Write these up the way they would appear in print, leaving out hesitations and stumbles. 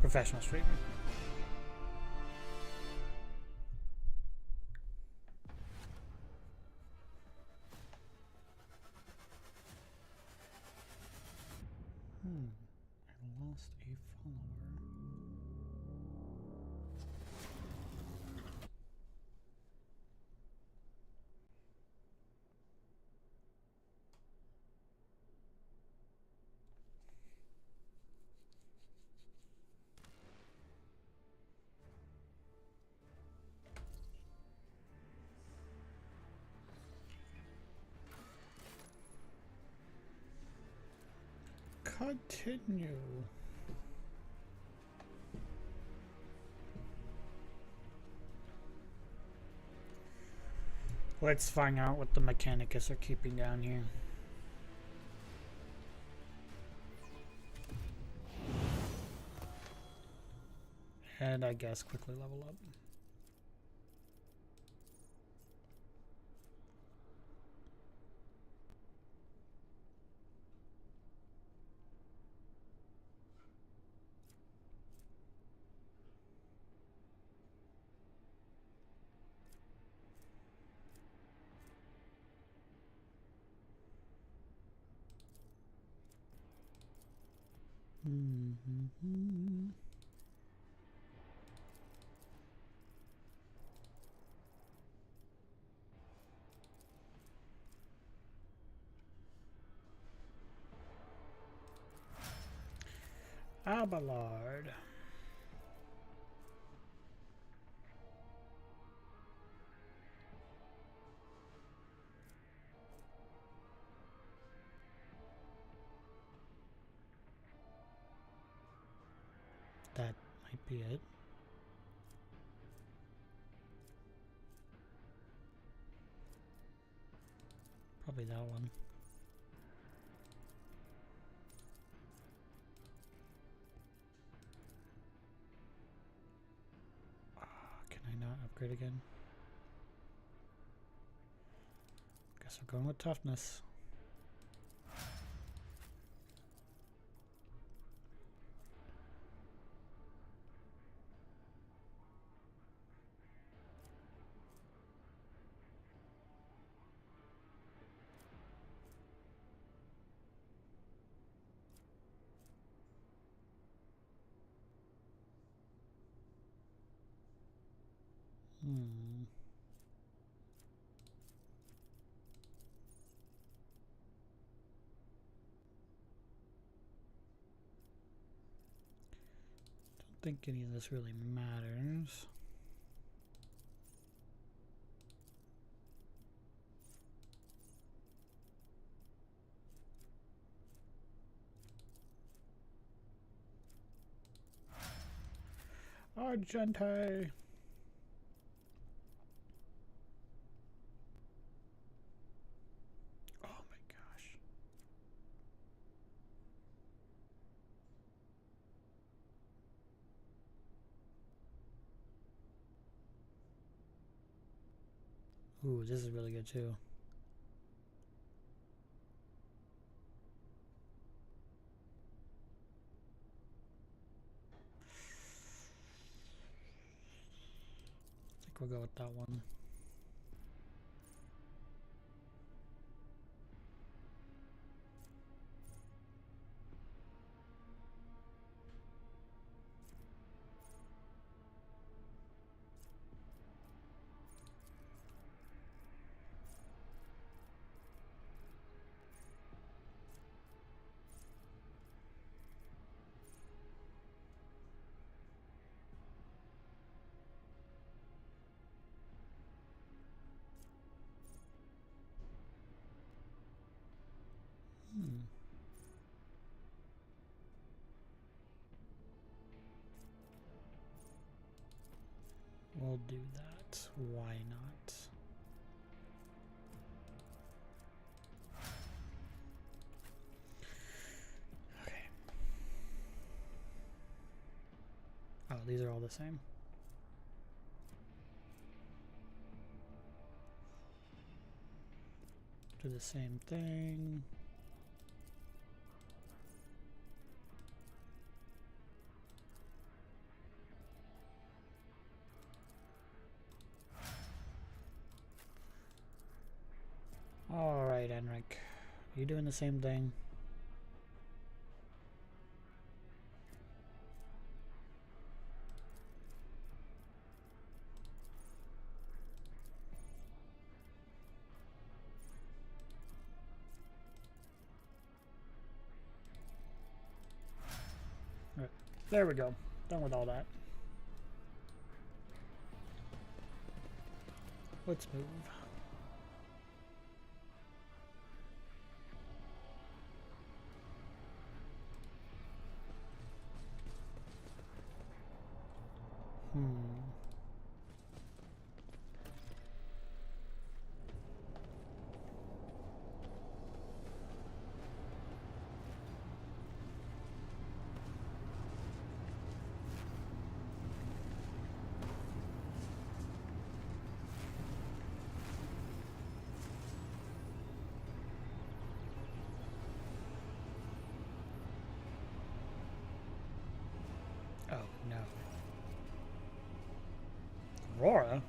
professional streamer. I lost a follower. Continue. Let's find out what the Mechanicus are keeping down here. And I guess quickly level up. Abelard. That might be it. Probably that one. Can I not upgrade again? Guess we're going with toughness. Don't think any of this really matters. Argente. Oh my gosh. Ooh, this is really good too. I think we'll go with that one. We'll do that. Why not? Okay. Oh, these are all the same. Do the same thing. You doing the same thing? Right. There we go. Done with all that. Let's move. Oh no. Aurora?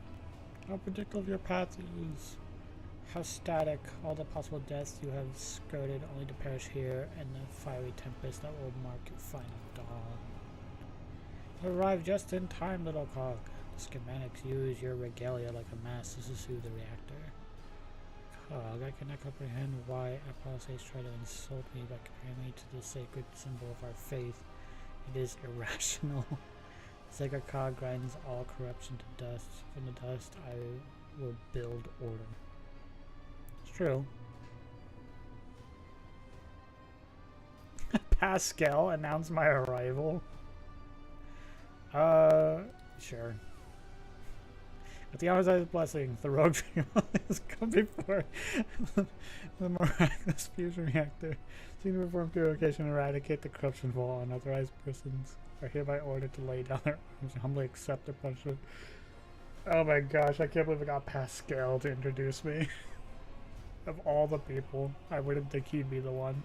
How predictable your path is. How static. All the possible deaths you have skirted only to perish here in the fiery tempest that will mark your final dawn. You arrived just in time, little cog. The schematics use your regalia like a mask to soothe the reactor. Cog, I cannot comprehend why apostates try to insult me by comparing me to the sacred symbol of our faith. It is irrational. Sacred Cog grinds all corruption to dust. From the dust I will build order. It's true. Pascal announced my arrival. Sure. With the Honor's blessing, the rogue has come before the miraculous fusion reactor. Seen to perform purification and eradicate the corruption of all unauthorized persons are hereby ordered to lay down their arms and humbly accept their punishment. Oh my gosh, I can't believe I got Pascal to introduce me. Of all the people, I wouldn't think he'd be the one.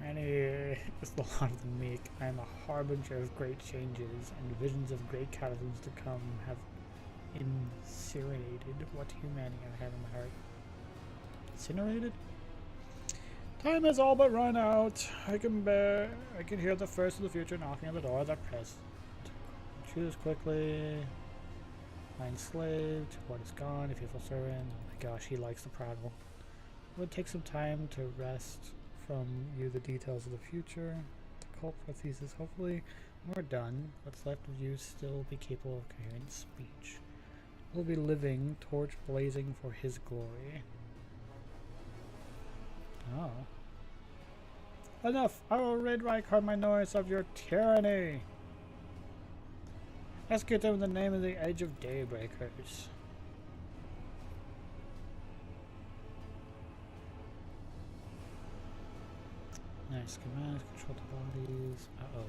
Many is the lot of the meek. I am a harbinger of great changes, and visions of great cataclysms to come have incinerated what humanity I have in my heart. Incinerated? Time has all but run out. I can hear the first of the future knocking at the door as I press. Choose quickly. My enslaved. What is gone? A faithful servant. Oh my gosh, he likes to prattle. It would take some time to rest from you the details of the future. The cult thesis, hopefully. When we're done, what's left of you still be capable of coherent speech. We'll be living, torch blazing for his glory. Oh. Enough! I will rid Rykard my noise of your tyranny! Execute them in the name of the Edge of Daybreakers. Nice commands, control the bodies. Uh-oh.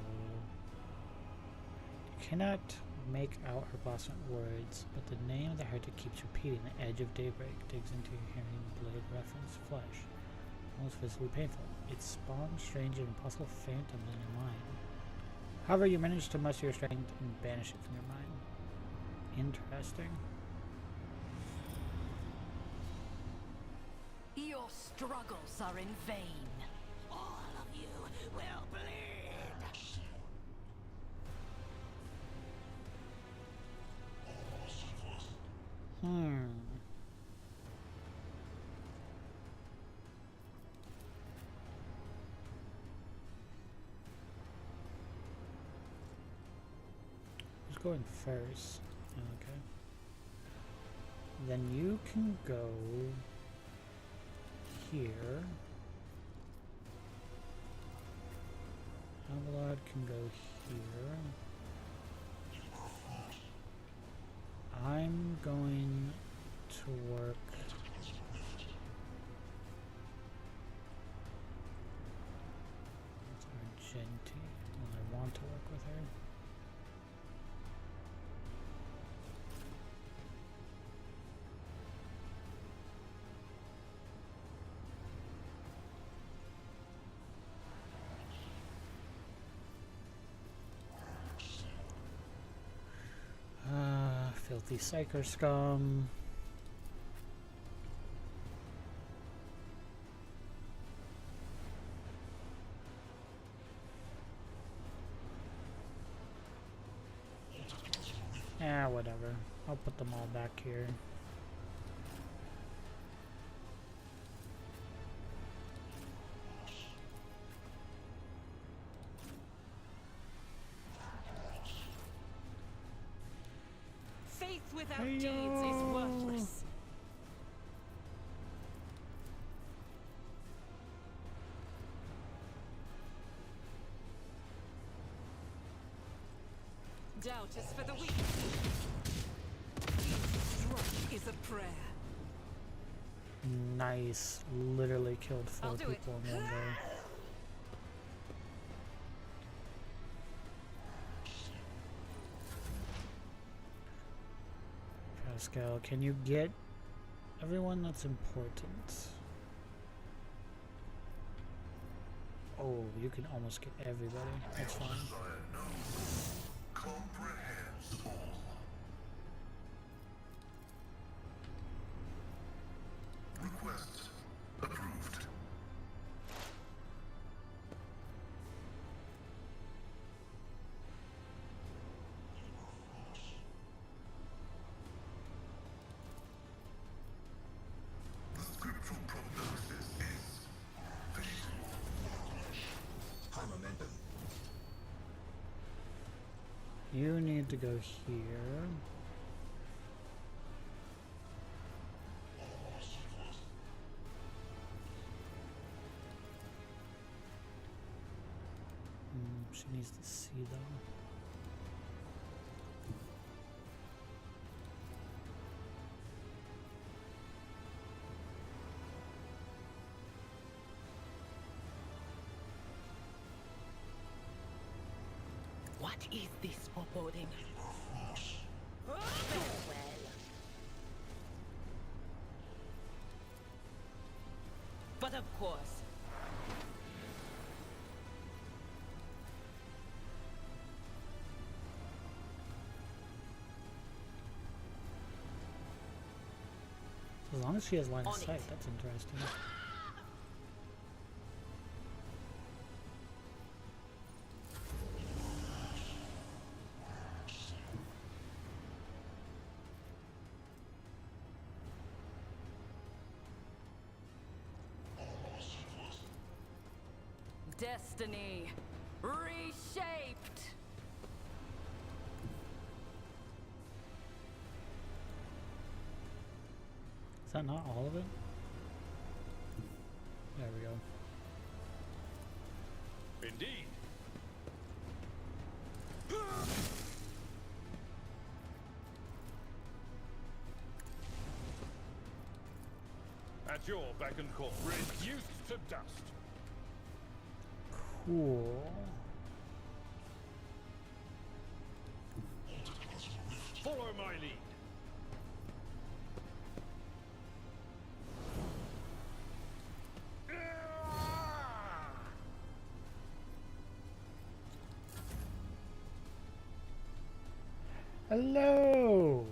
You cannot make out her bossant words, but the name of the heretic keeps repeating. The Edge of Daybreak digs into your hearing blade reference flesh. Almost physically painful. It spawns strange and impossible phantoms in your mind. However, you manage to muster your strength and banish it from your mind. Interesting. Your struggles are in vain. All of you will bleed. Who's going first? Okay. Then you can go here. Avalod can go here. I'm going to work with Argenti. Well, I want to work with her. Filthy Psyker Scum. Whatever. I'll put them all back here. Faith without deeds is worthless. Doubt is for the weak. Strike is a prayer. Nice. Literally killed 4 I'll do it. people in one go. Pascal, can you get everyone that's important? Oh, you can almost get everybody. That's fine. Request approved. The scriptural prognosis is favorable. High momentum. You need to go here. She needs to see though. What is this foreboding? Farewell. But of course. As long as she has line of On sight, it. that's interesting. Destiny reshaped. Is that not all of it? There we go. Indeed. At your beck and call. Reduced to dust. Cool. Follow my lead. Hello!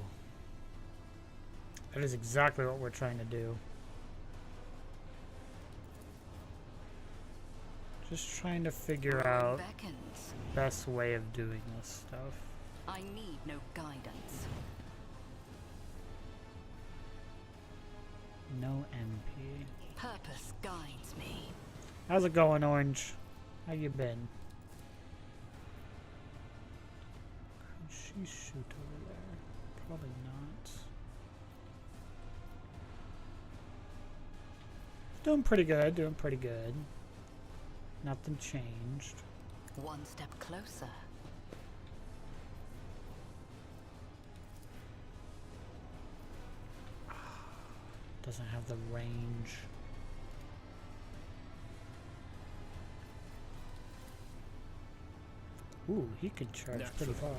That is exactly what we're trying to do. Just trying to figure out Beckons. best way of doing this stuff. I need no guidance. No MP. Purpose guides me. How's it going, Orange? How you been? Could she shoot over there? Probably not. Doing pretty good, doing pretty good. Nothing changed. One step closer. Doesn't have the range. Ooh, he could charge pretty far.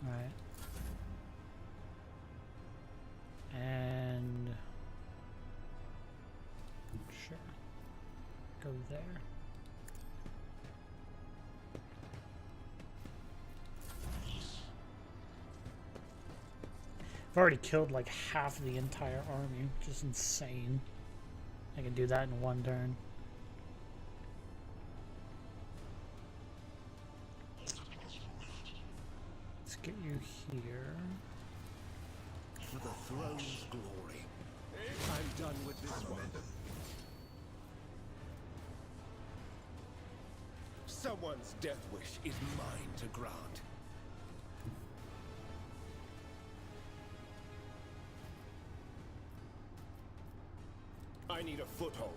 Alright. And sure. Go there. I've already killed like half the entire army, which is insane. I can do that in one turn. get you here. For the throne's glory. I'm done with this one. Someone's death wish is mine to grant. I need a foothold.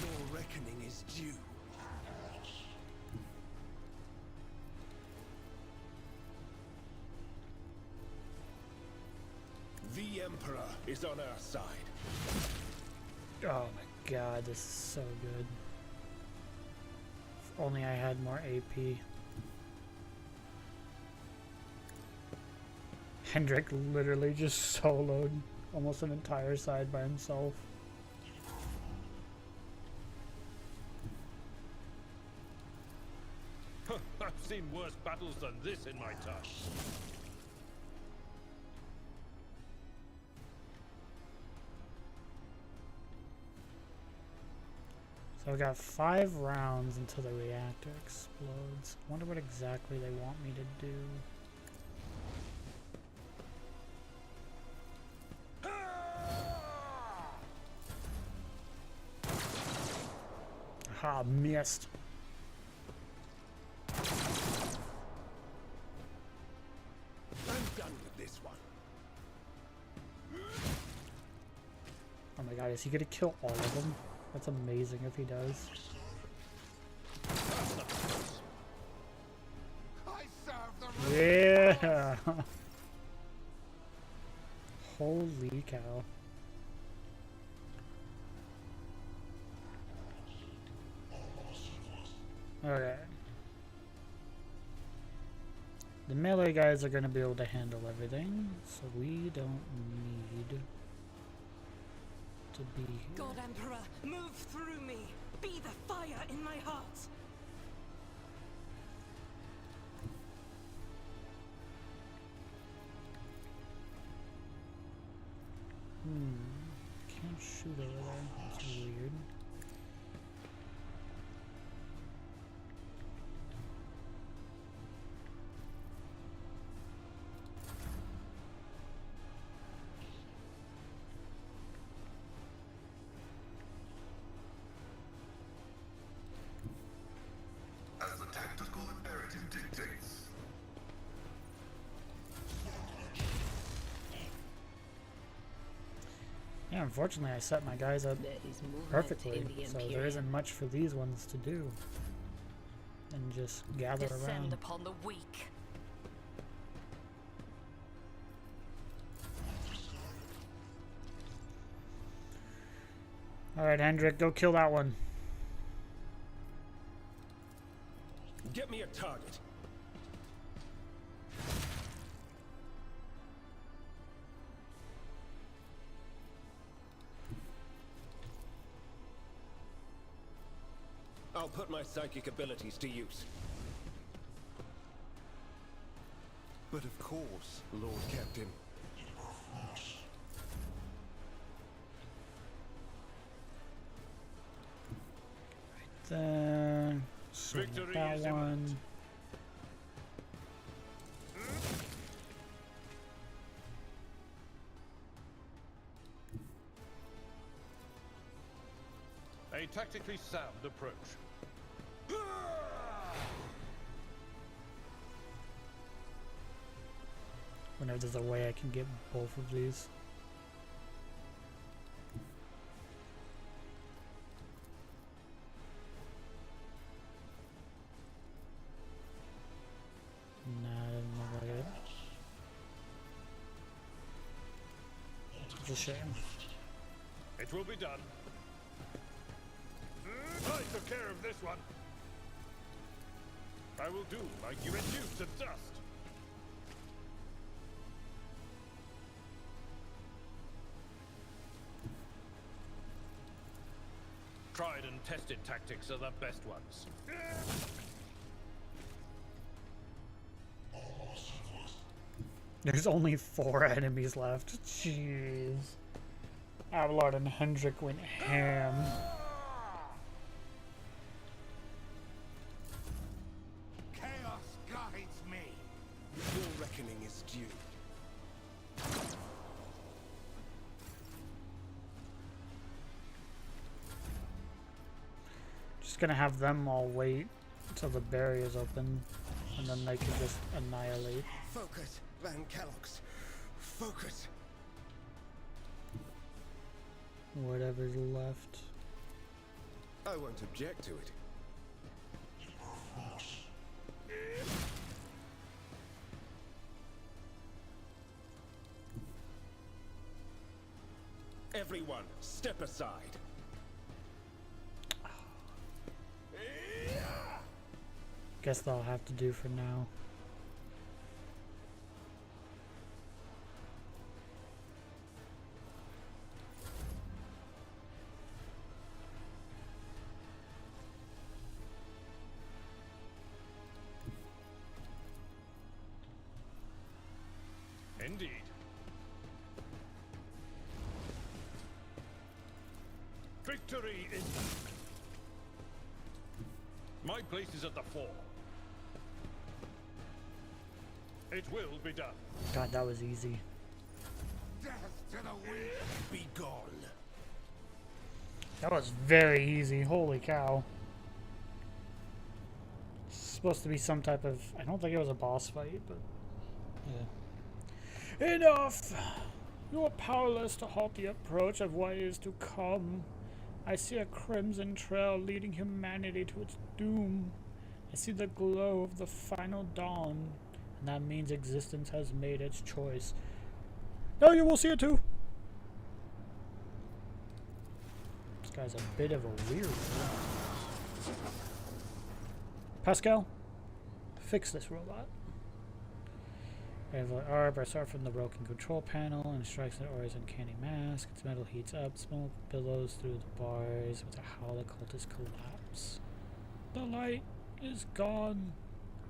Your reckoning is due. The Emperor is on our side. Oh my god, this is so good. If only I had more AP. Hendrik literally just soloed almost an entire side by himself. I've seen worse battles than this in my time. So I've got 5 rounds until the reactor explodes. I wonder what exactly they want me to do. Aha, missed. I'm done with this one. Oh my god, is he gonna kill all of them? That's amazing if he does. I serve the Yeah! Holy cow. Okay. The melee guys are going to be able to handle everything, so we don't need to be here. God Emperor, move through me. Be the fire in my heart. Can't shoot over there. That's weird. As the tactical imperative dictates. Yeah, unfortunately I set my guys up perfectly, so there isn't much for these ones to do. And just gather Descend around. upon the weak. Alright, Hendrik, go kill that one. Get me a target. I'll put my psychic abilities to use. But of course, Lord Captain. There. Swing Victory that is one. imminent. A tactically sound approach. Whenever there's a way I can get both of these. Nah, doesn't look like it. It's a shame. It will be done. I took care of this one. I will do like you reduced to dust. Tried and tested tactics are the best ones. There's only 4 enemies left. Jeez. Abelard and Hendrik went ham. Chaos guides me. Your reckoning is due. Just gonna have them all wait until the barrier's open, and then they can just annihilate. Focus, Van Kellogg's. Focus. Whatever's left. I won't object to it. Everyone, step aside. Guess they'll have to do for now. Indeed. Victory is... My place is at the fore. It will be done. God, that was easy. Death to the weak. Be gone. That was very easy. Holy cow. It's supposed to be some type of... I don't think it was a boss fight, but... Yeah. Enough! You are powerless to halt the approach of what is to come. I see a crimson trail leading humanity to its doom. I see the glow of the final dawn. And that means existence has made its choice. Now you will see it too! This guy's a bit of a weirdo. Pascal, fix this robot. Arb are start from the broken control panel and strikes at Ori's uncanny mask. Its metal heats up, smoke billows through the bars with a howl the cultists collapse. The light is gone.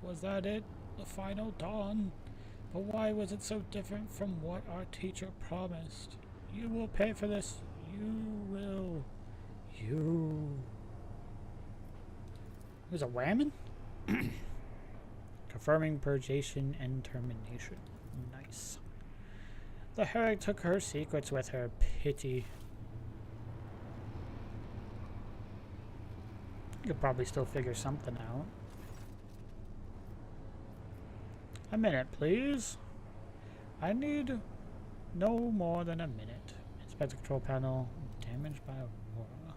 Was that it? The final dawn? But why was it so different from what our teacher promised? You will pay for this. You will. You. There's a whammon? Confirming purgation and termination. Nice. The Herrick took her secrets with her. Pity. You could probably still figure something out. A minute, please. I need no more than a minute. Inspect the control panel. Damaged by Aurora.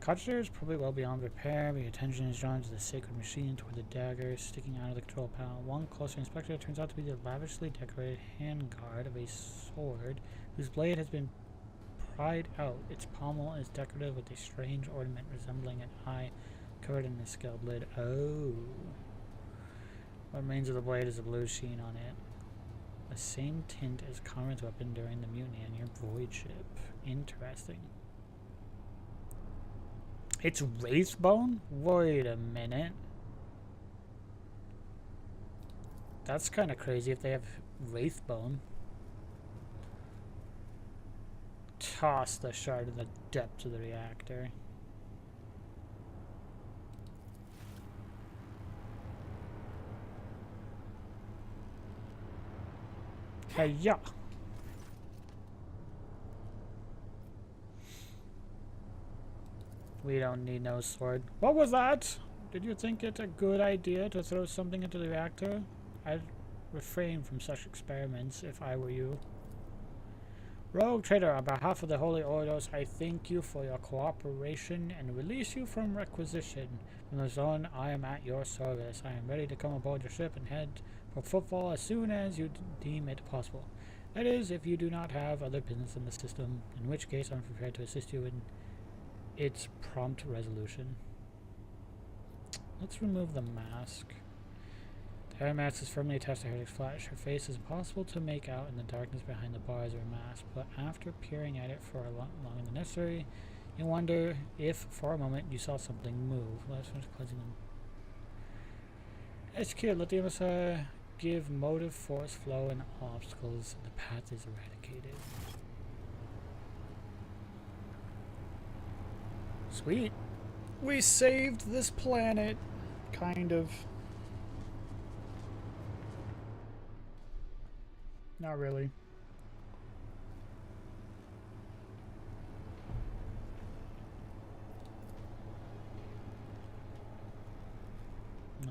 Conjurer is probably well beyond repair, but your attention is drawn to the sacred machine toward the dagger sticking out of the control panel. One closer inspection turns out to be the lavishly decorated handguard of a sword whose blade has been pried out. Its pommel is decorative with a strange ornament resembling an eye covered in a scaled lid. Oh. What remains of the blade is a blue sheen on it. The same tint as Conrad's weapon during the mutiny on your void ship. Interesting. It's Wraithbone? Wait a minute. That's kind of crazy if they have Wraithbone. Toss the shard in the depths of the reactor. Hey, yeah. We don't need no sword. What was that? Did you think it a good idea to throw something into the reactor? I'd refrain from such experiments if I were you. Rogue Trader, on behalf of the Holy Ordos, I thank you for your cooperation and release you from requisition. From the zone, I am at your service. I am ready to come aboard your ship and head for Footfall as soon as you deem it possible. That is, if you do not have other business in the system, in which case I'm prepared to assist you in its prompt resolution. Let's remove the mask. The hair mask is firmly attached to Herrick's flesh. Her face is impossible to make out in the darkness behind the bars of her mask, but after peering at it for longer than necessary, you wonder if, for a moment, you saw something move. Let's finish cleansing them. Execute. Let the emissary give motive force flow and obstacles, and the path is eradicated. Sweet. We saved this planet. Kind of. Not really.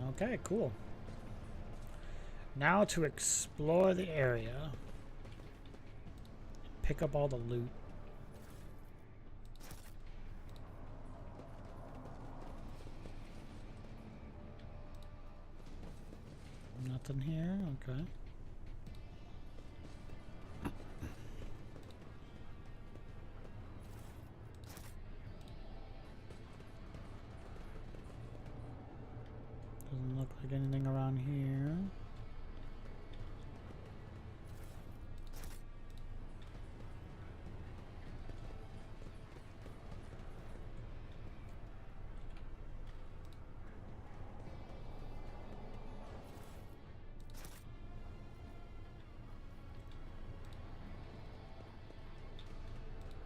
Okay, cool. Now to explore the area. Pick up all the loot. Nothing here, okay. Doesn't look like anything around here.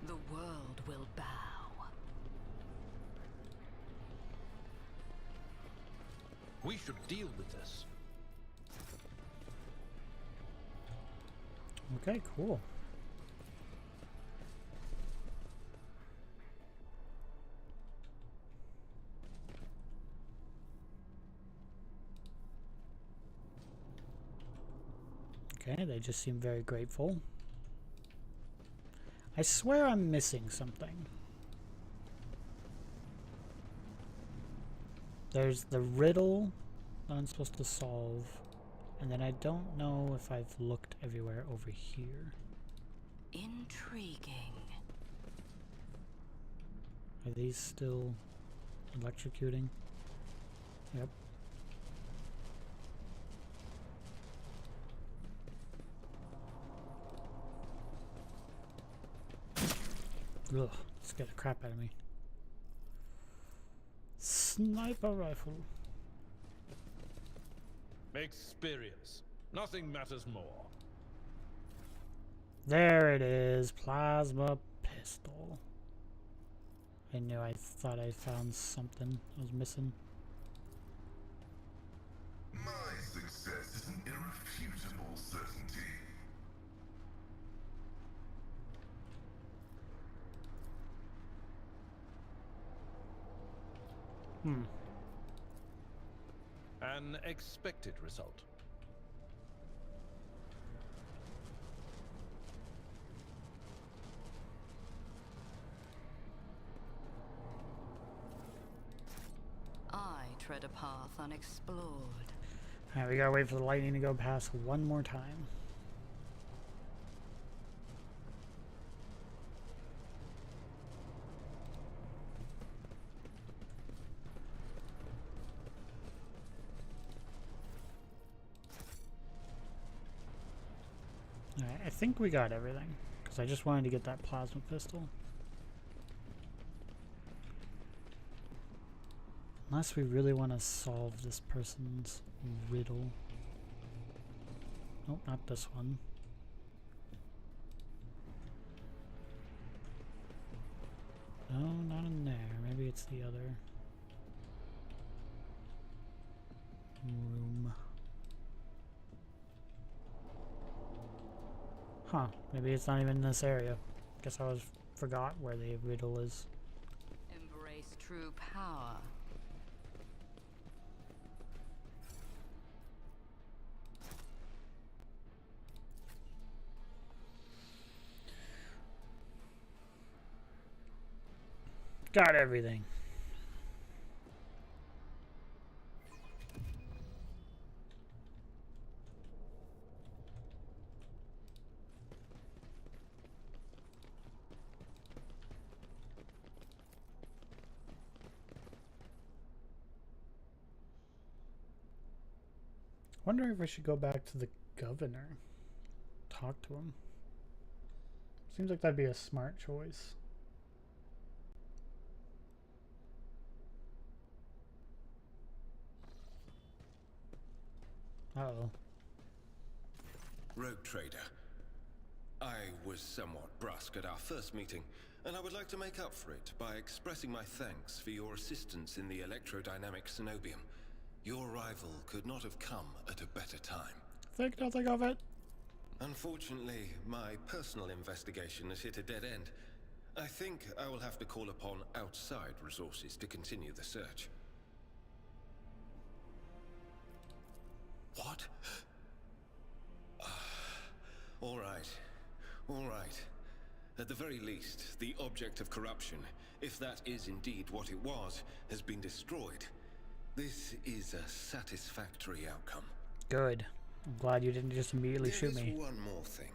The world will bow. We should deal with this. Okay, cool. Okay, they just seem very grateful. I swear I'm missing something. There's the riddle that I'm supposed to solve, and then I don't know if I've looked everywhere over here. Intriguing. Are these still electrocuting? Yep. Ugh, scared the crap out of me. Sniper rifle. Experience. Nothing matters more. There it is. Plasma pistol. I knew, I thought I found something I was missing. My success is an irrefutable certainty. An expected result. I tread a path unexplored. Alright, we gotta wait for the lightning to go past one more time. Alright, I think we got everything, because I just wanted to get that plasma pistol. Unless we really want to solve this person's riddle. Nope, not this one. No, not in there. Maybe it's the other room. Huh, maybe it's not even in this area. Guess I forgot where the riddle is. Embrace true power. Got everything. Wonder if I should go back to the governor. Talk to him. Seems like that'd be a smart choice. Uh-oh. Rogue Trader. I was somewhat brusque at our first meeting, and I would like to make up for it by expressing my thanks for your assistance in the electrodynamic Cenobium. Your arrival could not have come at a better time. Think nothing of it. Unfortunately, my personal investigation has hit a dead end. I think I will have to call upon outside resources to continue the search. What? All right. All right. At the very least, the object of corruption, if that is indeed what it was, has been destroyed. This is a satisfactory outcome. Good. I'm glad you didn't just immediately shoot me. There is one more thing.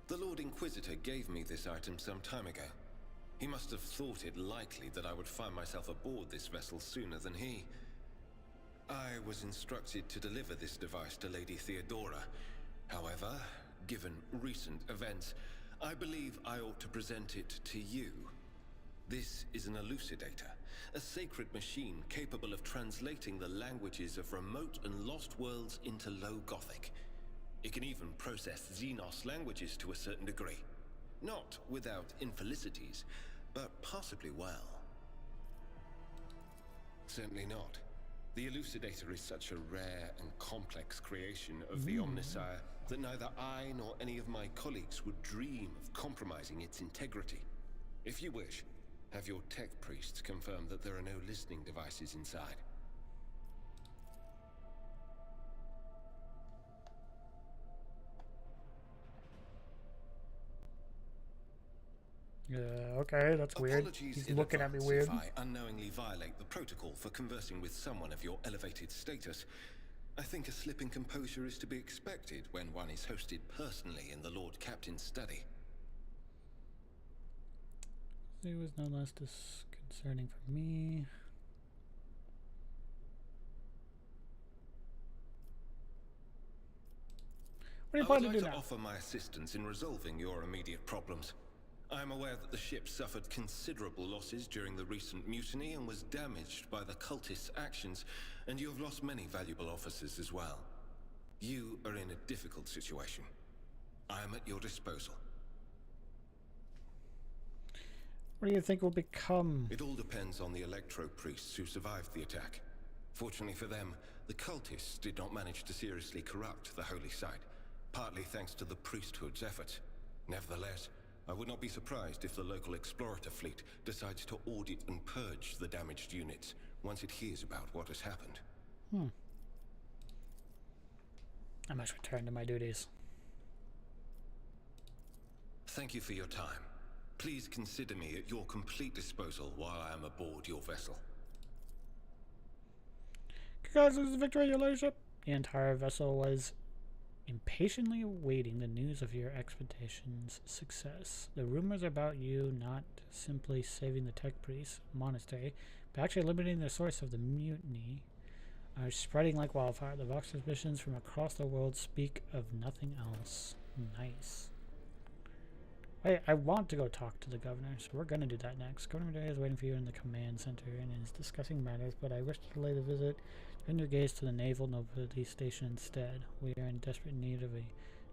The Lord Inquisitor gave me this item some time ago. He must have thought it likely that I would find myself aboard this vessel sooner than he. I was instructed to deliver this device to Lady Theodora. However, given recent events, I believe I ought to present it to you. This is an elucidator, a sacred machine capable of translating the languages of remote and lost worlds into Low Gothic. It can even process Xenos languages to a certain degree. Not without infelicities, but possibly well. Certainly not. The elucidator is such a rare and complex creation of the Omnissiah that neither I nor any of my colleagues would dream of compromising its integrity. If you wish, have your tech priests confirm that there are no listening devices inside. Okay, that's weird. Apologies He's in looking at me advance weird. if I unknowingly violate the protocol for conversing with someone of your elevated status. I think a slip in composure is to be expected when one is hosted personally in the Lord Captain's study. It was no less disconcerting for me. What are you planning to do now? Offer my assistance in resolving your immediate problems. I am aware that the ship suffered considerable losses during the recent mutiny and was damaged by the cultists' actions, and you have lost many valuable officers as well. You are in a difficult situation. I am at your disposal. What do you think will become? It all depends on the electro priests who survived the attack. Fortunately for them, the cultists did not manage to seriously corrupt the holy site, partly thanks to the priesthood's efforts. Nevertheless, I would not be surprised if the local explorator fleet decides to audit and purge the damaged units once it hears about what has happened. I must return to my duties. Thank you for your time. Please consider me at your complete disposal while I am aboard your vessel. Congratulations on the victory, your ladyship. The entire vessel was impatiently awaiting the news of your expedition's success. The rumors about you not simply saving the tech priest monastery, but actually eliminating the source of the mutiny, are spreading like wildfire. The Vox suspicions from across the world speak of nothing else. Nice. Wait, I want to go talk to the governor, so we're going to do that next. Governor Day is waiting for you in the command center and is discussing matters, but I wish to delay the visit. Turn your gaze to the naval nobility station instead. We are in desperate need of a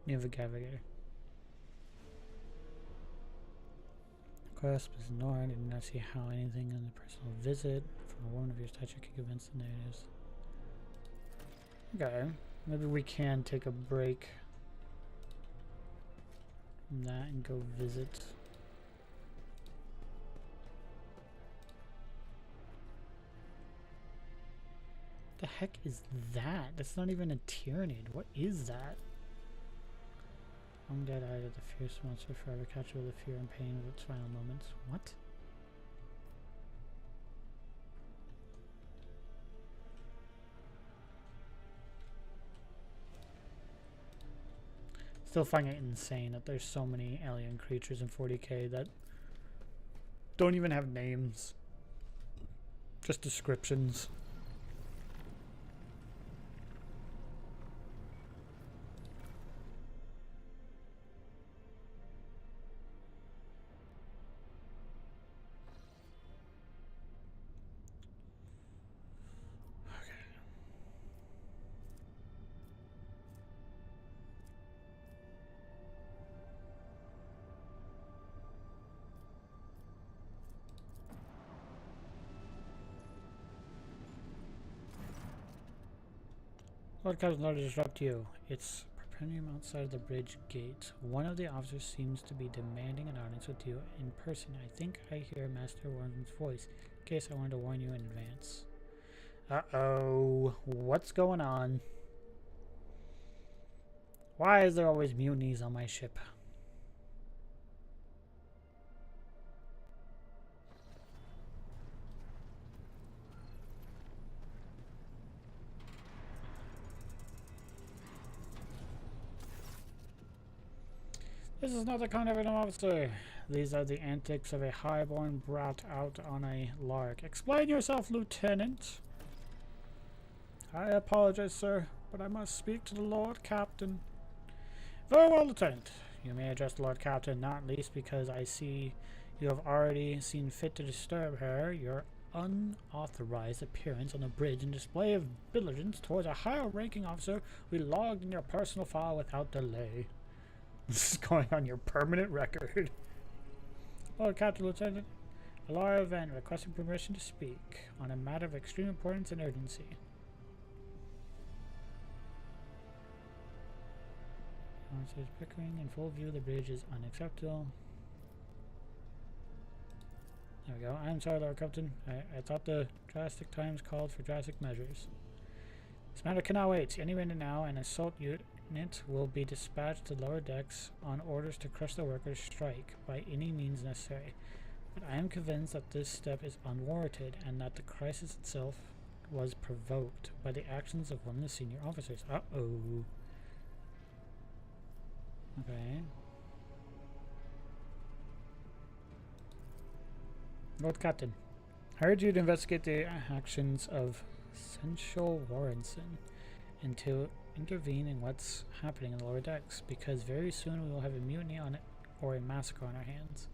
navigator. Request was ignored. I did not see how anything in the personal visit from a woman of your stature could convince the natives. Okay, maybe we can take a break from that and go visit. The heck is that? That's not even a Tyranid. What is that? Long dead eye of the fierce monster forever captured with the fear and pain of its final moments. What? Still find it insane that there's so many alien creatures in 40k that don't even have names. Just descriptions. Lord Captain, not to disrupt you. It's Perpetuum outside the bridge gate. One of the officers seems to be demanding an audience with you in person. I think I hear Master Warren's voice. In case I wanted to warn you in advance. Uh-oh. What's going on? Why is there always mutinies on my ship? This is not the kind of an officer. These are the antics of a highborn brat out on a lark. Explain yourself, Lieutenant. I apologize, sir, but I must speak to the Lord Captain. Very well, Lieutenant. You may address the Lord Captain, not least because I see you have already seen fit to disturb her. Your unauthorized appearance on the bridge and display of diligence towards a higher-ranking officer will be logged in your personal file without delay. This is going on your permanent record. Lord Captain, Lieutenant, a lawyer event requesting permission to speak on a matter of extreme importance and urgency. Officers Pickering in full view of the bridge is unacceptable. There we go. I'm sorry, Lord Captain. I thought the drastic times called for drastic measures. This matter cannot wait. Any minute now, an assault unit will be dispatched to lower decks on orders to crush the workers' strike by any means necessary. But I am convinced that this step is unwarranted and that the crisis itself was provoked by the actions of one of the senior officers. Uh-oh. Okay. Lord Captain, I urge you to investigate the actions of Sensual Warrenson and to intervene in what's happening in the lower decks, because very soon we will have a mutiny on it or a massacre on our hands.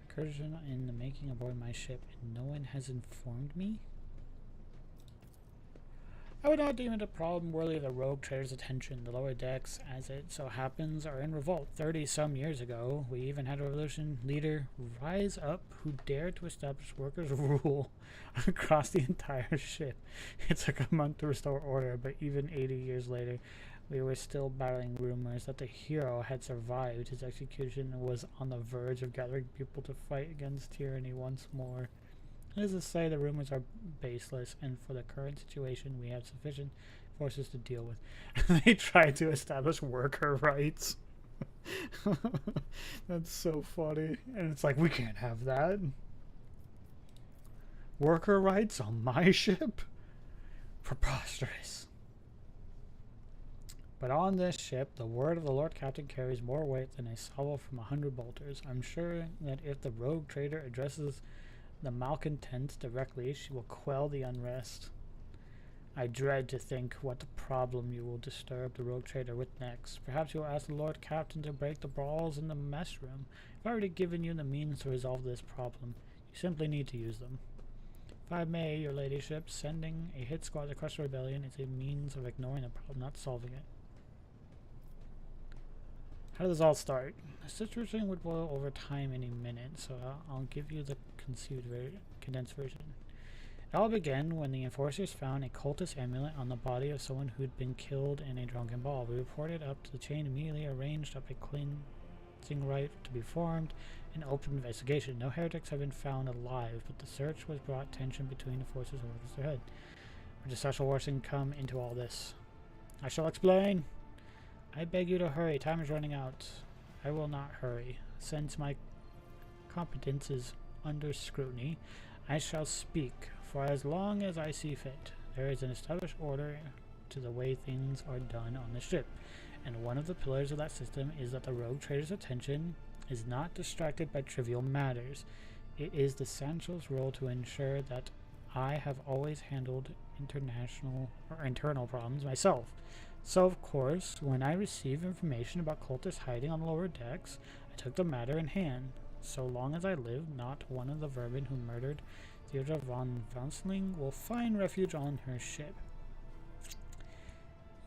Incursion in the making aboard my ship, and no one has informed me? I would not deem it a problem worthy of the rogue trader's attention. The lower decks, as it so happens, are in revolt. 30-some years ago, we even had a revolution leader rise up who dared to establish workers' rule across the entire ship. It took a month to restore order, but even 80 years later, we were still battling rumors that the hero had survived his execution and was on the verge of gathering people to fight against tyranny once more. Needless to say, the rumors are baseless, and for the current situation, we have sufficient forces to deal with. They tried to establish worker rights. That's so funny. And it's like, we can't have that. Worker rights on my ship? Preposterous. But on this ship, the word of the Lord Captain carries more weight than a salvo from 100 bolters. I'm sure that if the rogue trader addresses the malcontents directly, she will quell the unrest. I dread to think what the problem you will disturb the rogue trader with next. Perhaps you will ask the Lord Captain to break the brawls in the mess room. I've already given you the means to resolve this problem. You simply need to use them. If I may, your ladyship, sending a hit squad to crush the rebellion is a means of ignoring the problem, not solving it. How does this all start? The situation would boil over time any minute, so I'll give you the condensed version. It all began when the enforcers found a cultist amulet on the body of someone who'd been killed in a drunken ball. We reported up to the chain, immediately arranged up a cleansing rite to be formed, and open investigation. No heretics have been found alive, but the search was brought tension between the forces and workers ahead. Where does Sensual Warrenson come into all this? I shall explain. I beg you to hurry. Time is running out. I will not hurry. Since my competence is under scrutiny, I shall speak for as long as I see fit. There is an established order to the way things are done on the ship, and one of the pillars of that system is that the rogue trader's attention is not distracted by trivial matters. It is the Sancho's role to ensure that I have always handled internal problems myself. So, of course, when I received information about cultists hiding on the lower decks, I took the matter in hand. So long as I live, not one of the vermin who murdered Theodore von Vansling will find refuge on her ship.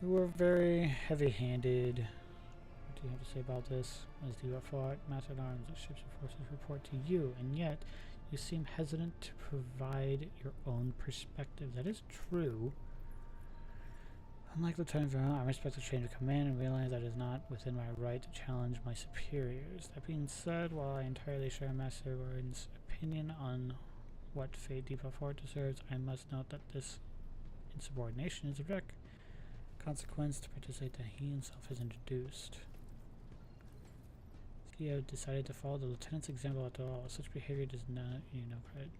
You were very heavy-handed. What do you have to say about this? As the UFO Master-at-Arms, the ships and forces report to you, and yet you seem hesitant to provide your own perspective. That is true. Unlike Lieutenant Vernon, I respect the change of command and realize that it is not within my right to challenge my superiors. That being said, while I entirely share Master Warren's opinion on what fate Default 4 deserves, I must note that this insubordination is a direct consequence to participate that he himself has introduced. CEO decided to follow the lieutenant's example after all. Such behavior does not you no credit.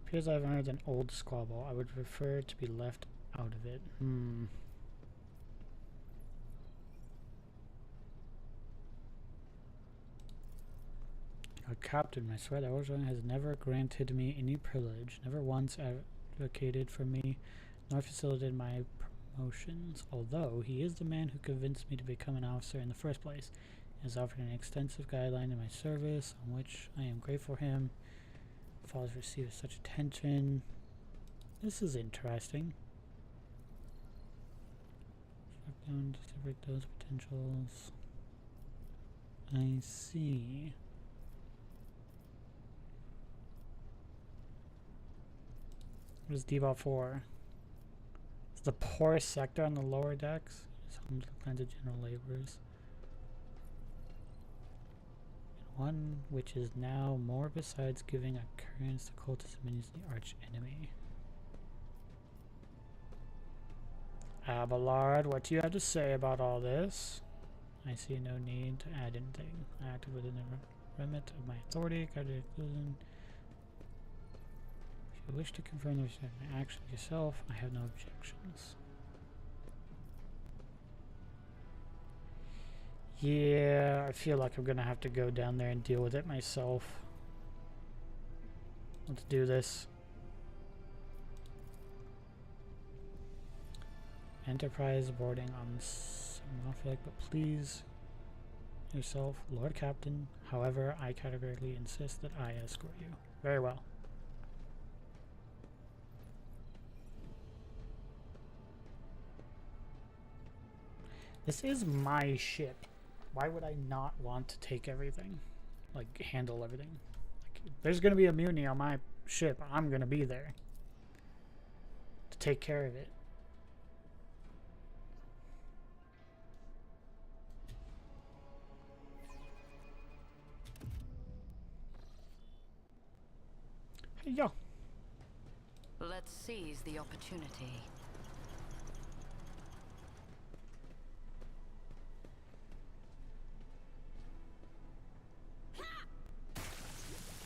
Appears I've earned an old squabble. I would prefer to be left out of it. Our captain, I swear that Warhammer has never granted me any privilege, never once advocated for me, nor facilitated my promotions, although he is the man who convinced me to become an officer in the first place. He has offered an extensive guideline in my service, on which I am grateful for him. Falls receives such attention. This is interesting. Shut down to separate those potentials. I see. What is Default 4? It's the poorest sector on the lower decks. It's home to all kinds of general laborers. One which is now more besides giving occurrence to cultists and minions the arch enemy. Abelard, what do you have to say about all this? I see no need to add anything. I acted within the remit of my authority, guided a conclusion. If you wish to confirm the result of my actions yourself, I have no objections. Yeah, I feel like I'm gonna have to go down there and deal with it myself. Let's do this. Enterprise boarding on Norfolk, but please yourself, Lord Captain. However, I categorically insist that I escort you. Very well. This is my ship. Why would I not want to take everything? Like, handle everything? Like, if there's gonna be a mutiny on my ship, I'm gonna be there to take care of it. Hey, yo. Let's seize the opportunity.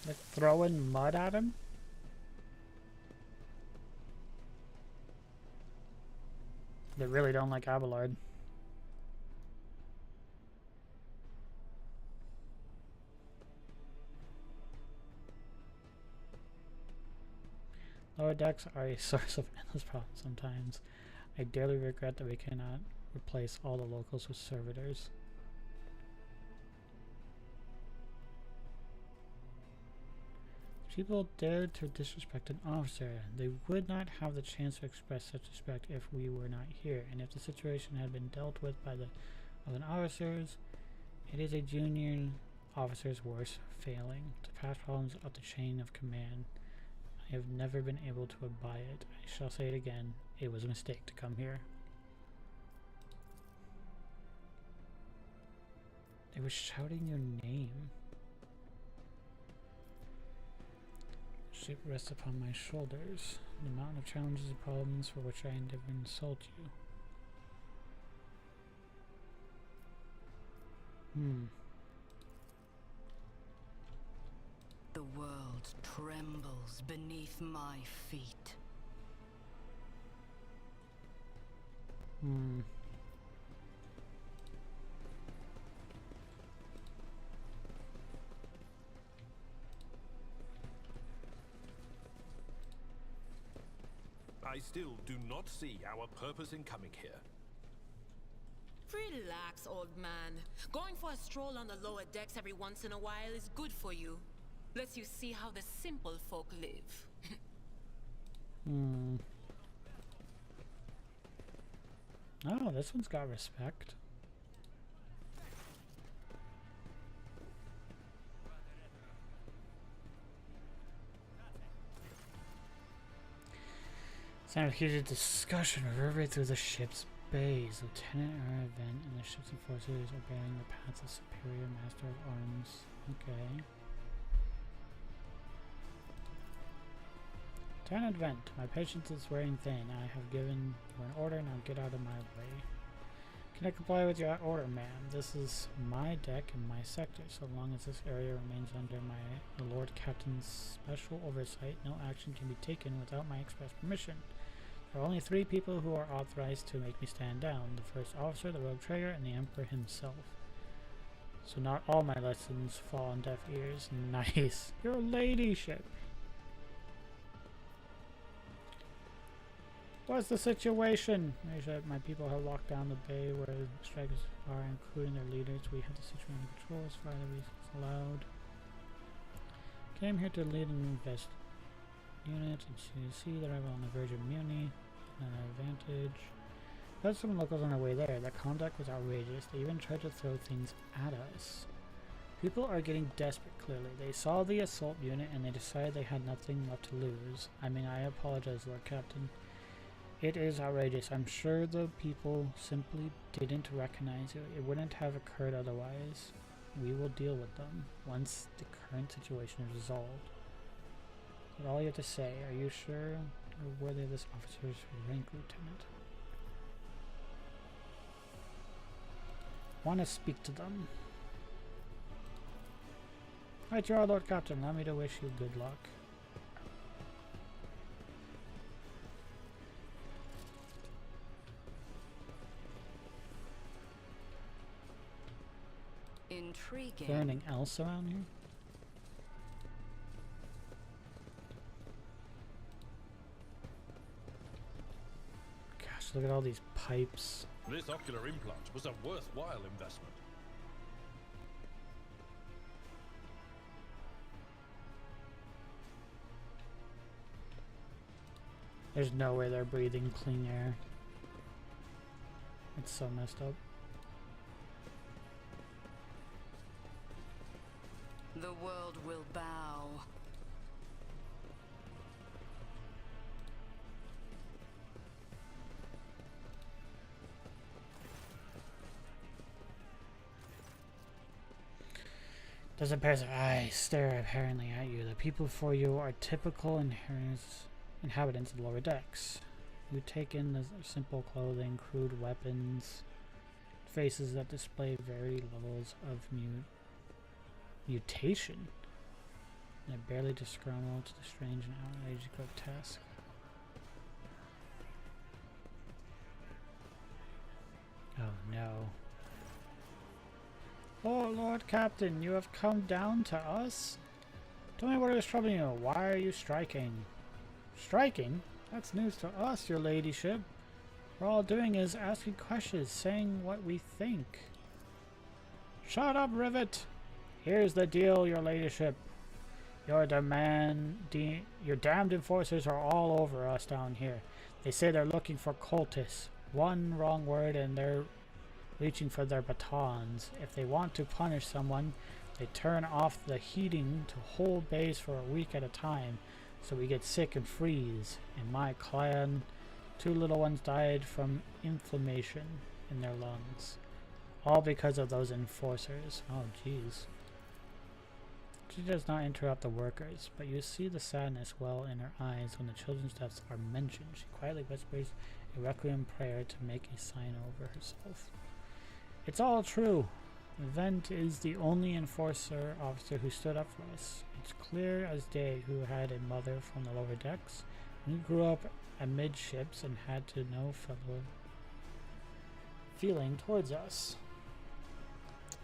Like throwing mud at him? They really don't like Abelard. Lower decks are a source of endless problems sometimes. I dearly regret that we cannot replace all the locals with servitors. People dared to disrespect an officer. They would not have the chance to express such respect if we were not here, and if the situation had been dealt with by the other officers, it is a junior officer's worst failing to pass problems up the chain of command. I have never been able to abide it. I shall say it again. It was a mistake to come here. They were shouting your name. Ship rests upon my shoulders. The mountain of challenges and problems for which I endeavor to insult you. The world trembles beneath my feet. I still do not see our purpose in coming here. Relax, old man. Going for a stroll on the lower decks every once in a while is good for you. Lets you see how the simple folk live. Oh, this one's got respect. Sound of heated discussion reverberated through the ship's bays. Lieutenant Vent and the ship's enforcers are bearing the paths of Superior Master of Arms. Okay. Lieutenant Vent, my patience is wearing thin. I have given you an order, now get out of my way. Can I comply with your order, ma'am? This is my deck and my sector. So long as this area remains under the Lord Captain's special oversight, no action can be taken without my express permission. There are only 3 people who are authorized to make me stand down. The first officer, the rogue trader, and the Emperor himself. So not all my lessons fall on deaf ears. Nice. Your ladyship. What's the situation? My people have locked down the bay where the strikers are, including their leaders. We have the situation under control as far as the reasons allowed. Came here to lead an invest unit and to see the rebel on the verge of mutiny. An advantage. There's some locals on their way there. Their conduct was outrageous. They even tried to throw things at us. People are getting desperate, clearly. They saw the assault unit and they decided they had nothing left to lose. I mean, I apologize, Lord Captain. It is outrageous. I'm sure the people simply didn't recognize it. It wouldn't have occurred otherwise. We will deal with them once the current situation is resolved. That's all you have to say. Are you sure you're worthy of this officer's rank, Lieutenant? Want to speak to them. Right, you are, Lord Captain. Allow me to wish you good luck. Intriguing. Is there anything else around here? Gosh, look at all these pipes. This ocular implant was a worthwhile investment. There's no way they're breathing clean air. It's so messed up. The world will bow. Doesn't pair their eyes stare apparently at you. The people before you are typical inhabitants of the lower decks. You take in the simple clothing, crude weapons, faces that display varied levels of mutation. They're barely disgruntled to the strange and outrageous grotesque. Oh no. Oh, Lord Captain, you have come down to us? Tell me what is troubling you. Why are you striking? Striking? That's news to us, your ladyship. What we're all doing is asking questions, saying what we think. Shut up, Rivet! Here's the deal, your ladyship. Your damned enforcers are all over us down here. They say they're looking for cultists. One wrong word and they're reaching for their batons. If they want to punish someone, they turn off the heating to hold base for a week at a time, so we get sick and freeze. In my clan, 2 little ones died from inflammation in their lungs. All because of those enforcers. Oh jeez. She does not interrupt the workers, but you see the sadness well in her eyes when the children's deaths are mentioned. She quietly whispers a requiem prayer to make a sign over herself. It's all true. Vent is the only enforcer officer who stood up for us. It's clear as day who had a mother from the lower decks, and who grew up amidships and had to no fellow feeling towards us.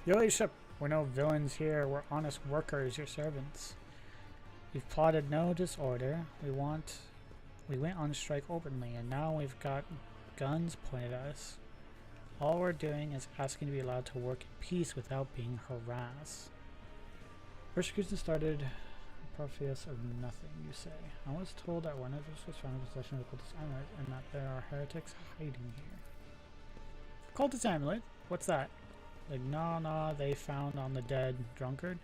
Your ladyship, we're no villains here. We're honest workers, your servants. We've plotted no disorder. We went on strike openly, and now we've got guns pointed at us. All we're doing is asking to be allowed to work in peace without being harassed. Persecution started profuse of nothing, you say. I was told that one of us was found in possession of the cultist amulet and that there are heretics hiding here. Cultist amulet? What's that? The nah they found on the dead drunkard?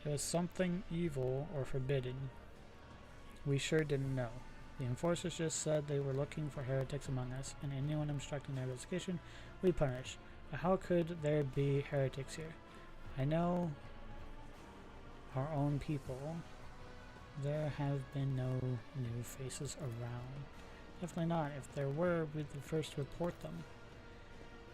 It was something evil or forbidden. We sure didn't know. The enforcers just said they were looking for heretics among us, and anyone obstructing their investigation we punish. But how could there be heretics here? I know our own people. There have been no new faces around. Definitely not. If there were, we'd be the first to report them.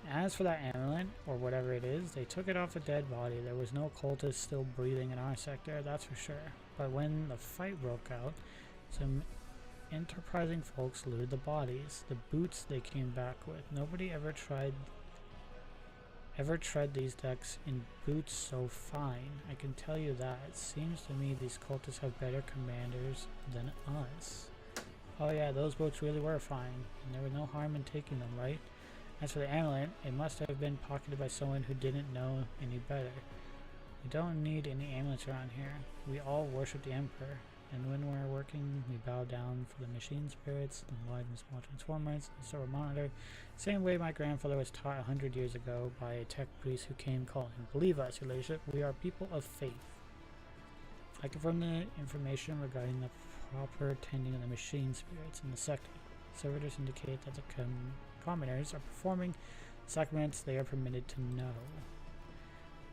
As for that amulet, or whatever it is, they took it off a dead body. There was no cultist still breathing in our sector, that's for sure. But when the fight broke out, some enterprising folks looted the bodies, the boots they came back with. Nobody ever tread these decks in boots so fine. I can tell you that. It seems to me these cultists have better commanders than us. Oh yeah, those boots really were fine, and there was no harm in taking them, right? As for the amulet, it must have been pocketed by someone who didn't know any better. We don't need any amulets around here. We all worship the Emperor, and when we're working, we bow down for the machine spirits, the large and small transformers, the server monitor, same way my grandfather was taught 100 years ago by a tech priest who came calling. Believe us, your ladyship, we are people of faith. I confirm the information regarding the proper tending of the machine spirits in the sector. Servitors indicate that the commoners are performing sacraments they are permitted to know.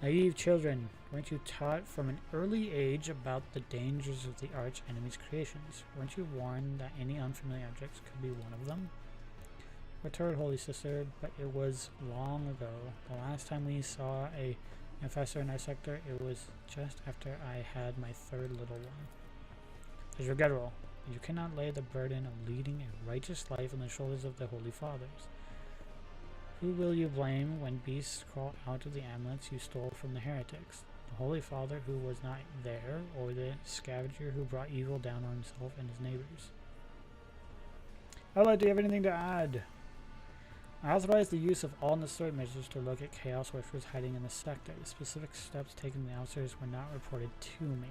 Naive children, weren't you taught from an early age about the dangers of the arch enemy's creations? Weren't you warned that any unfamiliar objects could be one of them? Returned, Holy Sister, but it was long ago. The last time we saw a professor in our sector, it was just after I had my third little one. It's regrettable, but you cannot lay the burden of leading a righteous life on the shoulders of the Holy Fathers. Who will you blame when beasts crawl out of the amulets you stole from the heretics? The Holy Father who was not there, or the scavenger who brought evil down on himself and his neighbors? Ella, do you have anything to add? I authorize the use of all necessary measures to look at Chaos Worshippers hiding in the sector. The specific steps taken by the officers were not reported to me.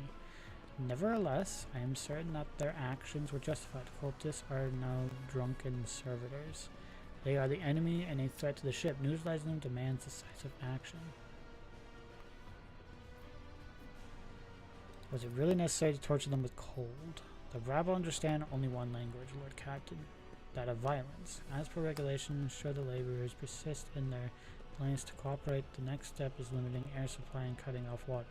Nevertheless, I am certain that their actions were justified. Cultists are now drunken servitors. They are the enemy and a threat to the ship. Neutralizing them demands decisive action. Was it really necessary to torture them with cold? The rabble understand only one language, Lord Captain, that of violence. As per regulations, should the laborers persist in their plans to cooperate, the next step is limiting air supply and cutting off water,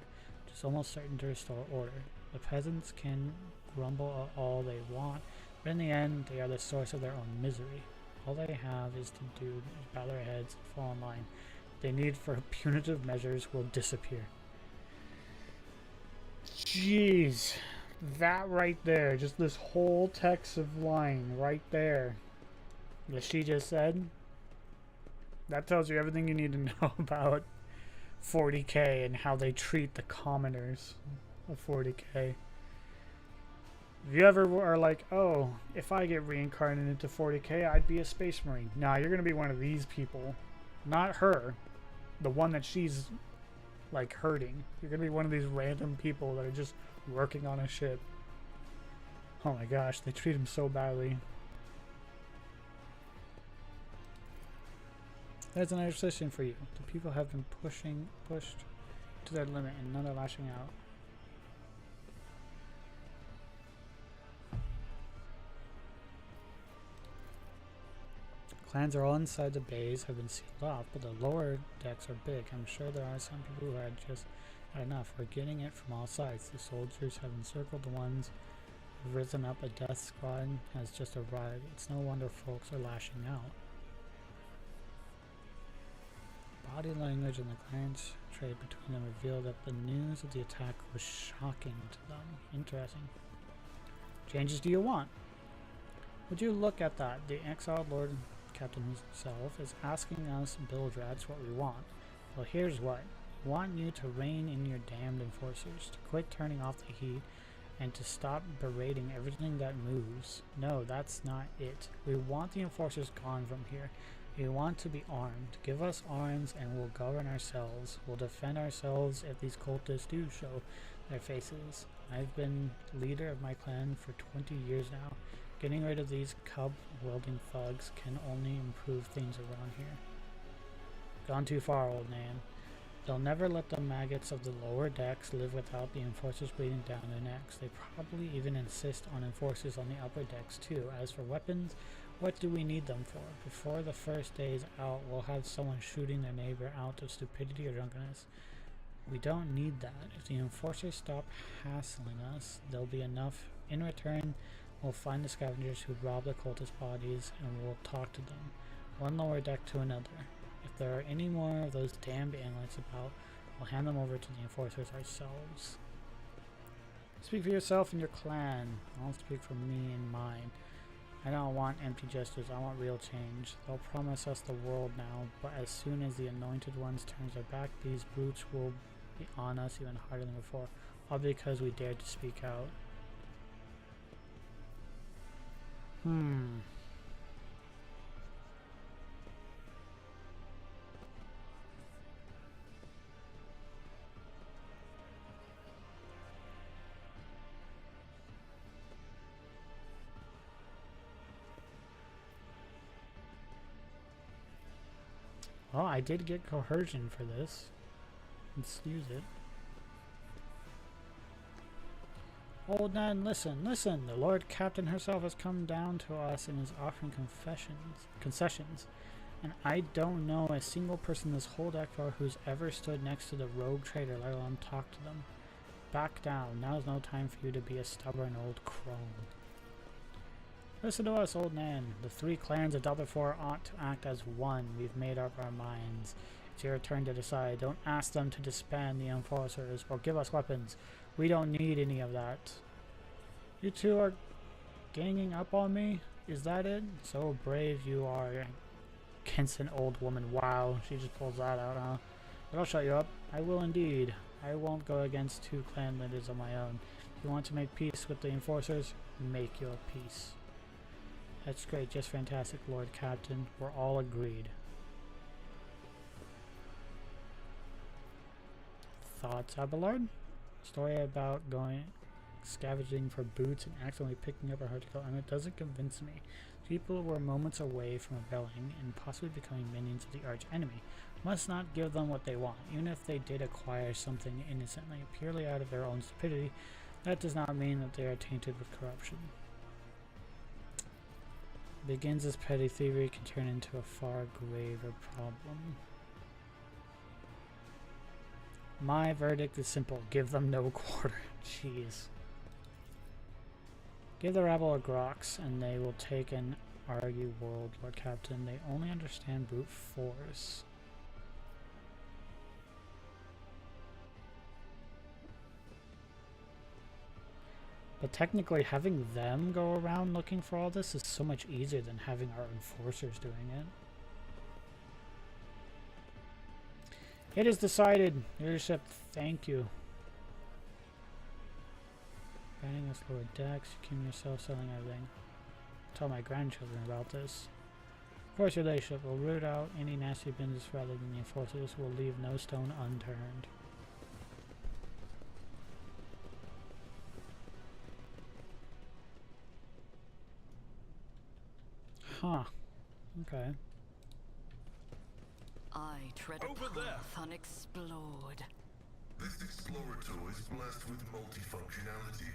which is almost certain to restore order. The peasants can grumble all they want, but in the end, they are the source of their own misery. All they have is to do is bow their heads and fall in line. They need for punitive measures will disappear. Jeez. That right there. Just this whole text of line right there that she just said. That tells you everything you need to know about 40k and how they treat the commoners of 40k. If you ever are like, oh, if I get reincarnated into 40k, I'd be a space marine. Nah, you're going to be one of these people. Not her. The one that she's, like, hurting. You're going to be one of these random people that are just working on a ship. Oh my gosh, they treat him so badly. There's another suggestion for you. The people have been pushed to their limit and none are lashing out. Clans are all inside the bays, have been sealed off, but the lower decks are big. I'm sure there are some people who had just had enough. We're getting it from all sides. The soldiers have encircled the ones who've risen up. A death squad has just arrived. It's no wonder folks are lashing out. Body language and the glance trade between them revealed that the news of the attack was shocking to them. Interesting. Changes do you want? Would you look at that? The exiled Lord Captain himself is asking us bildrats what we want. Well, here's what. We want you to rein in your damned enforcers, to quit turning off the heat, and to stop berating everything that moves. No, that's not it. We want the enforcers gone from here. We want to be armed. Give us arms and we'll govern ourselves. We'll defend ourselves if these cultists do show their faces. I've been leader of my clan for 20 years now. Getting rid of these cub-wielding thugs can only improve things around here. Gone too far, old man. They'll never let the maggots of the lower decks live without the enforcers bleeding down their necks. They probably even insist on enforcers on the upper decks too. As for weapons, what do we need them for? Before the first day is out, we'll have someone shooting their neighbor out of stupidity or drunkenness. We don't need that. If the enforcers stop hassling us, there'll be enough. In return, we'll find the scavengers who robbed the cultist bodies and we'll talk to them. One lower deck to another. If there are any more of those damned analytes about, we'll hand them over to the enforcers ourselves. Speak for yourself and your clan. I'll speak for me and mine. I don't want empty gestures, I want real change. They'll promise us the world now, but as soon as the anointed ones turns their back, these brutes will be on us even harder than before, all because we dared to speak out. Well, I did get coercion for this. Let's use it. Old Nan, listen, listen! The Lord Captain herself has come down to us and is offering concessions. And I don't know a single person in this whole deck floor who's ever stood next to the rogue trader, let alone talk to them. Back down. Now's no time for you to be a stubborn old crone. Listen to us, Old Nan. The three clans of Delta 4 ought to act as one. We've made up our minds. It's your turn to decide. Don't ask them to disband the enforcers or give us weapons. We don't need any of that. You two are ganging up on me? Is that it? So brave you are against an old woman. Wow, she just pulls that out, huh? But I'll shut you up. I will indeed. I won't go against two clan leaders of my own. If you want to make peace with the enforcers, make your peace. That's great, just fantastic, Lord Captain. We're all agreed. Thoughts, Abelard? Story about going scavenging for boots and accidentally picking up a hard-to-kill enemy doesn't convince me. People were moments away from rebelling and possibly becoming minions of the arch enemy. Must not give them what they want, even if they did acquire something innocently, purely out of their own stupidity. That does not mean that they are tainted with corruption. Begins as petty thievery can turn into a far graver problem. My verdict is simple. Give them no quarter. Jeez. Give the rabble a grox and they will take an argue world, Lord Captain. They only understand brute force. But technically having them go around looking for all this is so much easier than having our enforcers doing it. It is decided. Leadership, thank you. Banning us lower decks, you keep yourself selling everything. Tell my grandchildren about this. Of course, your ladyship will root out any nasty business rather than the enforcers. Will leave no stone unturned. Huh. Okay. I tread a Over there. path unexplored. This explorer tool is blessed with multifunctionality.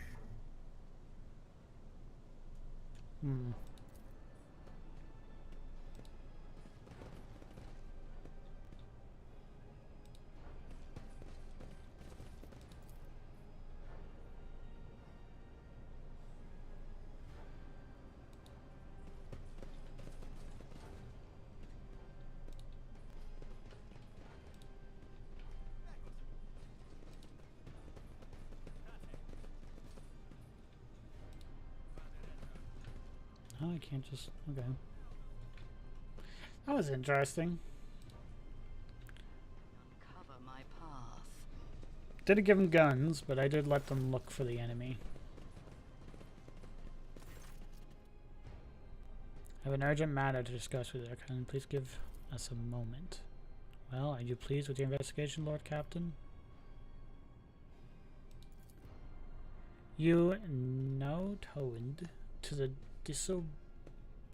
Oh, I can't just... Okay. That was interesting. Cover my path. Didn't give them guns, but I did let them look for the enemy. I have an urgent matter to discuss with you. Can you please give us a moment? Well, are you pleased with your investigation, Lord Captain? You no-toned to the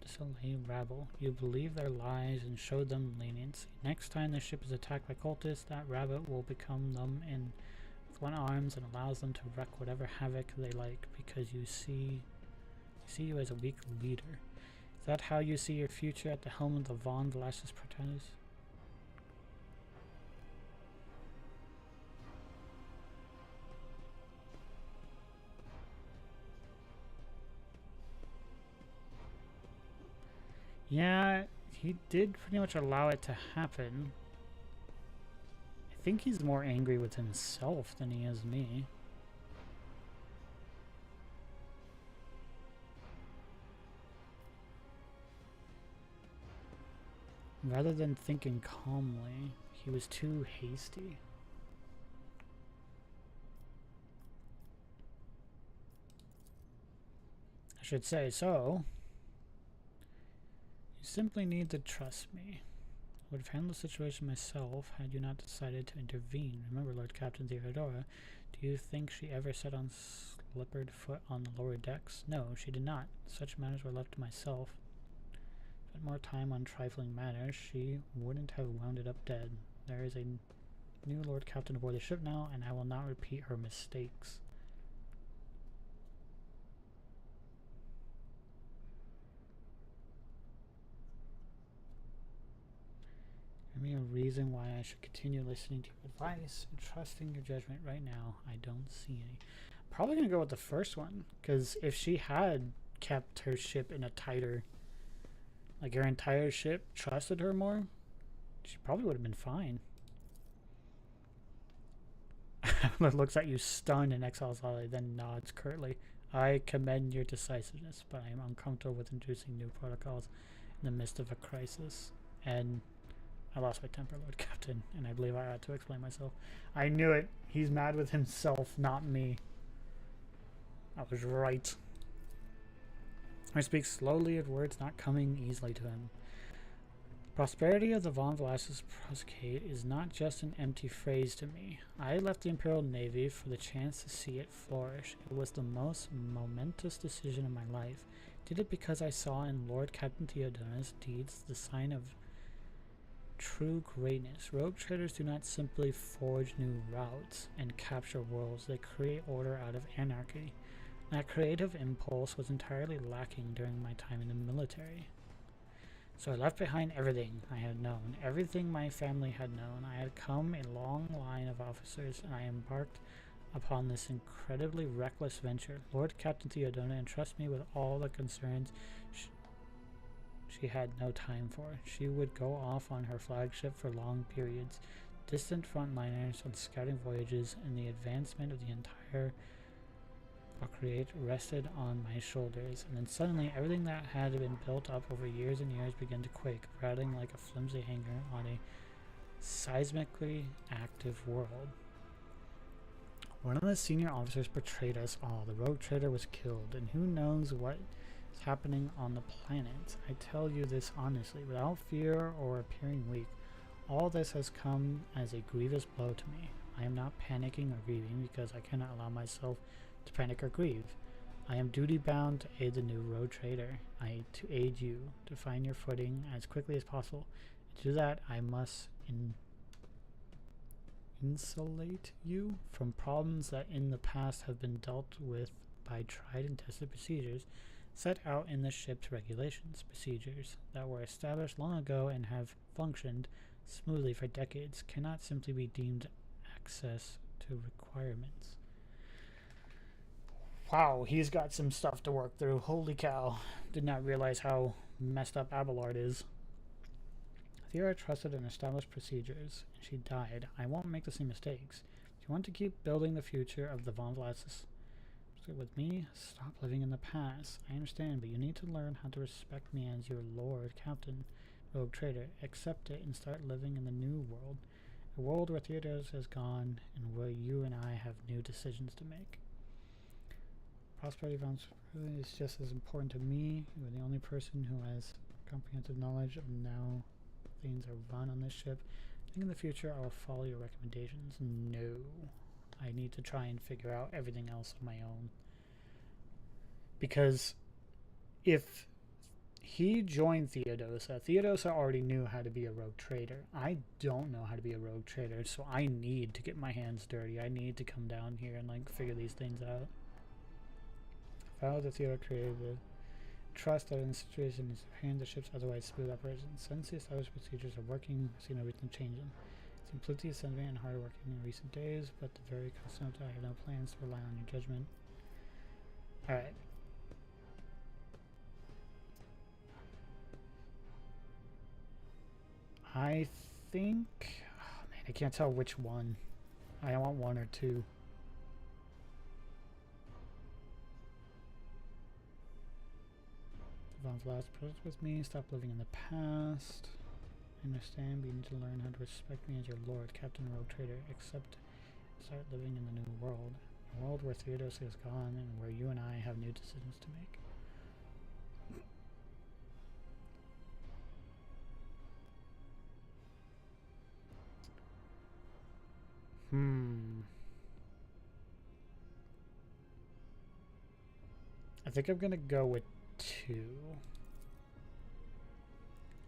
Disalay rabble. You believe their lies and show them leniency. Next time the ship is attacked by cultists, that rabbit will become them in with one arms and allows them to wreak whatever havoc they like because you see you as a weak leader. Is that how you see your future at the helm of the Von Velasquez pretenders? Yeah, he did pretty much allow it to happen. I think he's more angry with himself than he is me. Rather than thinking calmly, he was too hasty. I should say so. You simply need to trust me. I would have handled the situation myself had you not decided to intervene. Remember, Lord Captain Theodora, do you think she ever set on slippered foot on the lower decks? No, she did not. Such matters were left to myself. Spent more time on trifling matters, she wouldn't have wound up dead. There is a new Lord Captain aboard the ship now, and I will not repeat her mistakes. Give me a reason why I should continue listening to your advice and trusting your judgment right now. I don't see any. Probably going to go with the first one, because if she had kept her ship in a tighter, like her entire ship trusted her more, she probably would have been fine. But looks at you stunned and exiles Lolly, then nods curtly. I commend your decisiveness, but I am uncomfortable with introducing new protocols in the midst of a crisis. And I lost my temper, Lord Captain, and I believe I ought to explain myself. I knew it. He's mad with himself, not me. I was right. I speak slowly at words not coming easily to him. Prosperity of the Von Velasquez Proscate is not just an empty phrase to me. I left the Imperial Navy for the chance to see it flourish. It was the most momentous decision of my life. Did it because I saw in Lord Captain Theodora's deeds the sign of true greatness. Rogue traders do not simply forge new routes and capture worlds. They create order out of anarchy. That creative impulse was entirely lacking during my time in the military. So I left behind everything I had known, everything my family had known. I had come a long line of officers, and I embarked upon this incredibly reckless venture. Lord Captain Theodora entrusted me with all the concerns she had no time for. She would go off on her flagship for long periods, distant frontliners on scouting voyages, and the advancement of the entire Procreate rested on my shoulders, and then suddenly everything that had been built up over years and years began to quake, rattling like a flimsy hanger on a seismically active world. One of the senior officers betrayed us all. The rogue trader was killed, and who knows what is happening on the planet. I tell you this honestly, without fear or appearing weak. All this has come as a grievous blow to me. I am not panicking or grieving because I cannot allow myself to panic or grieve. I am duty-bound to aid the new road trader. To aid you to find your footing as quickly as possible. To do that, I must insulate you from problems that in the past have been dealt with by tried and tested procedures set out in the ship's regulations. Procedures that were established long ago and have functioned smoothly for decades cannot simply be deemed access to requirements. Wow, he's got some stuff to work through. Holy cow. Did not realize how messed up Abelard is. Theora trusted in established procedures, and she died. I won't make the same mistakes. If you want to keep building the future of the Von Velasquez with me, stop living in the past. I understand, but you need to learn how to respect me as your Lord Captain, Rogue Trader. Accept it and start living in the new world. A world where Theodosius has gone and where you and I have new decisions to make. Prosperity is just as important to me. You are the only person who has comprehensive knowledge of how things are run on this ship. I think in the future I will follow your recommendations. No. I need to try and figure out everything else on my own. Because if He joined Theodosa. Theodosa already knew how to be a rogue trader. I don't know how to be a rogue trader, so I need to get my hands dirty. I need to come down here and like figure these things out. Follow the Theodore created the trust that in situations hand the ship's otherwise smooth operations. Since the established procedures are working, I've seen everything changing. Simplicity is something and hard working in recent days, but the very constant I have no plans to rely on your judgment. Alright. I think... Oh man, I can't tell which one. I want one or two. Devon's last project with me. Stop living in the past. I understand, but you need to learn how to respect me as your lord, Captain Rogue Trader, except start living in the new world. A world where Theodosia is gone and where you and I have new decisions to make. I think I'm gonna go with 2.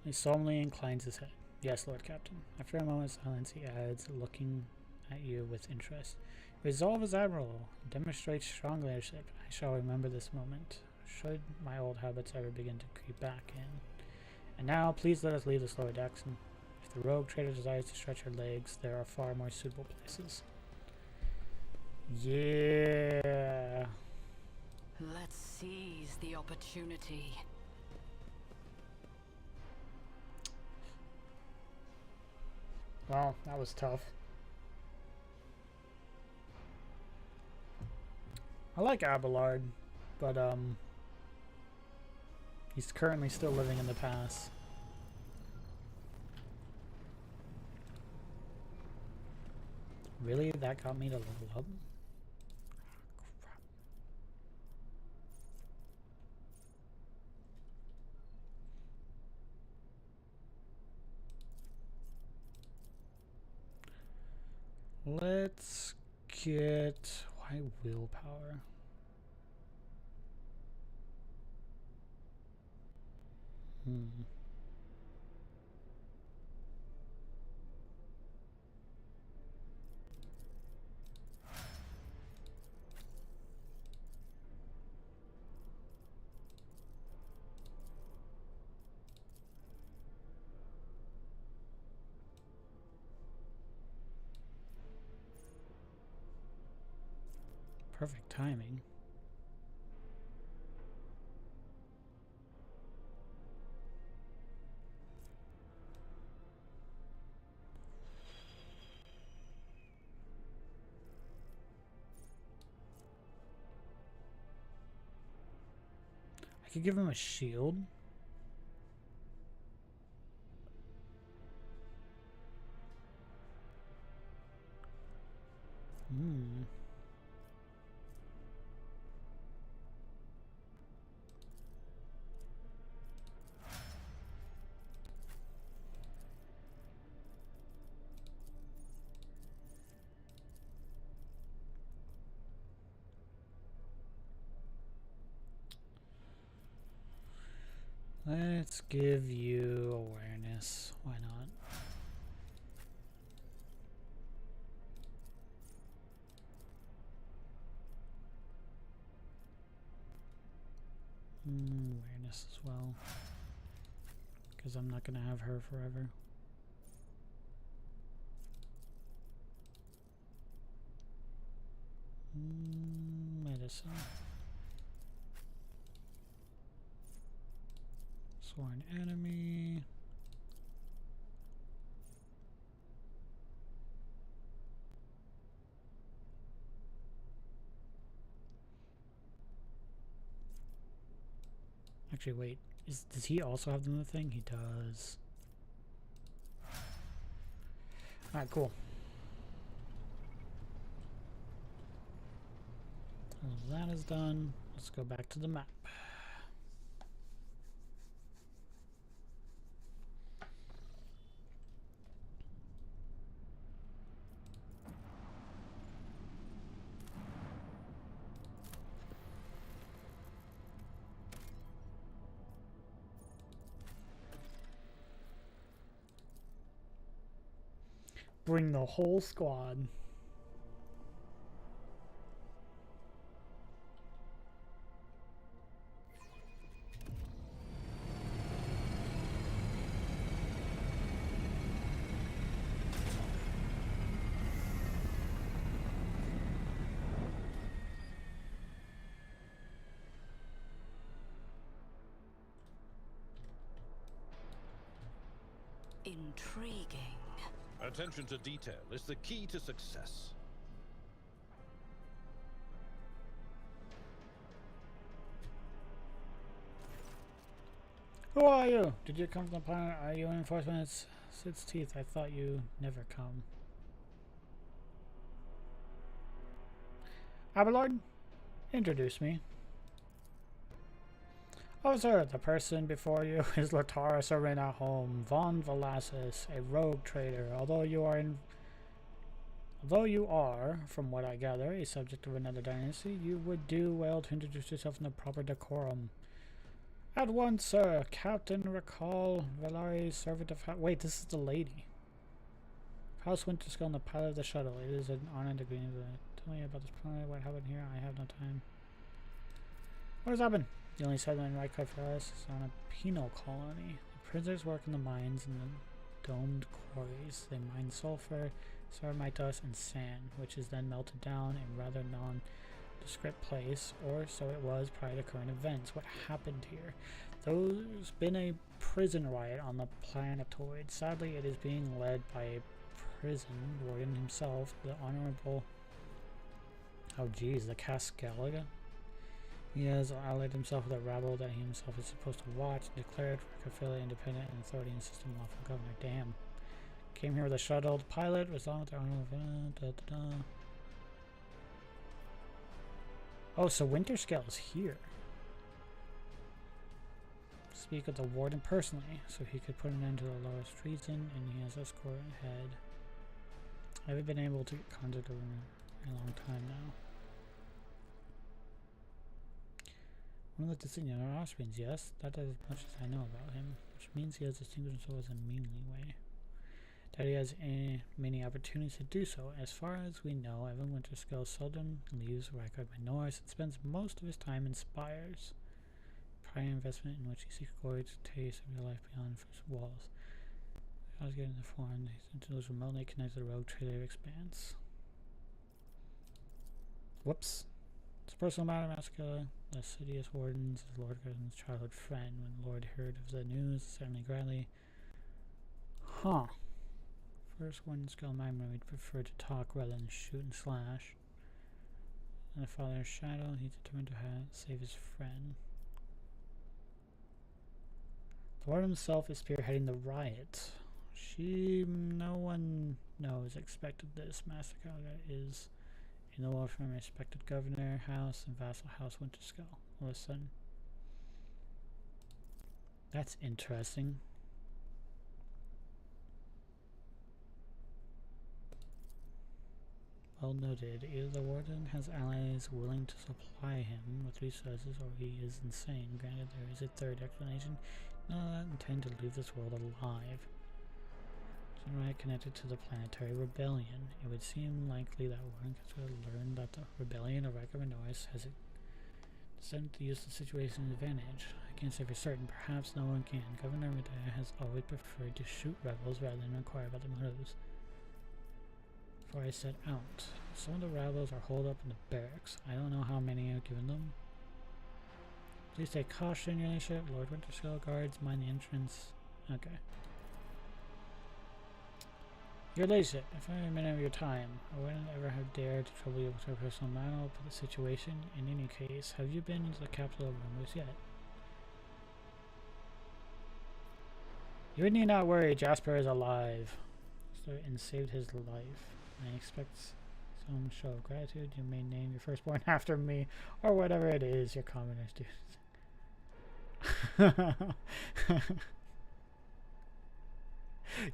He solemnly inclines his head. Yes, Lord Captain. After a moment's silence, he adds, looking at you with interest. Resolve is admirable. Demonstrates strong leadership. I shall remember this moment, should my old habits ever begin to creep back in. And now, please let us leave this lower decks. And if the rogue trader desires to stretch her legs, there are far more suitable places. Yeah. Let's seize the opportunity. Well, that was tough. I like Abelard, but he's currently still living in the past. Really? That got me to level up? Let's get... Why willpower? Perfect timing. I could give him a shield. Let's give you awareness. Why not? Awareness as well. Because I'm not going to have her forever. Medicine. Sworn enemy. Actually, wait. Does he also have another thing? He does. Alright, cool. So that is done. Let's go back to the map. bring the whole squad. Intriguing. Attention to detail is the key to success. Who are you? Did you come from the planet? Are you an enforcement? Its teeth. I thought you never come. Abelard, introduce me. Oh, sir, the person before you is Latara Serena Home, von Velasquez, a rogue trader. Although you are, from what I gather, a subject of another dynasty, you would do well to introduce yourself in the proper decorum. At once, sir. Captain Recall Valari, servant of wait, this is the lady. House Winterskull and the pilot of the shuttle. It is an honor to be with you. Tell me about this planet. What happened here? I have no time. What has happened? The only settlement in Rykard for us is on a penal colony. The prisoners work in the mines and the domed quarries. They mine sulfur, ceramite dust, and sand, which is then melted down in rather nondescript place, or so it was prior to current events. What happened here? There's been a prison riot on the planetoid. Sadly, it is being led by a prison warden himself, the Honorable... oh geez, the Cascalaga? He has allied himself with a rabble that he himself is supposed to watch, declared Rickefeller independent and authority and system lawful governor. Damn. Came here with a shuttle. The pilot was on with their Oh, so Winterscale is here. Speak with the warden personally, so he could put an end to the lowest treason, and he has escort ahead. I haven't been able to get contact with him in a long time now. One of the distinguished offsprings, yes, that is as much as I know about him, which means he has distinguished himself in a meanly way. That he has many opportunities to do so. As far as we know, Evan Winterskull seldom leaves Rykard by Norris and spends most of his time in Spires. Prior investment in which he seeks glory to taste of real life beyond first walls. I was getting informed he was remotely connected to the rogue trader Expanse. Whoops. It's a personal matter, Mascara. The Sidious Wardens is Lord Garden's childhood friend. When Lord heard of the news, certainly gladly. Huh. First Winterskull Magma would prefer to talk rather than shoot and slash. In the father's shadow, he determined to save his friend. The Lord himself is spearheading the riot. No one knows expected this. Massacre is in the world from a respected governor, house, and vassal house Winterskull. Listen. That's interesting. Well noted. Either the warden has allies willing to supply him with resources, or he is insane. Granted, there is a third explanation. None of that intend to leave this world alive. Right connected to the planetary rebellion. It would seem likely that Warren could learn that the rebellion of Rykard Norris has decided to use the situation to advantage. I can't say for certain. Perhaps no one can. Governor Medea has always preferred to shoot rebels rather than inquire about their motives. Before I set out, some of the rebels are holed up in the barracks. I don't know how many I've given them. Please take caution, your ladyship. Lord Winterskull guards mind the entrance. Okay. Your ladyship, if I had a minute of your time, I wouldn't ever have dared to trouble you with a personal matter for the situation. In any case, have you been to the capital of Rumors yet? You need not worry, Jasper is alive. And saved his life. I expect some show of gratitude. You may name your firstborn after me, or whatever it is your commoners do.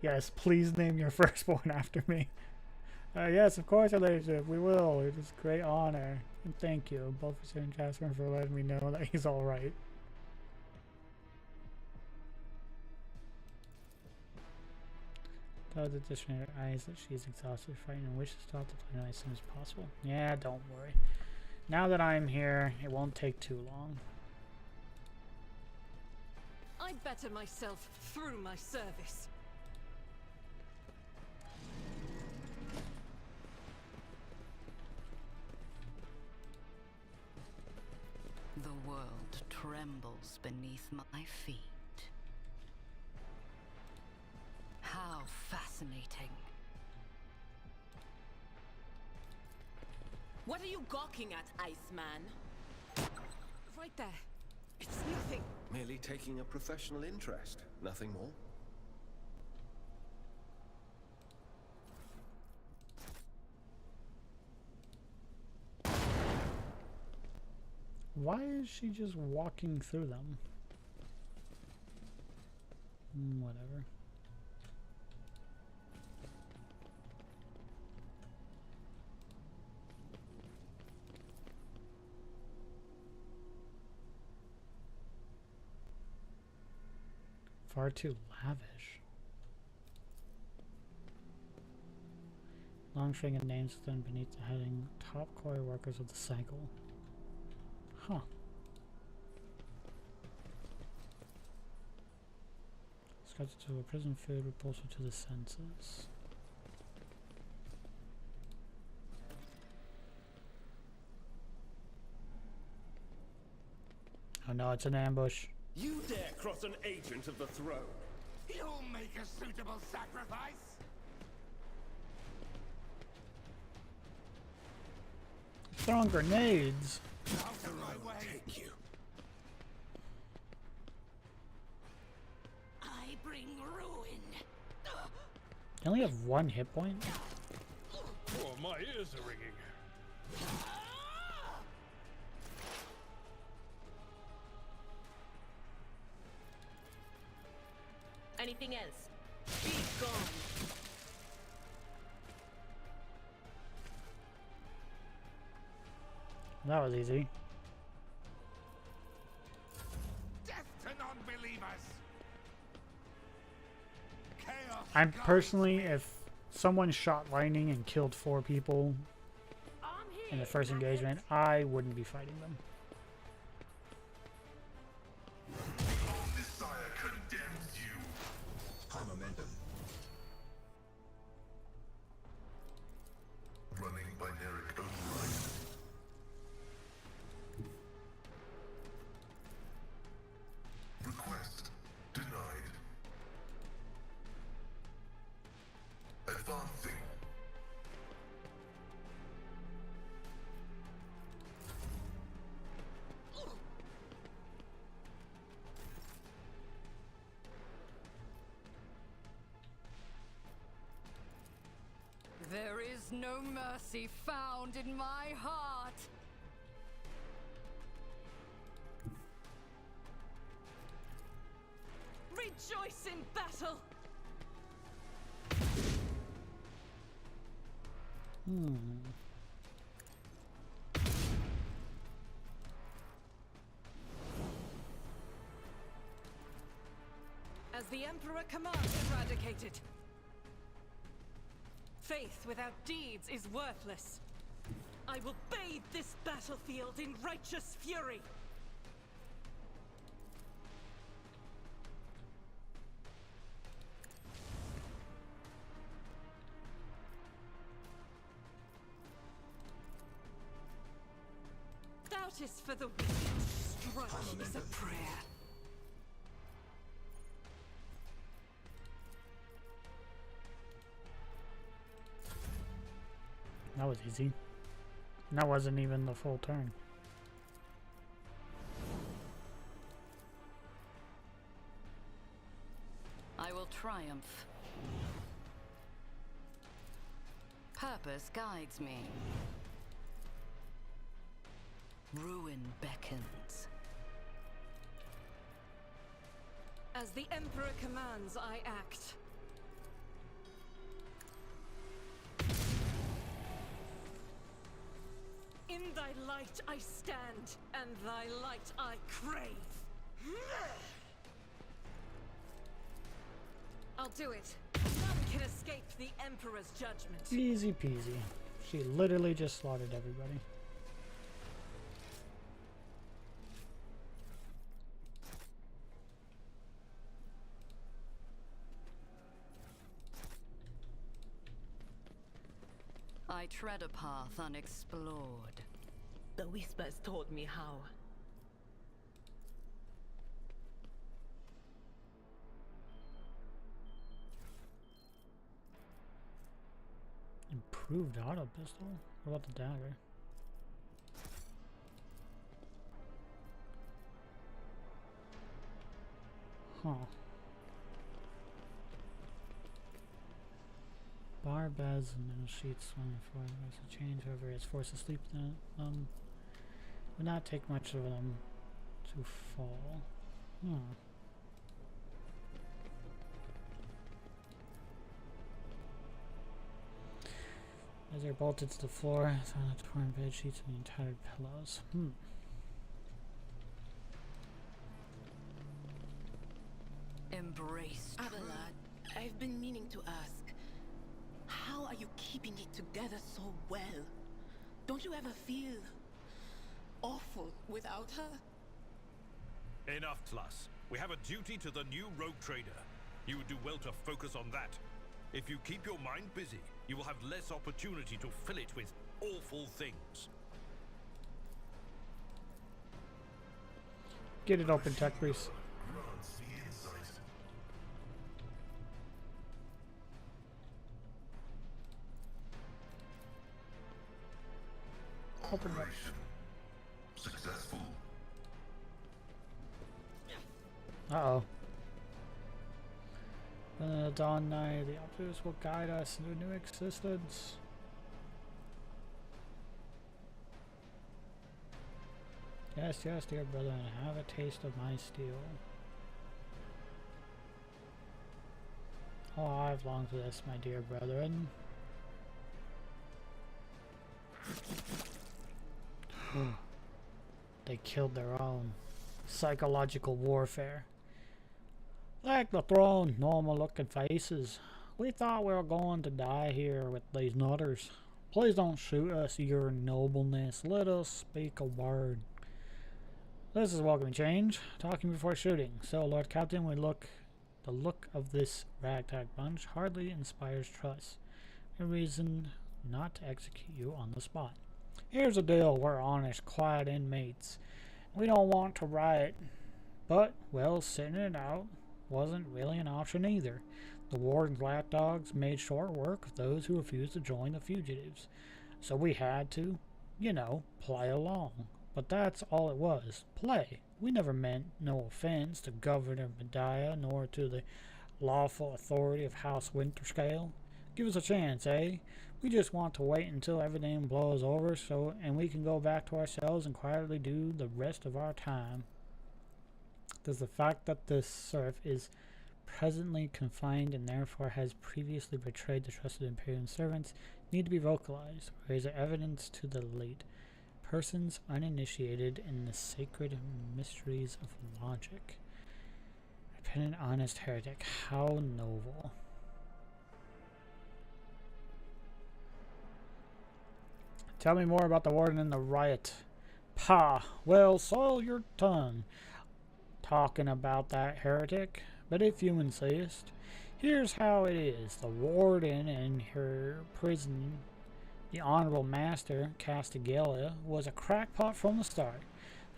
Yes, please name your firstborn after me. Yes, of course, your ladyship, we will. It is a great honor. And thank you, both for Sir and Jasper, and for letting me know that he's alright. Tells the addition in her eyes that she is exhausted, frightened, and wishes to stop the planet as soon as possible. Yeah, don't worry. Now that I'm here, it won't take too long. I better myself through my service. The world trembles beneath my feet. How fascinating. What are you gawking at, Iceman? Right there. It's nothing. Merely taking a professional interest, nothing more. Why is she just walking through them? Whatever. Far too lavish. Long string of names within beneath the heading top quarry workers of the cycle. Huh. Scratch to a prison food repulsive to the senses. Oh no, it's an ambush. You dare cross an agent of the throne? You'll make a suitable sacrifice? Throwing grenades. Out of my way! Take you. I bring ruin. I only have one hit point. Oh, my ears are ringing. Anything else? Be gone. That was easy. Death to non-believers! Chaos! I'm personally, if someone shot lightning and killed 4 people in the first engagement, I wouldn't be fighting them. Messiah condemns you! High momentum. Running binaric override. Request denied. Advancing. There is no mercy found in my heart. Rejoice in battle. As the Emperor commands, eradicated. Faith without deeds is worthless. I will bathe this battlefield in righteous fury. Doubt is for the weak. Strife is a prayer. That was easy. And that wasn't even the full turn. I will triumph. Purpose guides me. Ruin beckons. As the Emperor commands, I act. In thy light I stand, and thy light I crave. I'll do it. None can escape the Emperor's judgment. Easy peasy. She literally just slaughtered everybody. I tread a path unexplored. The whispers told me how. Improved auto pistol? What about the dagger? Huh. Bar beds and metal sheets swung before the rest of change, however, is forced to sleep then. Would not take much of them to fall. As they're bolted to the floor, throwing the torn bed sheets and the tattered pillows. Embraced. Abelard, I've been meaning to ask. How are you keeping it together so well? Don't you ever feel awful without her? Enough, Tlus. We have a duty to the new rogue trader. You would do well to focus on that. If you keep your mind busy, you will have less opportunity to fill it with awful things. Get it open, Tech Priest. Grants me insight. Open up. Operation successful. Uh-oh. When the dawn night, the optimus will guide us into a new existence. Yes, yes, dear brother, and have a taste of my steel. Oh, I've longed for this, my dear brethren. They killed their own. Psychological warfare. Like the throne, normal looking faces. We thought we were going to die here with these nutters. Please don't shoot us, your nobleness. Let us speak a word. This is welcome change. Talking before shooting. So, Lord Captain, the look of this ragtag bunch hardly inspires trust. A reason not to execute you on the spot. Here's the deal. We're honest, quiet inmates. We don't want to riot. But, well, sitting it out wasn't really an option either. The warden's lapdogs made short work of those who refused to join the fugitives. So we had to, you know, play along. But that's all it was, play. We never meant no offense to Governor Medea nor to the lawful authority of House Winterscale. Give us a chance, eh? We just want to wait until everything blows over and we can go back to ourselves and quietly do the rest of our time. Does the fact that this serf is presently confined and therefore has previously betrayed the trusted Imperial servants need to be vocalized, or is there evidence to the late persons uninitiated in the sacred mysteries of logic? Repentant honest heretic, how noble. Tell me more about the warden and the riot. Pah, well, soil your tongue talking about that heretic, but if you insist, here's how it is. The warden in her prison, the Honorable Master Castigella, was a crackpot from the start.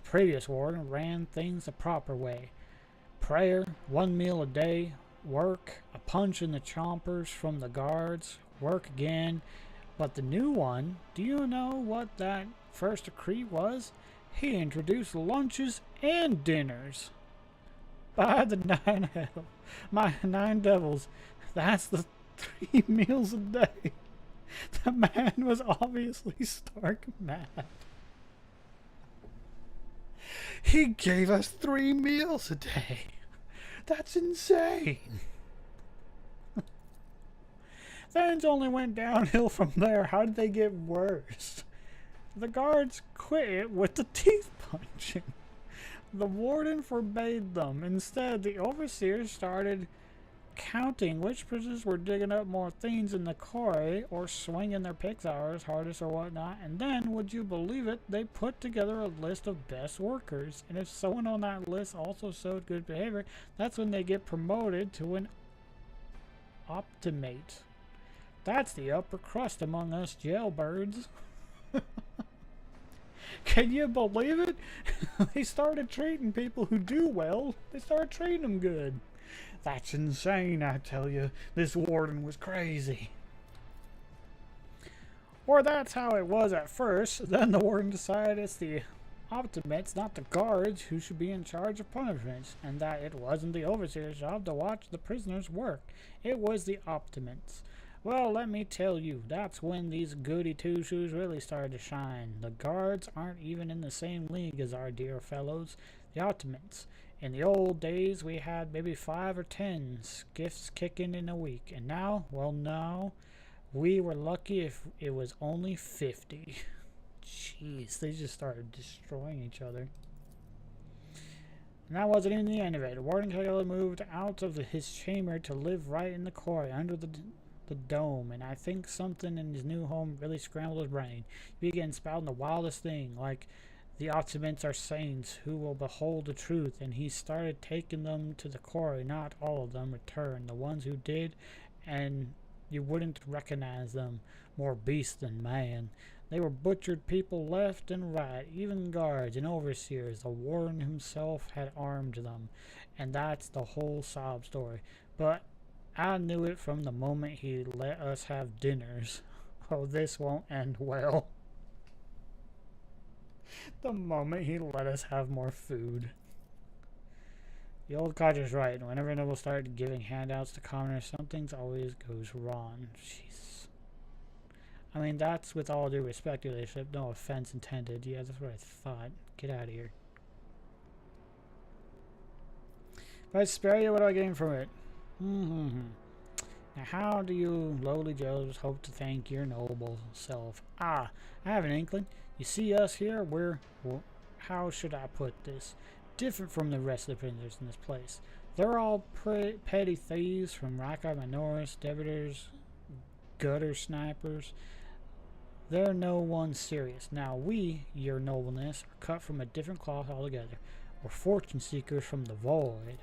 The previous warden ran things the proper way. Prayer, 1 meal a day, work, a punch in the chompers from the guards, work again. But the new one, do you know what that first decree was? He introduced lunches and dinners. By the my 9 devils, that's the 3 meals a day. The man was obviously stark mad. He gave us 3 meals a day. That's insane. Things only went downhill from there. How did they get worse? The guards quit it with the teeth punching. The warden forbade them. Instead, the overseers started counting which prisoners were digging up more things in the quarry or swinging their picks hours hardest or whatnot, and then, would you believe it, they put together a list of best workers, and if someone on that list also showed good behavior, that's when they get promoted to an optimate. That's the upper crust among us jailbirds. Can you believe it? They started treating people who do well, they started treating them good. That's insane, I tell you. This warden was crazy. Or that's how it was at first. Then the warden decided it's the optimates, not the guards, who should be in charge of punishments, and that it wasn't the overseer's job to watch the prisoners work. It was the optimates. Well, let me tell you, that's when these goody two-shoes really started to shine. The guards aren't even in the same league as our dear fellows, the optimates. In the old days, we had maybe 5 or 10 skiffs kicking in a week, and now, well, now, we were lucky if it was only 50. Jeez, they just started destroying each other. And that wasn't even the end of it. Warden Kayla moved out of his chamber to live right in the quarry under the dome, and I think something in his new home really scrambled his brain. He began spouting the wildest thing, like the optimates are saints who will behold the truth, and he started taking them to the quarry. Not all of them returned. The ones who did, and you wouldn't recognize them, more beast than man. They were butchered people left and right, even guards and overseers. The warden himself had armed them, and that's the whole sob story. But I knew it from the moment he let us have dinners. Oh, this won't end well. The moment he let us have more food. The old codger's right, and whenever nobles start giving handouts to commoners, something always goes wrong. Jesus. I mean, that's with all due respect, your leadership. No offense intended. Yeah, that's what I thought. Get out of here. If I spare you, what do I gain from it? Now, how do you lowly jailers hope to thank your noble self? Ah, I have an inkling. You see us here, we're, well, how should I put this? Different from the rest of the prisoners in this place. They're all petty thieves, from Raka Minoris, debitors, gutter snipers. They're no one serious. Now we, your nobleness, are cut from a different cloth altogether. We're fortune seekers from the void.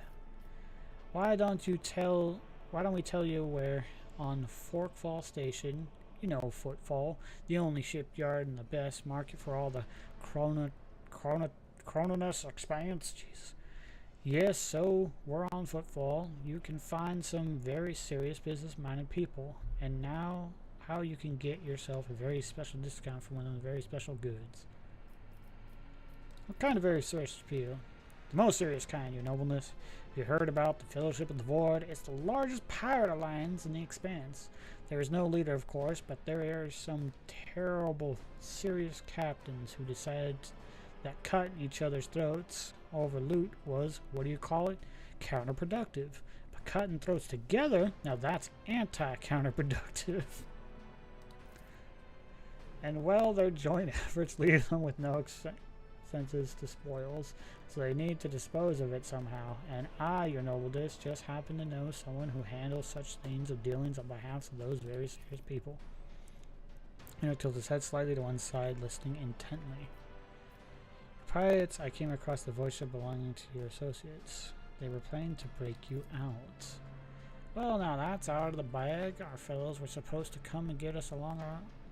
Why don't we tell you we're on Forkfall Station? You know Footfall, the only shipyard and the best market for all the Chrononus expanse. Jeez. Yes, so we're on Footfall. You can find some very serious business-minded people, and now how you can get yourself a very special discount for one of the very special goods. What kind of very serious appeal? The most serious kind, your nobleness. You heard about the Fellowship of the Void. It's the largest pirate alliance in the Expanse. There is no leader, of course, but there are some terrible, serious captains who decided that cutting each other's throats over loot was, what do you call it? Counterproductive. But cutting throats together, now that's anti-counterproductive. And well, their joint efforts leave them with no expenses to spoils, so they need to dispose of it somehow. And I, your nobleness, just happen to know someone who handles such things of dealings on behalf of those very serious people. You know, tilted his head slightly to one side, listening intently. Pirates, I came across the voice ship belonging to your associates. They were planning to break you out. Well, now that's out of the bag. Our fellows were supposed to come and get us a long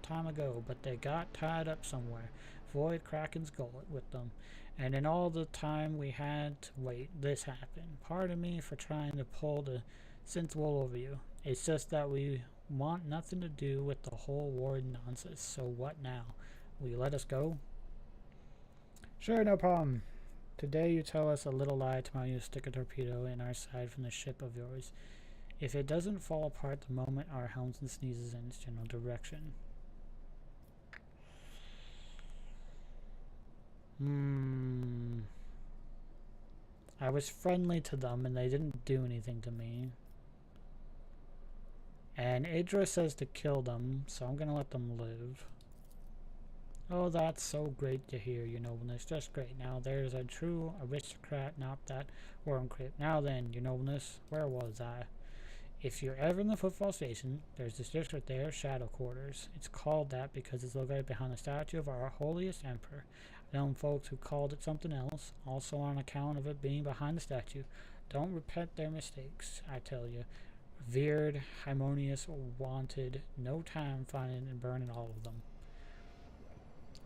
time ago, but they got tied up somewhere. Void Kraken's gullet with them. And in all the time we had to wait, this happened. Pardon me for trying to pull the synth wool over you. It's just that we want nothing to do with the whole war nonsense. So what now? Will you let us go? Sure, no problem. Today you tell us a little lie, tomorrow you stick a torpedo in our side from the ship of yours. If it doesn't fall apart the moment our helmsman sneezes in its general direction. I was friendly to them and they didn't do anything to me. And Idra says to kill them, so I'm gonna let them live. Oh, that's so great to hear, your nobleness. Just great. Now there's a true aristocrat, not that worm creep. Now then, your nobleness, where was I? If you're ever in the footfall station, there's this district there, Shadow Quarters. It's called that because it's located behind the statue of our holiest emperor. I've known folks who called it something else, also on account of it being behind the statue. Don't repeat their mistakes, I tell you. Revered, harmonious, wanted, no time finding and burning all of them.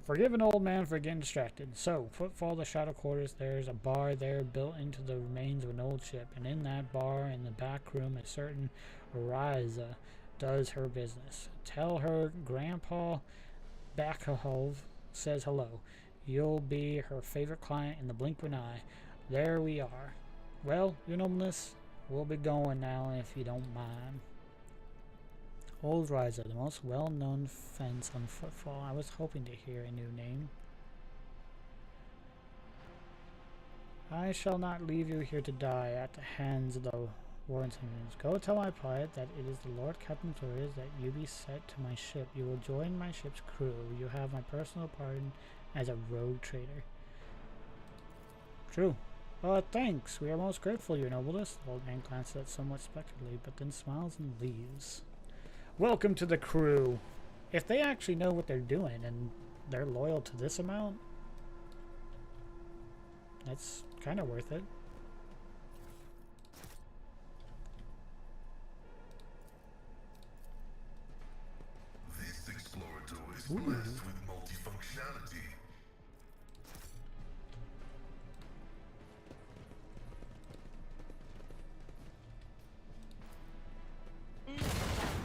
Forgive an old man for getting distracted. So, footfall the Shadow Quarters, there's a bar there built into the remains of an old ship, and in that bar, in the back room, a certain Riza does her business. Tell her Grandpa Bakahov says hello. You'll be her favorite client in the blink of an eye. There we are. Well, your nobleness, we'll be going now if you don't mind. Old Riza, the most well-known fence on footfall. I was hoping to hear a new name. I shall not leave you here to die at the hands of the Warrensons. Go tell my pilot that it is the Lord Captain's orders that you be set to my ship. You will join my ship's crew. You have my personal pardon as a rogue trader. True. Thanks. We are most grateful, your nobleness. The old man glances at somewhat spectacly, but then smiles and leaves. Welcome to the crew. If they actually know what they're doing and they're loyal to this amount, that's kind of worth it. This explorator is blessed with multifunctionality.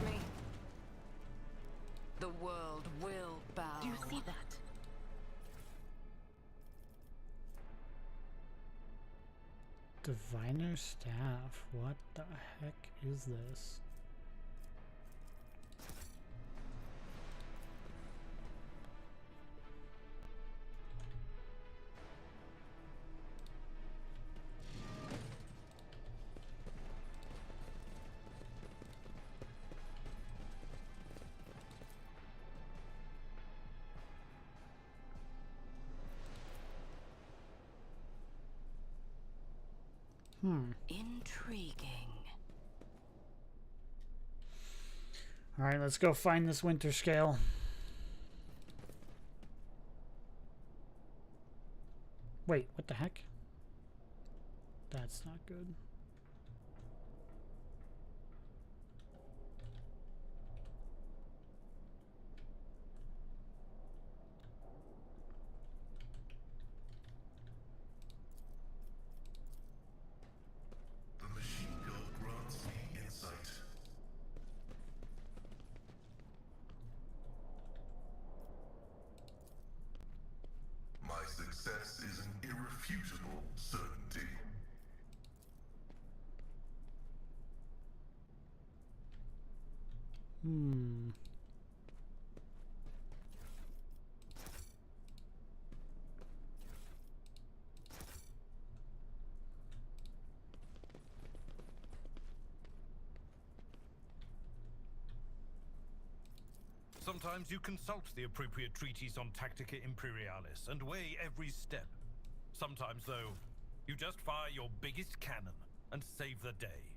Me. The world will bow. Do you see that? Diviner staff. What the heck is this? Intriguing. Alright, let's go find this winter scale. Wait, what the heck? That's not good. The machine code grants me insight. My success is an irrefutable certainty. Sometimes you consult the appropriate treatise on Tactica Imperialis and weigh every step. Sometimes, though, you just fire your biggest cannon and save the day.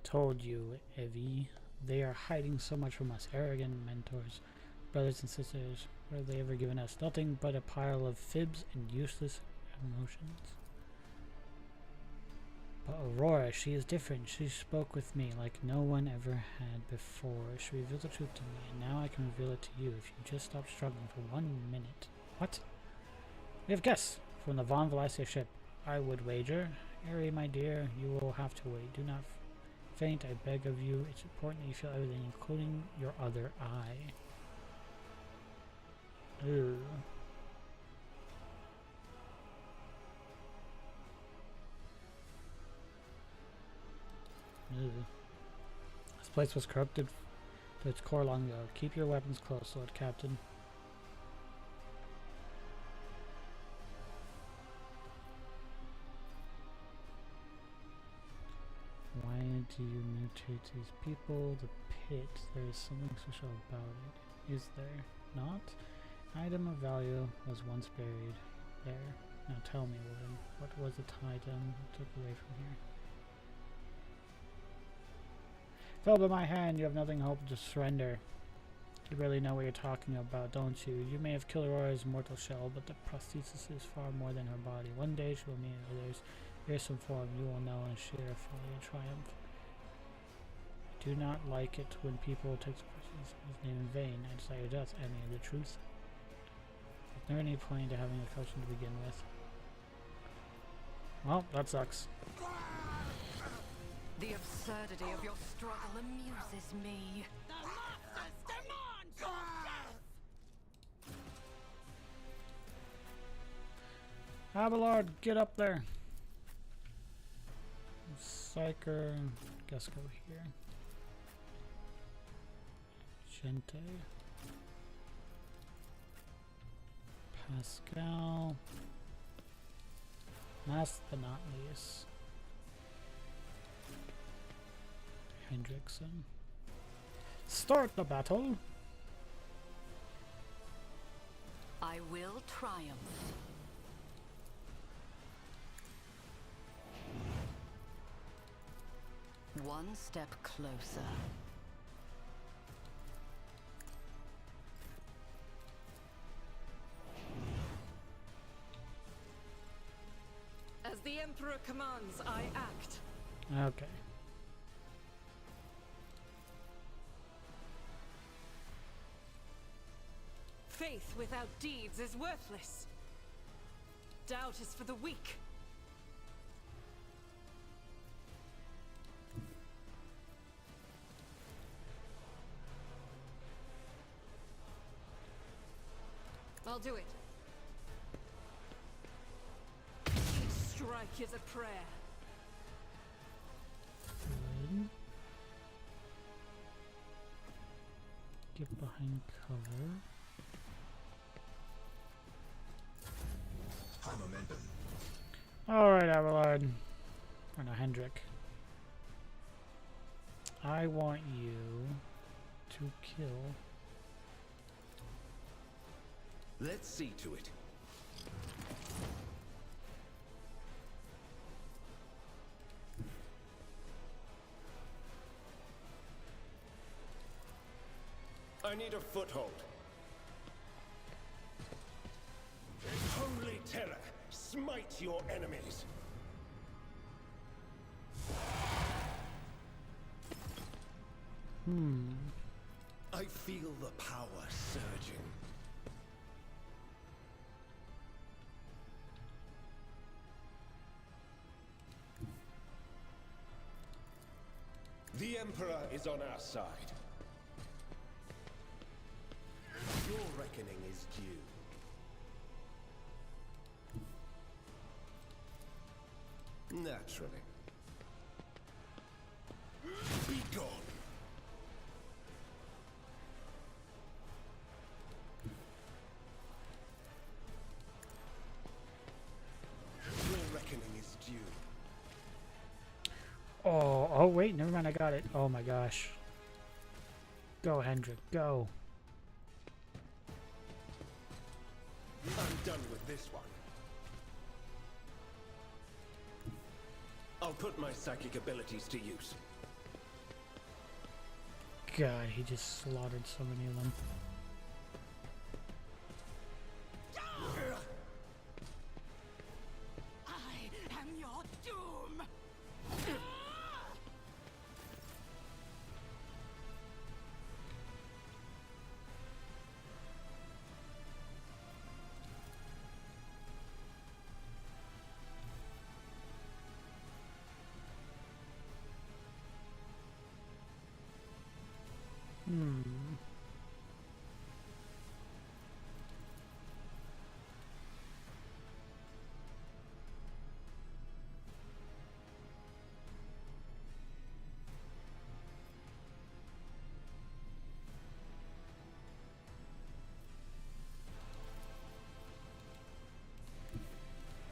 Told you, Evie. They are hiding so much from us. Arrogant mentors, brothers and sisters. What have they ever given us? Nothing but a pile of fibs and useless emotions. But Aurora, she is different. She spoke with me like no one ever had before. She revealed the truth to me, and now I can reveal it to you if you just stop struggling for 1 minute. What? We have guests from the Von Valasia ship. I would wager. Ari, my dear, you will have to wait. Do not faint, I beg of you. It's important that you feel everything, including your other eye. Ew. Ew. This place was corrupted to its core long ago. Keep your weapons close, Lord Captain. Why do you mutate these people? The pit. There is something special about it. Is there not? Item of value was once buried there. Now tell me, Warden, what was the item you took away from here? Fell by my hand, you have nothing hope to surrender. You really know what you're talking about, don't you? You may have killed Aurora's mortal shell, but the prosthesis is far more than her body. One day she will meet others. Here's some form you will know and share folly and triumph. I do not like it when people take the person's name in vain. I desire your death, enemy of the truth. There's never any point to having a question to begin with. Well, that sucks. The absurdity of your struggle amuses me. The monsters demand your death! Abelard, get up there. Psyker, guess go here. Gente. Pascal. Last but not least, Hendrickson. Start the battle! I will triumph. One step closer. As the Emperor commands, I act. Okay. Faith without deeds is worthless. Doubt is for the weak. I'll do it. Each strike is a prayer. Good. Get behind cover. High momentum. Alright, Abelard. Or no, Hendrik. I want you to kill. Let's see to it. I need a foothold. Holy terror, smite your enemies. I feel the power surging. The Emperor is on our side. Your reckoning is due. Naturally. Be gone. Your reckoning is due. Oh, wait, never mind, I got it. Oh my gosh. Go, Hendrik, go. I'm done with this one. I'll put my psychic abilities to use. God, he just slaughtered so many of them. I am your doom!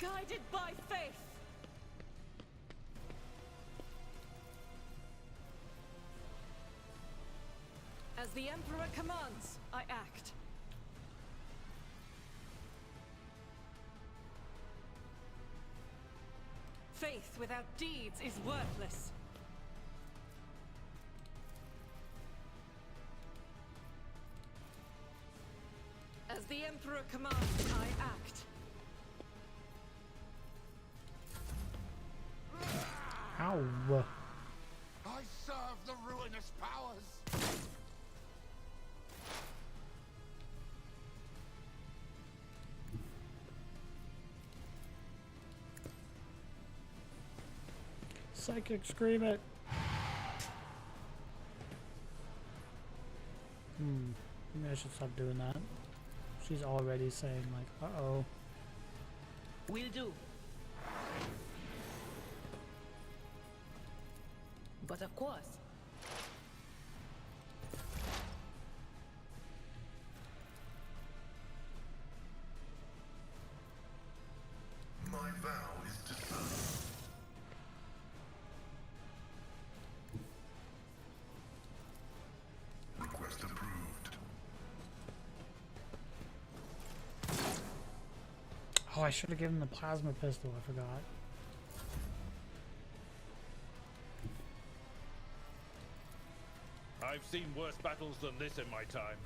Guided by faith. As the Emperor commands, I act. Faith without deeds is worthless. As the Emperor commands, I act. Ow. I serve the ruinous powers. Psychic, scream it. Maybe I should stop doing that. She's already saying like, uh-oh. Will do. But of course. My vow is to serve. Request approved. Oh, I should have given the plasma pistol, I forgot. I've seen worse battles than this in my time.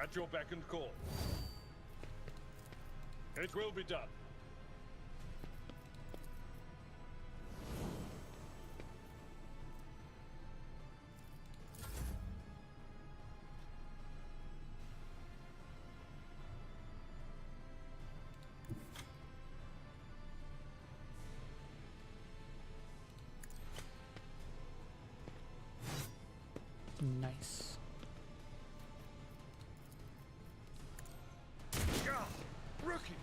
At your beck and call. It will be done. Nice. Rookies!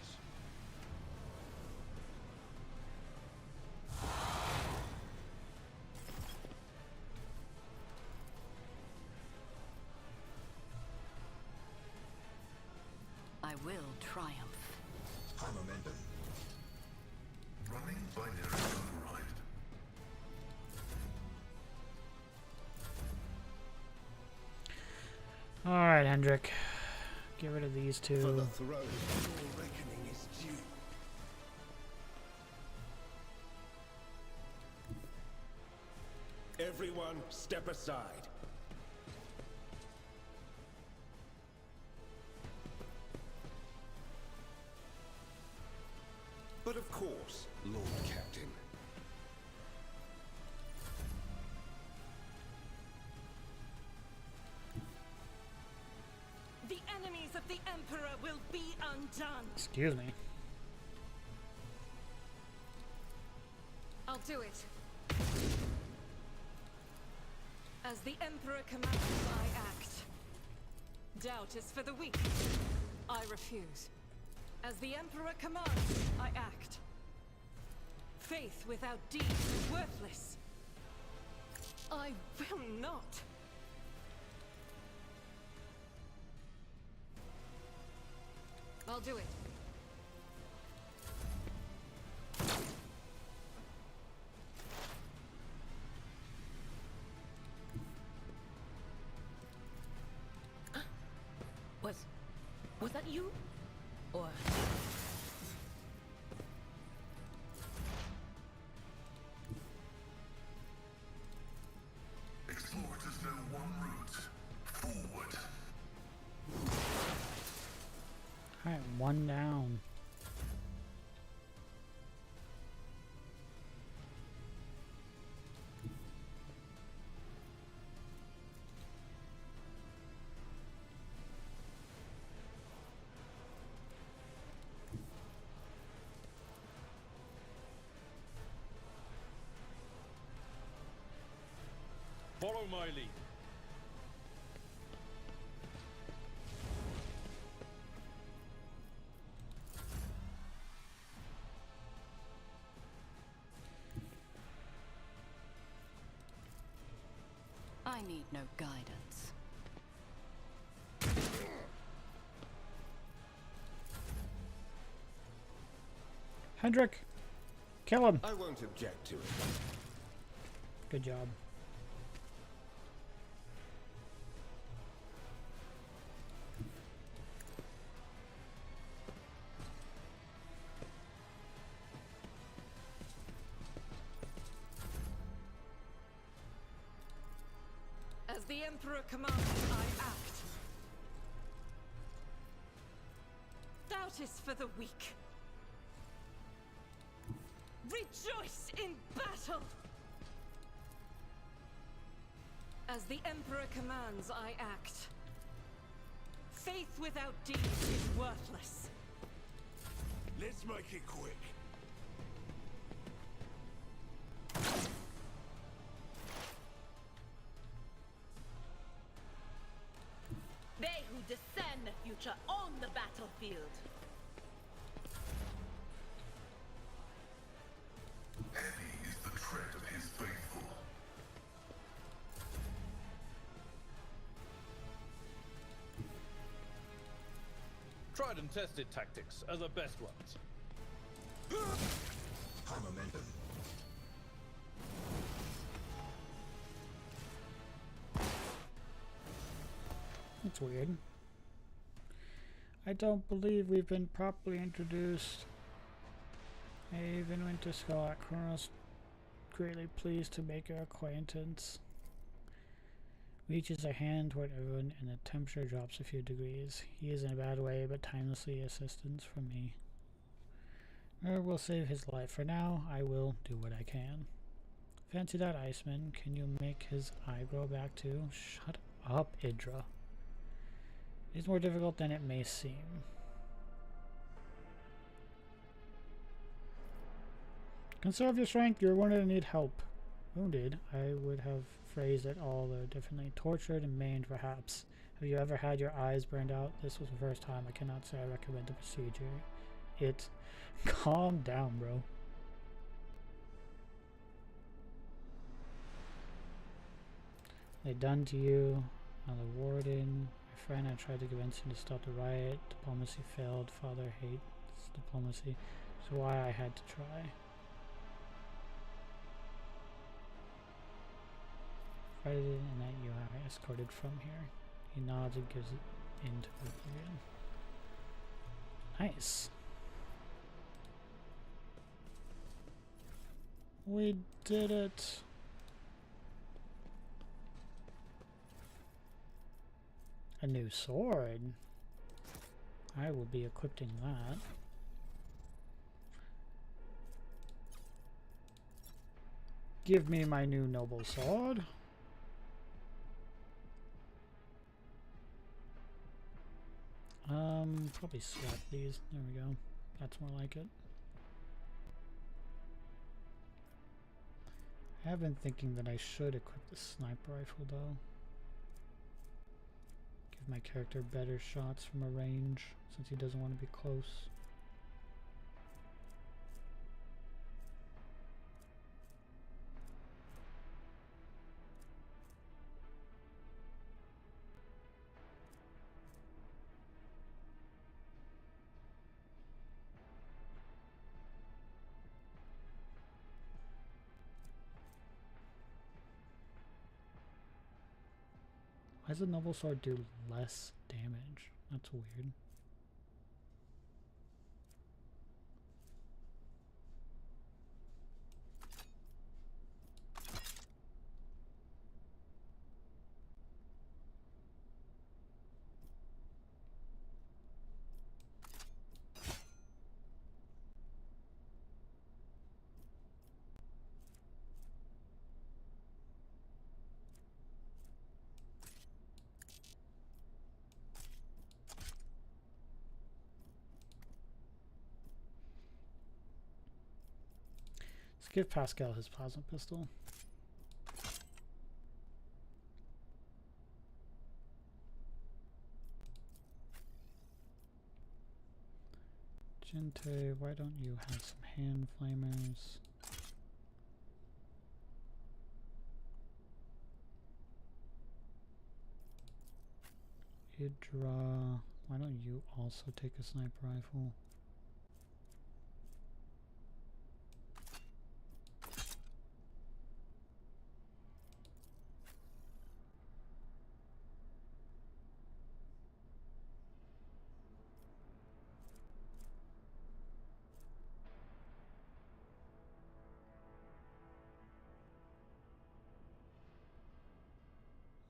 I will triumph. High momentum. Running binary override. Alright, Hendrik. Get rid of these two. For the throne, your reckoning is due. Everyone, step aside. But of course, Lord Captain. The enemies of the Emperor will be undone. Excuse me. I'll do it. As the Emperor commands, I act. Doubt is for the weak. I refuse. As the Emperor commands, I act. Faith without deeds is worthless. I will not. I'll do it. Was that you? Or... Explorers know one route. Forward. Alright, one down. Follow my lead. I need no guidance. Hendrik! Kill him! I won't object to it. Good job. As the Emperor commands, I act. Doubt is for the weak. Rejoice in battle! As the Emperor commands, I act. Faith without deeds is worthless. Let's make it quick. They who discern the future own the battlefield. Heavy is the tread of his faithful. Tried and tested tactics are the best ones. High momentum. That's weird. I don't believe we've been properly introduced. Haven Winterskull at Kronos, greatly pleased to make your acquaintance. Reaches a hand toward everyone and the temperature drops a few degrees. He is in a bad way, but timelessly assistance from me. We'll save his life. For now, I will do what I can. Fancy that, Iceman. Can you make his eye grow back too? Shut up, Idra. It's more difficult than it may seem. Conserve your strength. You're wounded and need help. Wounded? I would have phrased it all differently. Tortured and maimed, perhaps. Have you ever had your eyes burned out? This was the first time. I cannot say I recommend the procedure. Calm down, bro. They done to you. Now the warden. My friend, I tried to convince him to stop the riot. Diplomacy failed. Father hates diplomacy. That's why I had to try. Frightened and that you are escorted from here. He nods and gives it into oblivion. Nice. We did it. A new sword. I will be equipping that. Give me my new noble sword. Probably swap these. There we go. That's more like it. I have been thinking that I should equip the sniper rifle though. Give my character better shots from a range since he doesn't want to be close. Why does the noble sword do less damage? That's weird. Give Pascal his plasma pistol. Gente, why don't you have some hand flamers? Idra, why don't you also take a sniper rifle?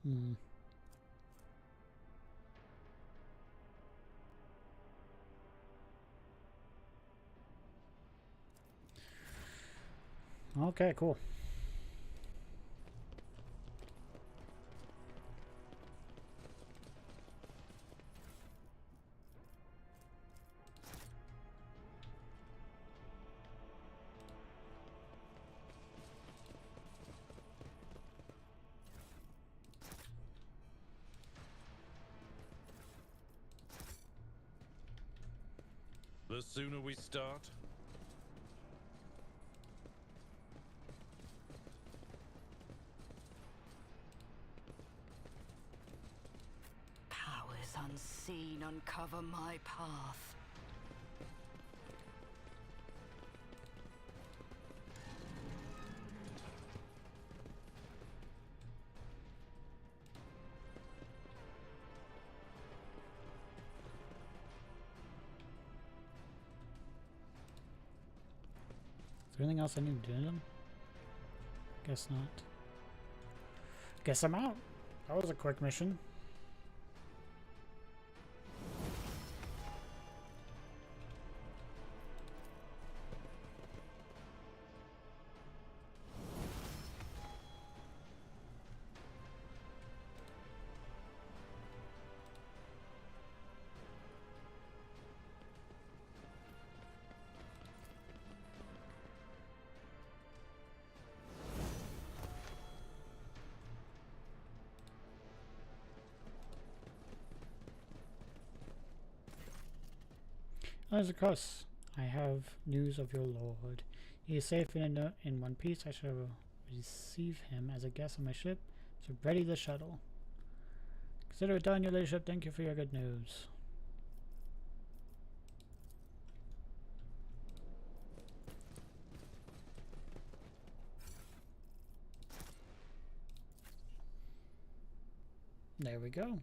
Hmm. Okay, cool. The sooner we start, Powers unseen uncover my path. Is there anything else I need to do to them? Guess not. Guess I'm out. That was a quick mission. As of course, I have news of your lord. He is safe in one piece. I shall receive him as a guest on my ship. So ready the shuttle. Consider it done, your ladyship. Thank you for your good news. There we go.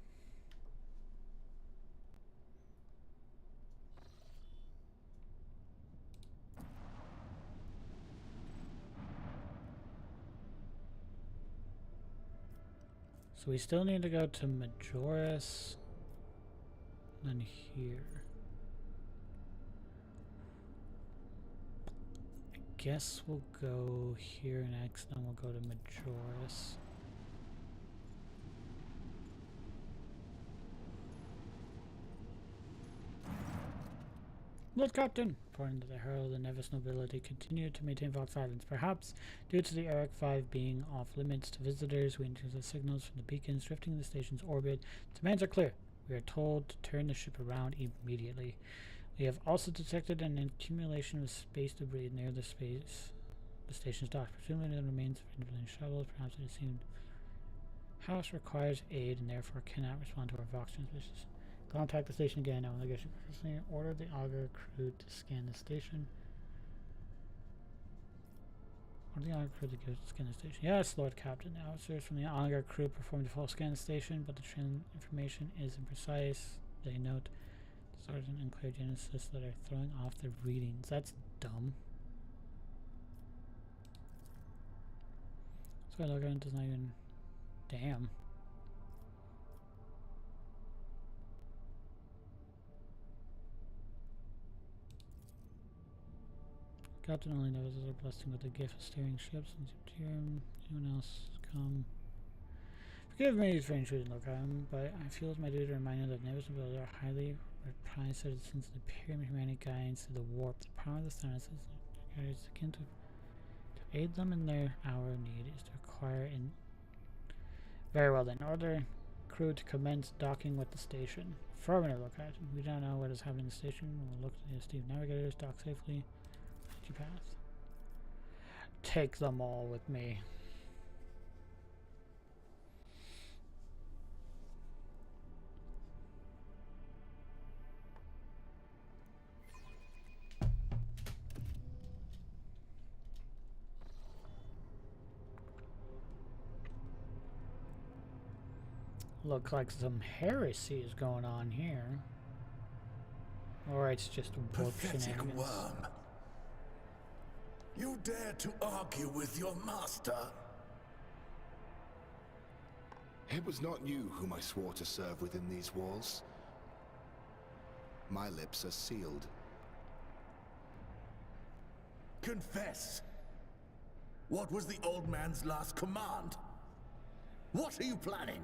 So we still need to go to Majoris, and then here. I guess we'll go here next, then we'll go to Majoris. Lord Captain! According to the Herald, the Nevis nobility continued to maintain Vox Islands. Perhaps due to the Eric 5 being off limits to visitors, we intercept signals from the beacons drifting in the station's orbit. Demands are clear. We are told to turn the ship around immediately. We have also detected an accumulation of space debris near the station's dock. Presumably the remains of independent shuttles. Perhaps it seemed house requires aid and therefore cannot respond to our Vox transmissions. Contact the station again. I will personally order the auger crew to scan the station. Order the auger crew to go scan the station. Yes, Lord Captain. The officers from the auger crew performed a full scan of the station, but the information is imprecise. They note Sergeant and Claire Genesis that are throwing off the readings. That's dumb. So I log in, does not even. Damn. Captain only knows as a blessing with the gift of steering ships and anyone else come. Forgive me for intruding, Lockham, but I feel it's my duty to remind you that Nevis nobility are highly prized citizens of the pyramid humanity guides to the warp. The power of the stars is akin to aid them in their hour of need is to acquire in. Very well then, order crew to commence docking with the station. Affirmative, Lockham. We don't know what is happening in the station. We'll look to the Steve navigators, dock safely. Path. Take them all with me. Look like some heresy is going on here. Or it's just warp shenanigans. Worm. You dare to argue with your master? It was not you whom I swore to serve within these walls. My lips are sealed. Confess! What was the old man's last command? What are you planning?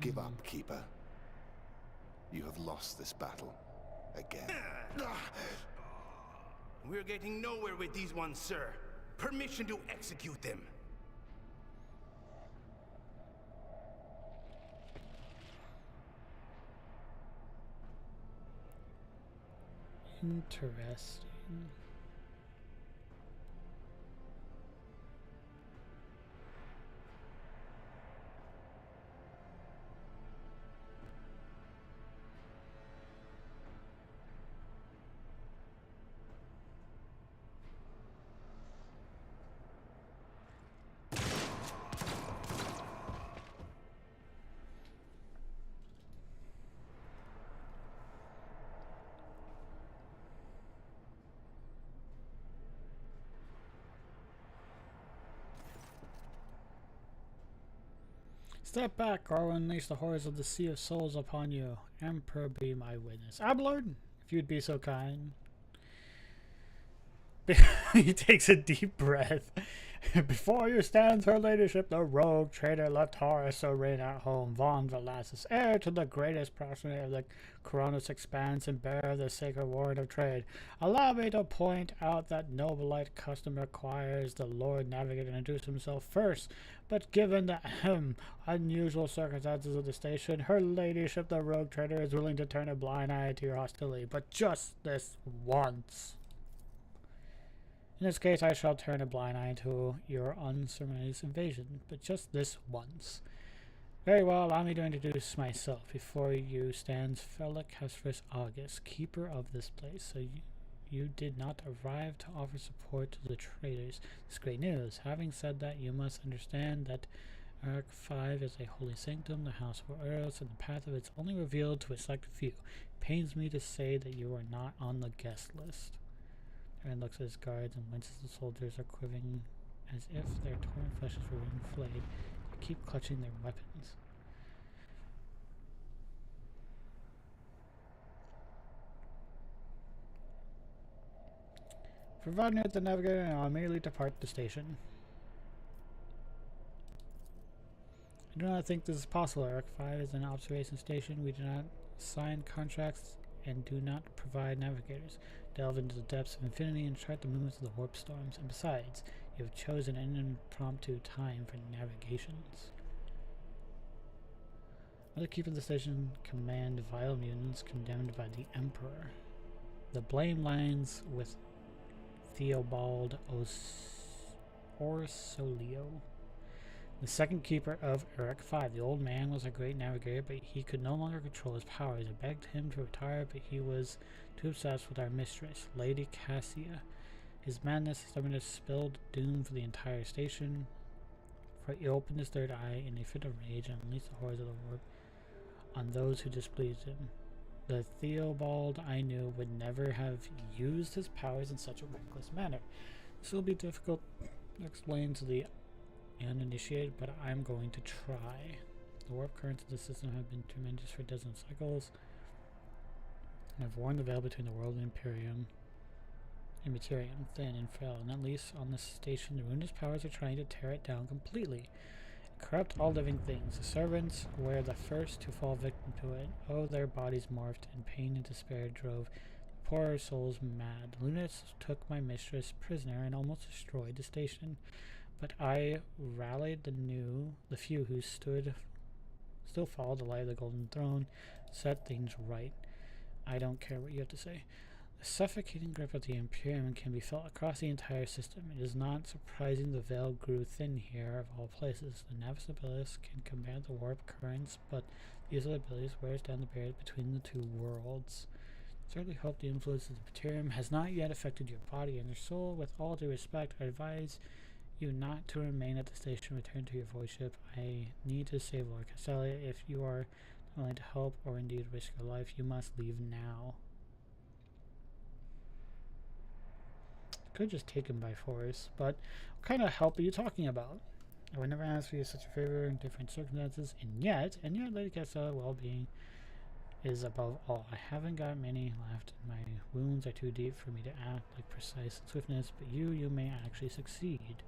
Give up, Keeper. You have lost this battle. Again. We're getting nowhere with these ones, sir. Permission to execute them. Interesting. Step back, or I will unleash the horrors of the Sea of Souls upon you. Emperor, be my witness. Ablord, if you'd be so kind. He takes a deep breath. Before you stands her ladyship, the rogue traitor Latara Sorin at home, Von Velasquez, heir to the greatest proximity of the Coronis expanse and bearer of the sacred warrant of trade. Allow me to point out that Nobilite custom requires the Lord Navigator to introduce himself first, but given the unusual circumstances of the station, her ladyship, the rogue traitor, is willing to turn a blind eye to your hostility, but just this once. In this case, I shall turn a blind eye to your unsurmised invasion, but just this once. Very well, allow me to introduce myself. Before you stands Felic Hesperus August, keeper of this place. So you did not arrive to offer support to the traitors. It's great news. Having said that, you must understand that Arc 5 is a holy sanctum, the house of Eros, and the path of it's only revealed to a select few. It pains me to say that you are not on the guest list. And looks at his guards and winces. The soldiers are quivering as if their torn fleshes were being flayed. They keep clutching their weapons. Provide me with the navigator and I'll immediately depart the station. I do not think this is possible. Arc 5 is an observation station. We do not sign contracts and do not provide navigators. Delve into the depths of infinity and chart the movements of the warp storms. And besides, you have chosen an impromptu time for navigations. Other keepers of the station command vile mutants condemned by the Emperor. The blame lies with Theobald Orsolio, the second keeper of Eric 5. The old man was a great navigator, but he could no longer control his powers. I begged him to retire, but he was too obsessed with our mistress, Lady Cassia. His madness and stubbornness spelled doom for the entire station, for he opened his third eye in a fit of rage and unleashed the horrors of the warp on those who displeased him. The Theobald I knew would never have used his powers in such a reckless manner. This will be difficult to explain to the uninitiated, but I'm going to try. The warp currents of the system have been tremendous for dozens of cycles, and have worn the veil between the world and Imperium and Materium thin and frail, and at least on this station the ruinous powers are trying to tear it down completely and corrupt all living things. The servants were the first to fall victim to it. Oh, their bodies morphed, and pain and despair drove the poorer souls mad. Lunatics took my mistress prisoner and almost destroyed the station. But I rallied the few who still followed the light of the Golden Throne, set things right. I don't care what you have to say. The suffocating grip of the Imperium can be felt across the entire system. It is not surprising the veil grew thin here of all places. The Navis abilities can combat the warp currents, but the use of the abilities wears down the barrier between the two worlds. Certainly hope the influence of the Imperium has not yet affected your body and your soul. With all due respect, I advise you not to remain at the station. Return to your voice ship. I need to save Lord Castelia. If you are willing to help or indeed risk your life, you must leave now. Could just take him by force, but what kind of help are you talking about? I would never ask for you such a favor in different circumstances, and yet, Lady Kessa's well-being is above all. I haven't got many left. My wounds are too deep for me to act like precise swiftness, but you may actually succeed.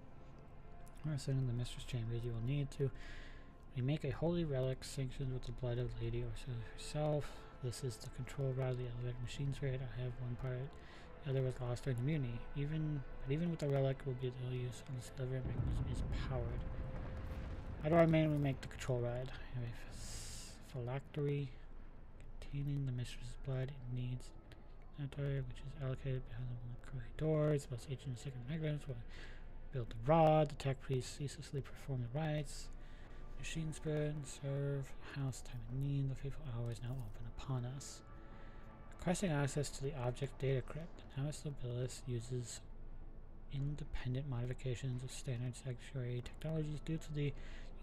Or send in the mistress chambers, you will need to remake a holy relic sanctioned with the blood of Lady Ursula herself. This is the control rod of the elevator machine spirit. I have one part. The other was lost during the mutiny. Even with the relic, will be no use unless the elevator mechanism is powered. How do I manually make the control rod? I have a phylactery containing the mistress's blood. It needs an inventory, which is allocated behind the curly doors. Most ancient and sacred mechanisms will build the rod. The tech priests ceaselessly perform the rites. Machine spirit, serve, house, time and need. The fateful hour is now open upon us. Requesting access to the object data crypt. Now Stabilis uses independent modifications of standard sanctuary technologies due to the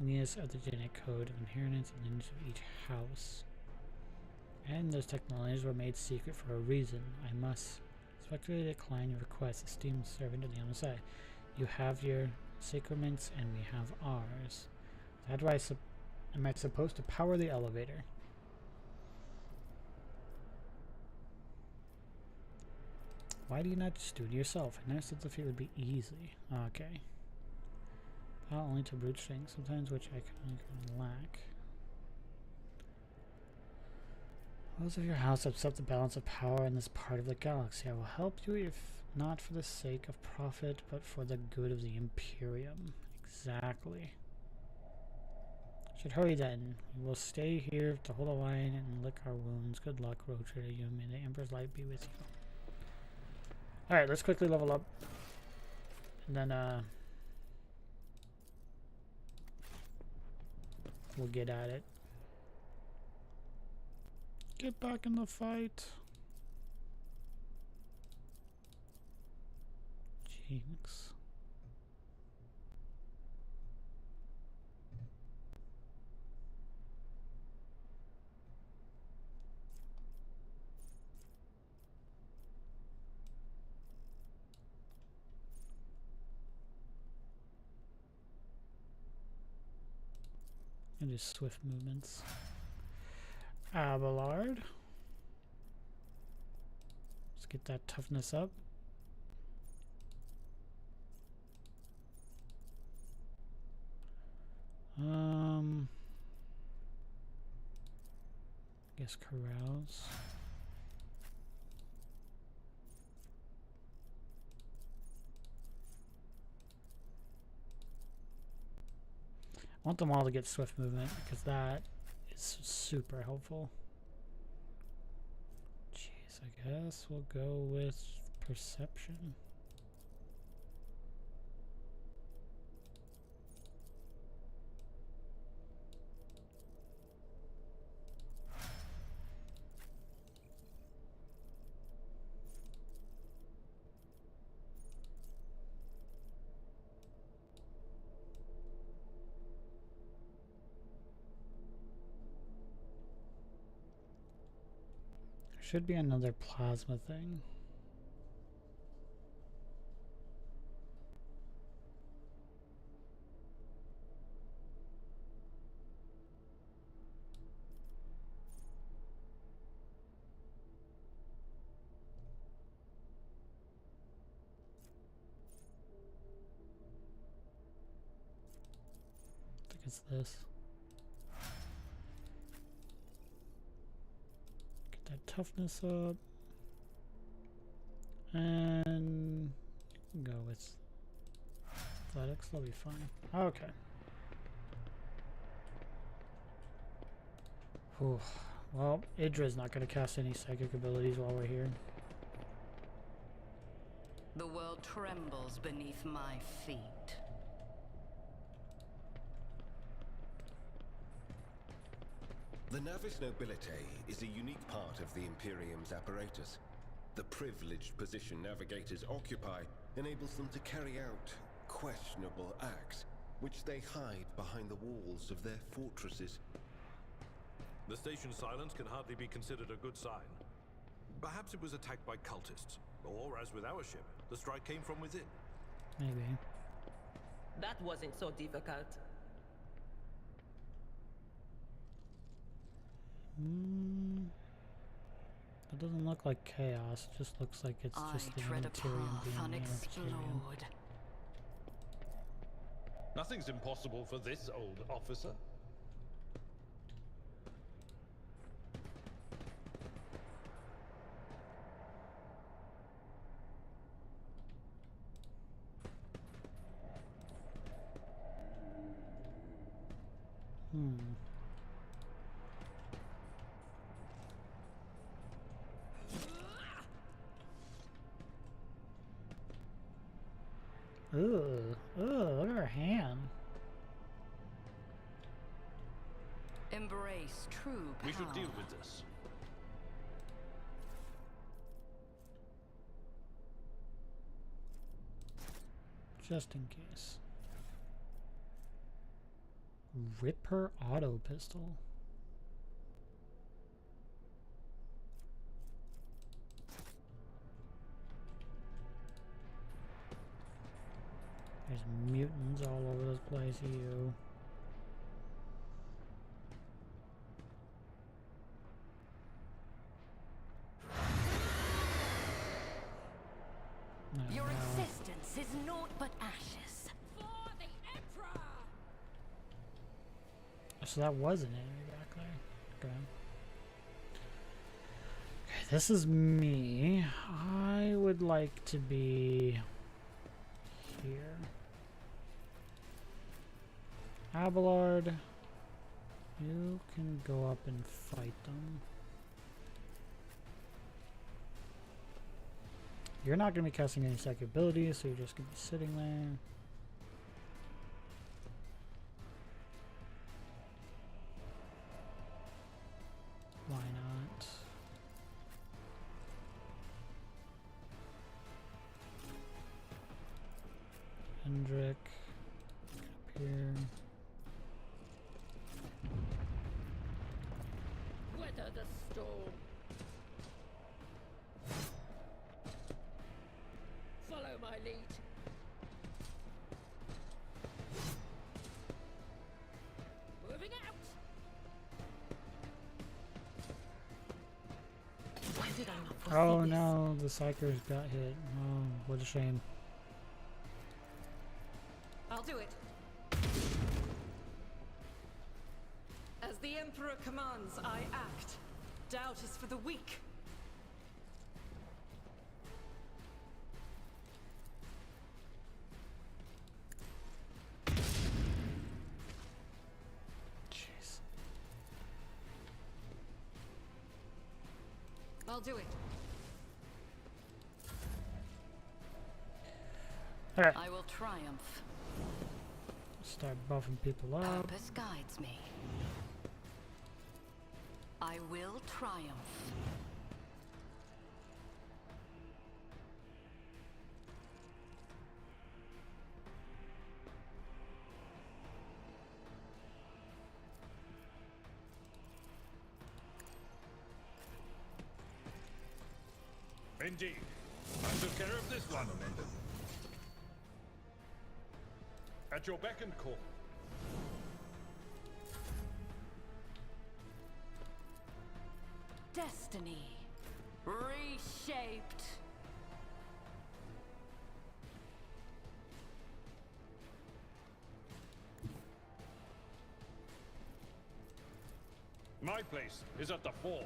uniqueness of the genetic code of inheritance and lineage of each house. And those technologies were made secret for a reason. I must respectfully decline your request, esteemed servant of the MSI. You have your sacraments and we have ours. How do am I supposed to power the elevator? Why do you not just do it yourself? I never thought the feat would be easy. Okay. Power only to brute strength, sometimes which I can lack. Those of your house upset the balance of power in this part of the galaxy. I will help you if not for the sake of profit, but for the good of the Imperium. Exactly. Should hurry then. We will stay here to hold the line and lick our wounds. Good luck, Road Trader. You may the Emperor's light be with you. Alright, let's quickly level up. And then we'll get at it. Get back in the fight. Jinx. And just swift movements. Abelard. Let's get that toughness up. I guess carouse. I want them all to get swift movement because that is super helpful. Jeez, I guess we'll go with perception. Should be another plasma thing. I think it's this. That toughness up, and you can go with athletics. That'll be fine. Okay. Whew. Well, Idra's not going to cast any psychic abilities while we're here. The world trembles beneath my feet. The Navis Nobilite is a unique part of the Imperium's apparatus. The privileged position navigators occupy enables them to carry out questionable acts, which they hide behind the walls of their fortresses. The station's silence can hardly be considered a good sign. Perhaps it was attacked by cultists, or, as with our ship, the strike came from within. Maybe. That wasn't so difficult. It doesn't look like chaos. It just looks like it's just the tread a Imperium path being the Imperium. unexplored. Nothing's impossible for this old officer. Ooh, look at her hand. Embrace true power. We should deal with this. Just in case. Ripper auto pistol. There's mutants all over this place, you. Your existence is naught but ashes. For the Emperor! So that was an enemy back there. Okay. Okay, this is me. I would like to be here. Abelard, you can go up and fight them. You're not going to be casting any psychic abilities, so you're just going to be sitting there. Why not? Hendrik, get up here. Weather the storm. Follow my lead. Moving out. Why did I not foresee Oh this? no, the Psychers got hit. Oh, what a shame. I'll do it. As the Emperor commands, I act. Doubt is for the weak. Jeez. I'll do it. Alright, I will triumph. start buffing people up. Purpose guides me. I will triumph. Indeed. I took care of this one. At your beck and call. Destiny reshaped. My place is at the fore.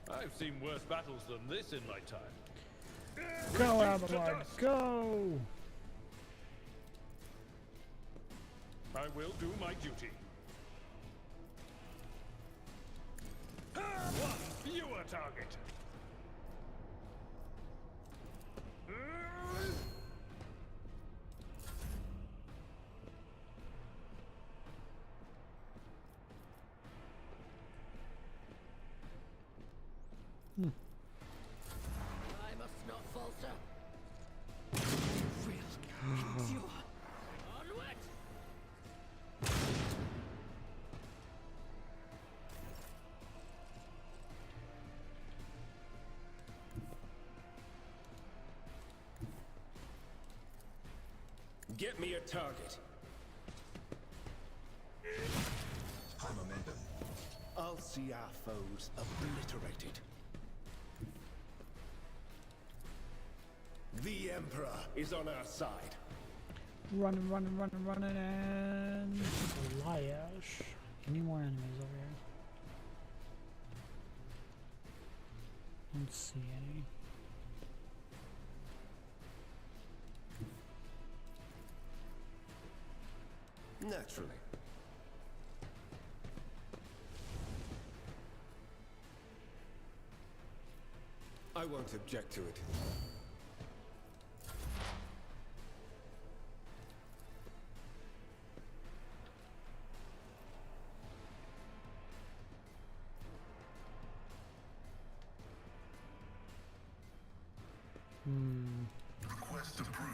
I've seen worse battles than this in my time. Go, Abelard, go! I will do my duty. One fewer target. I must not falter. Onward! Get me a target. High momentum. I'll see our foes obliterated. The Emperor is on our side. Running, and Eliash. Any more enemies over here? Don't see any. Naturally. I won't object to it. Request approved.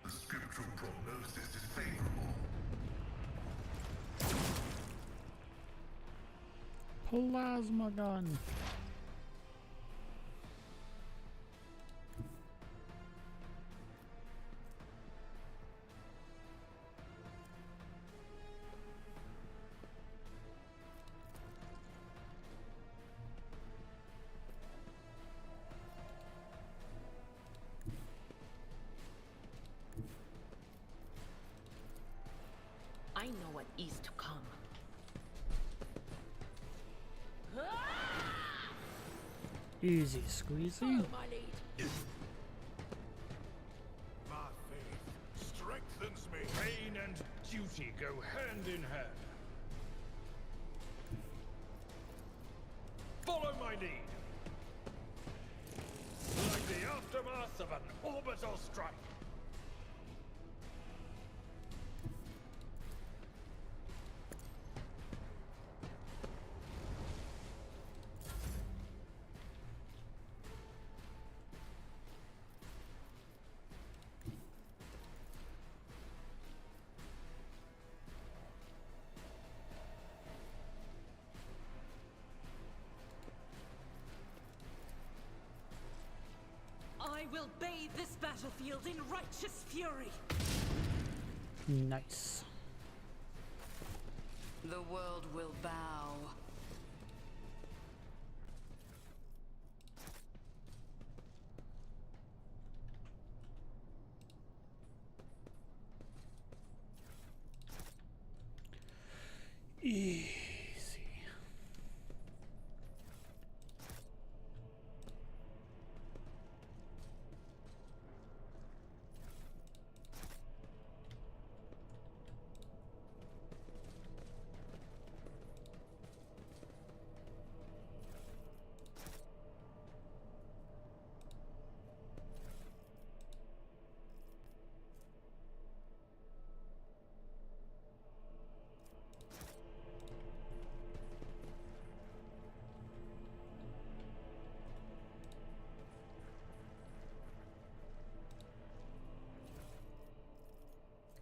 The scriptural prognosis is favorable. Plasma gun. I know what is to come. Easy squeezy. Follow my lead. My faith strengthens me. Pain and duty go hand in hand. Follow my lead. Like the aftermath of an orbital strike. I will bathe this battlefield in righteous fury. Nice. The world will bow. Easy.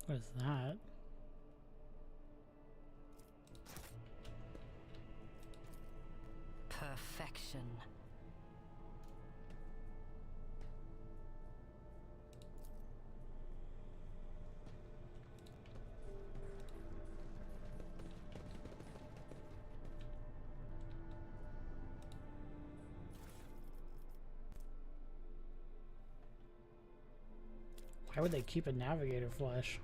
What is that? Perfection. Why would they keep a navigator flesh?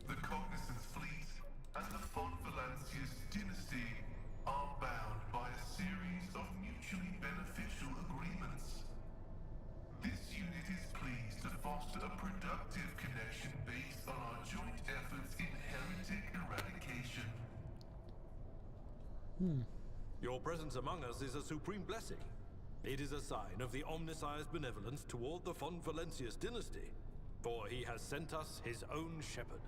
The Cognizance Fleet and the Von Valancius dynasty are bound by a series of mutually beneficial agreements. This unit is pleased to foster a productive connection based on our joint efforts in heretic eradication. Your presence among us is a supreme blessing. It is a sign of the Omnissiah's benevolence toward the Von Valancius dynasty, for he has sent us his own shepherd.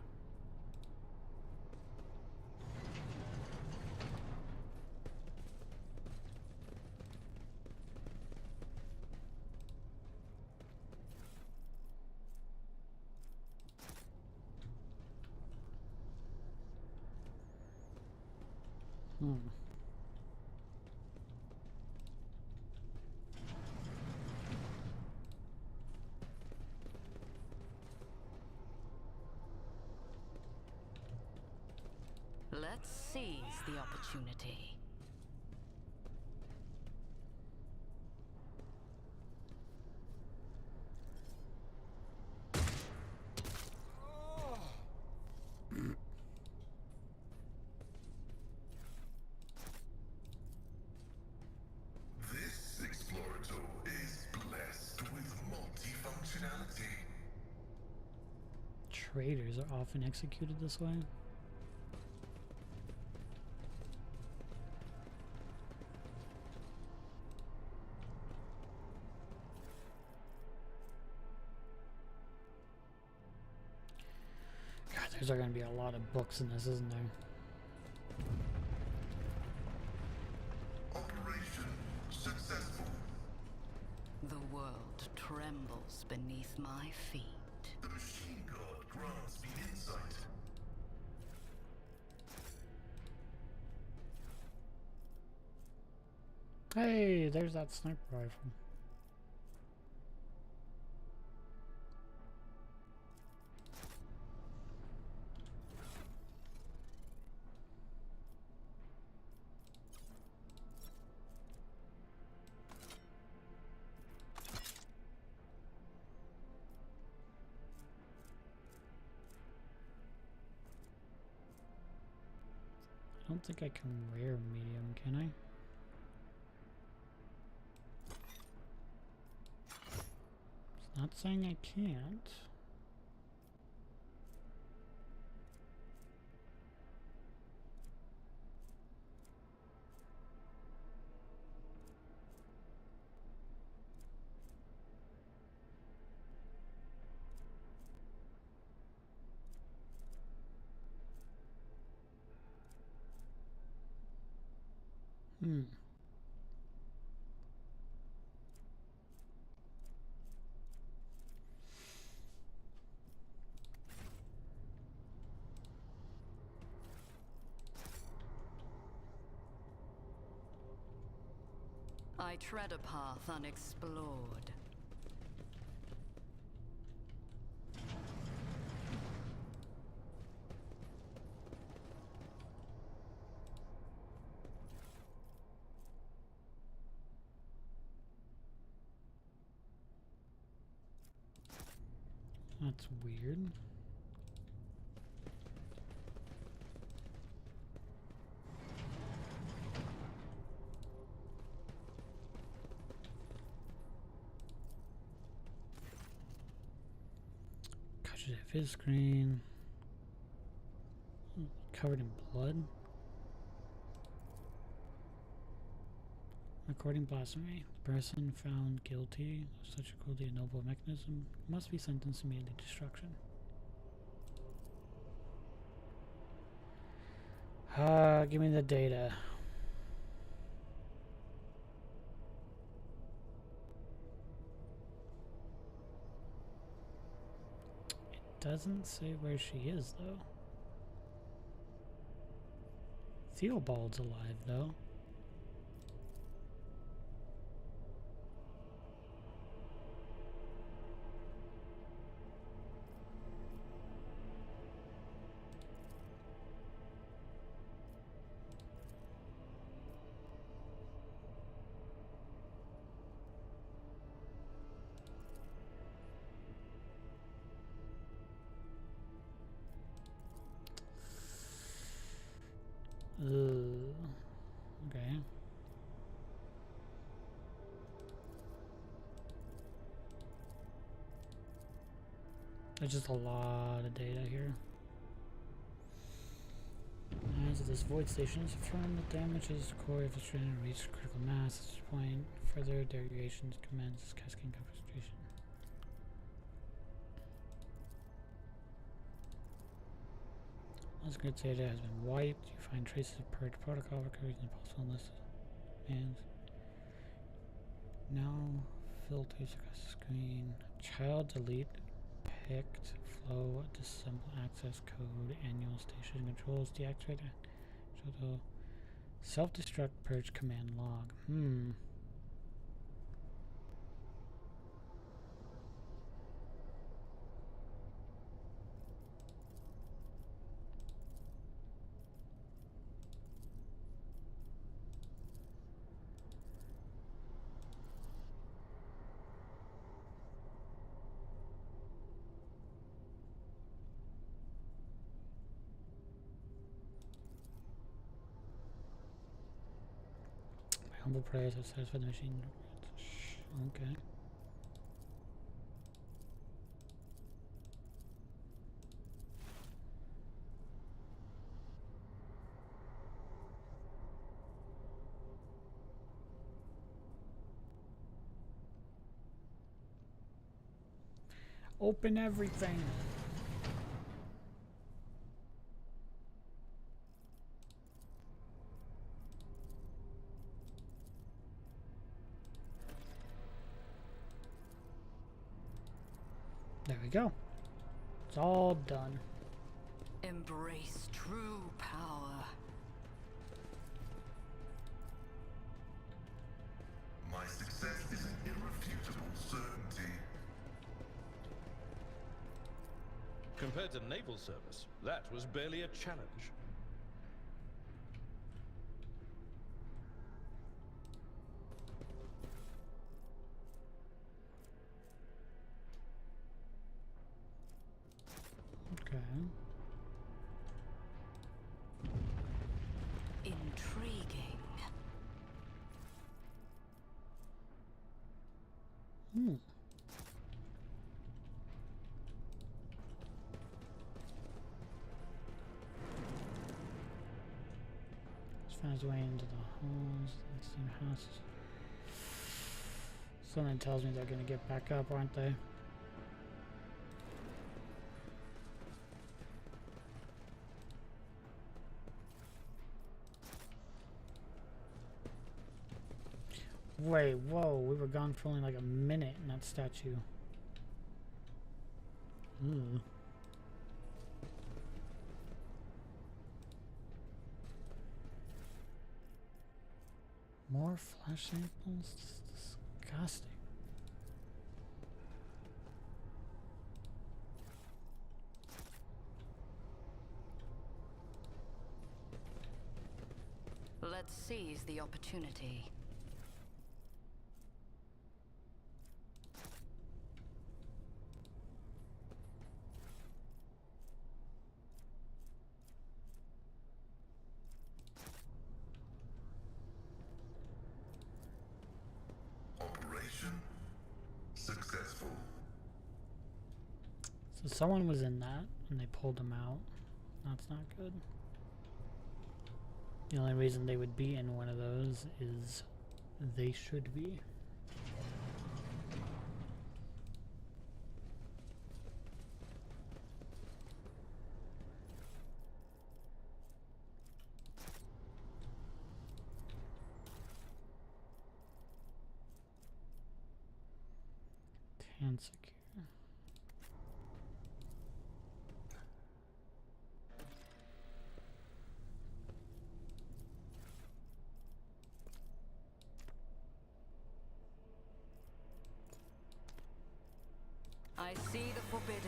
Hmm. Let's seize the opportunity. This Explorator is blessed with multifunctionality. Traitors are often executed this way. God, there's going to be a lot of books in this, isn't there? Operation successful. The world trembles beneath my feet. The machine god grants me insight. Hey, there's that sniper rifle. I don't think I can wear medium, can I? It's not saying I can't. Hmm. I tread a path unexplored. That's weird. Gosh, his screen covered in blood. According to blasphemy, the person found guilty of such a cruelty and noble mechanism must be sentenced to immediate destruction. Give me the data. It doesn't say where she is, though. Theobald's alive, though. Okay. There's just a lot of data here. As this void station is affirmed, the damage is core of the strain and reached critical mass. At this point, further degradations commence cascading concentration. Once grid data has been wiped, you find traces of purge protocol recoveries and possible list commands. Now filters across the screen. Child delete picked flow disassemble access code annual station controls deactivate total Self-destruct purge command log. Humble prayers have satisfied the machine. Okay. Open everything. There we go. It's all done. Embrace true power. My success is an irrefutable certainty. Compared to naval service, that was barely a challenge. Okay. Intriguing. Just found his way into the halls. Let's see house. Something tells me they're gonna get back up, aren't they? Wait, whoa, we were gone for only like a minute in that statue. More flesh samples? This is disgusting. Let's seize the opportunity. Operation successful. So someone was in that and they pulled him out. That's not good. The only reason they would be in one of those is they should be. Tan secure. I see the forbidden.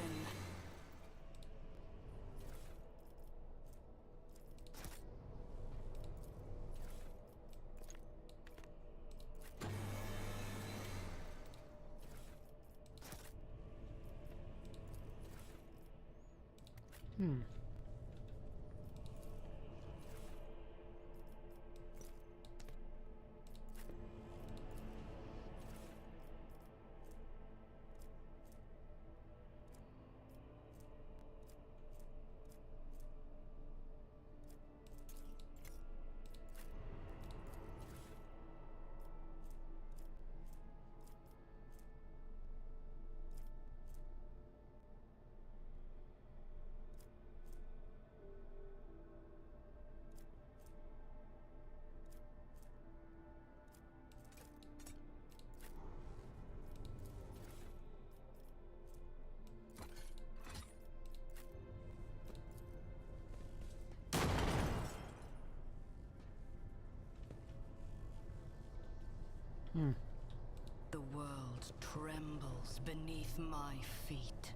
trembles beneath my feet.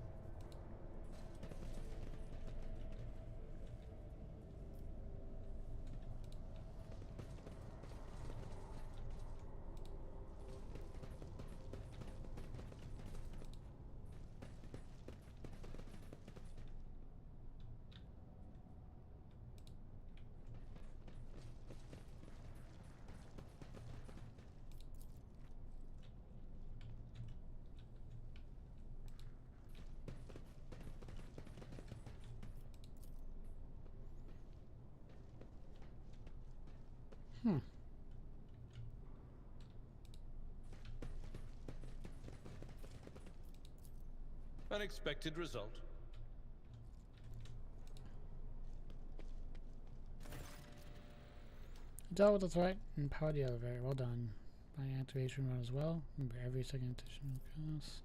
Unexpected result. Dealt with the threat and powered the elevator. Well done. My activation run as well. Remember every second additional cost.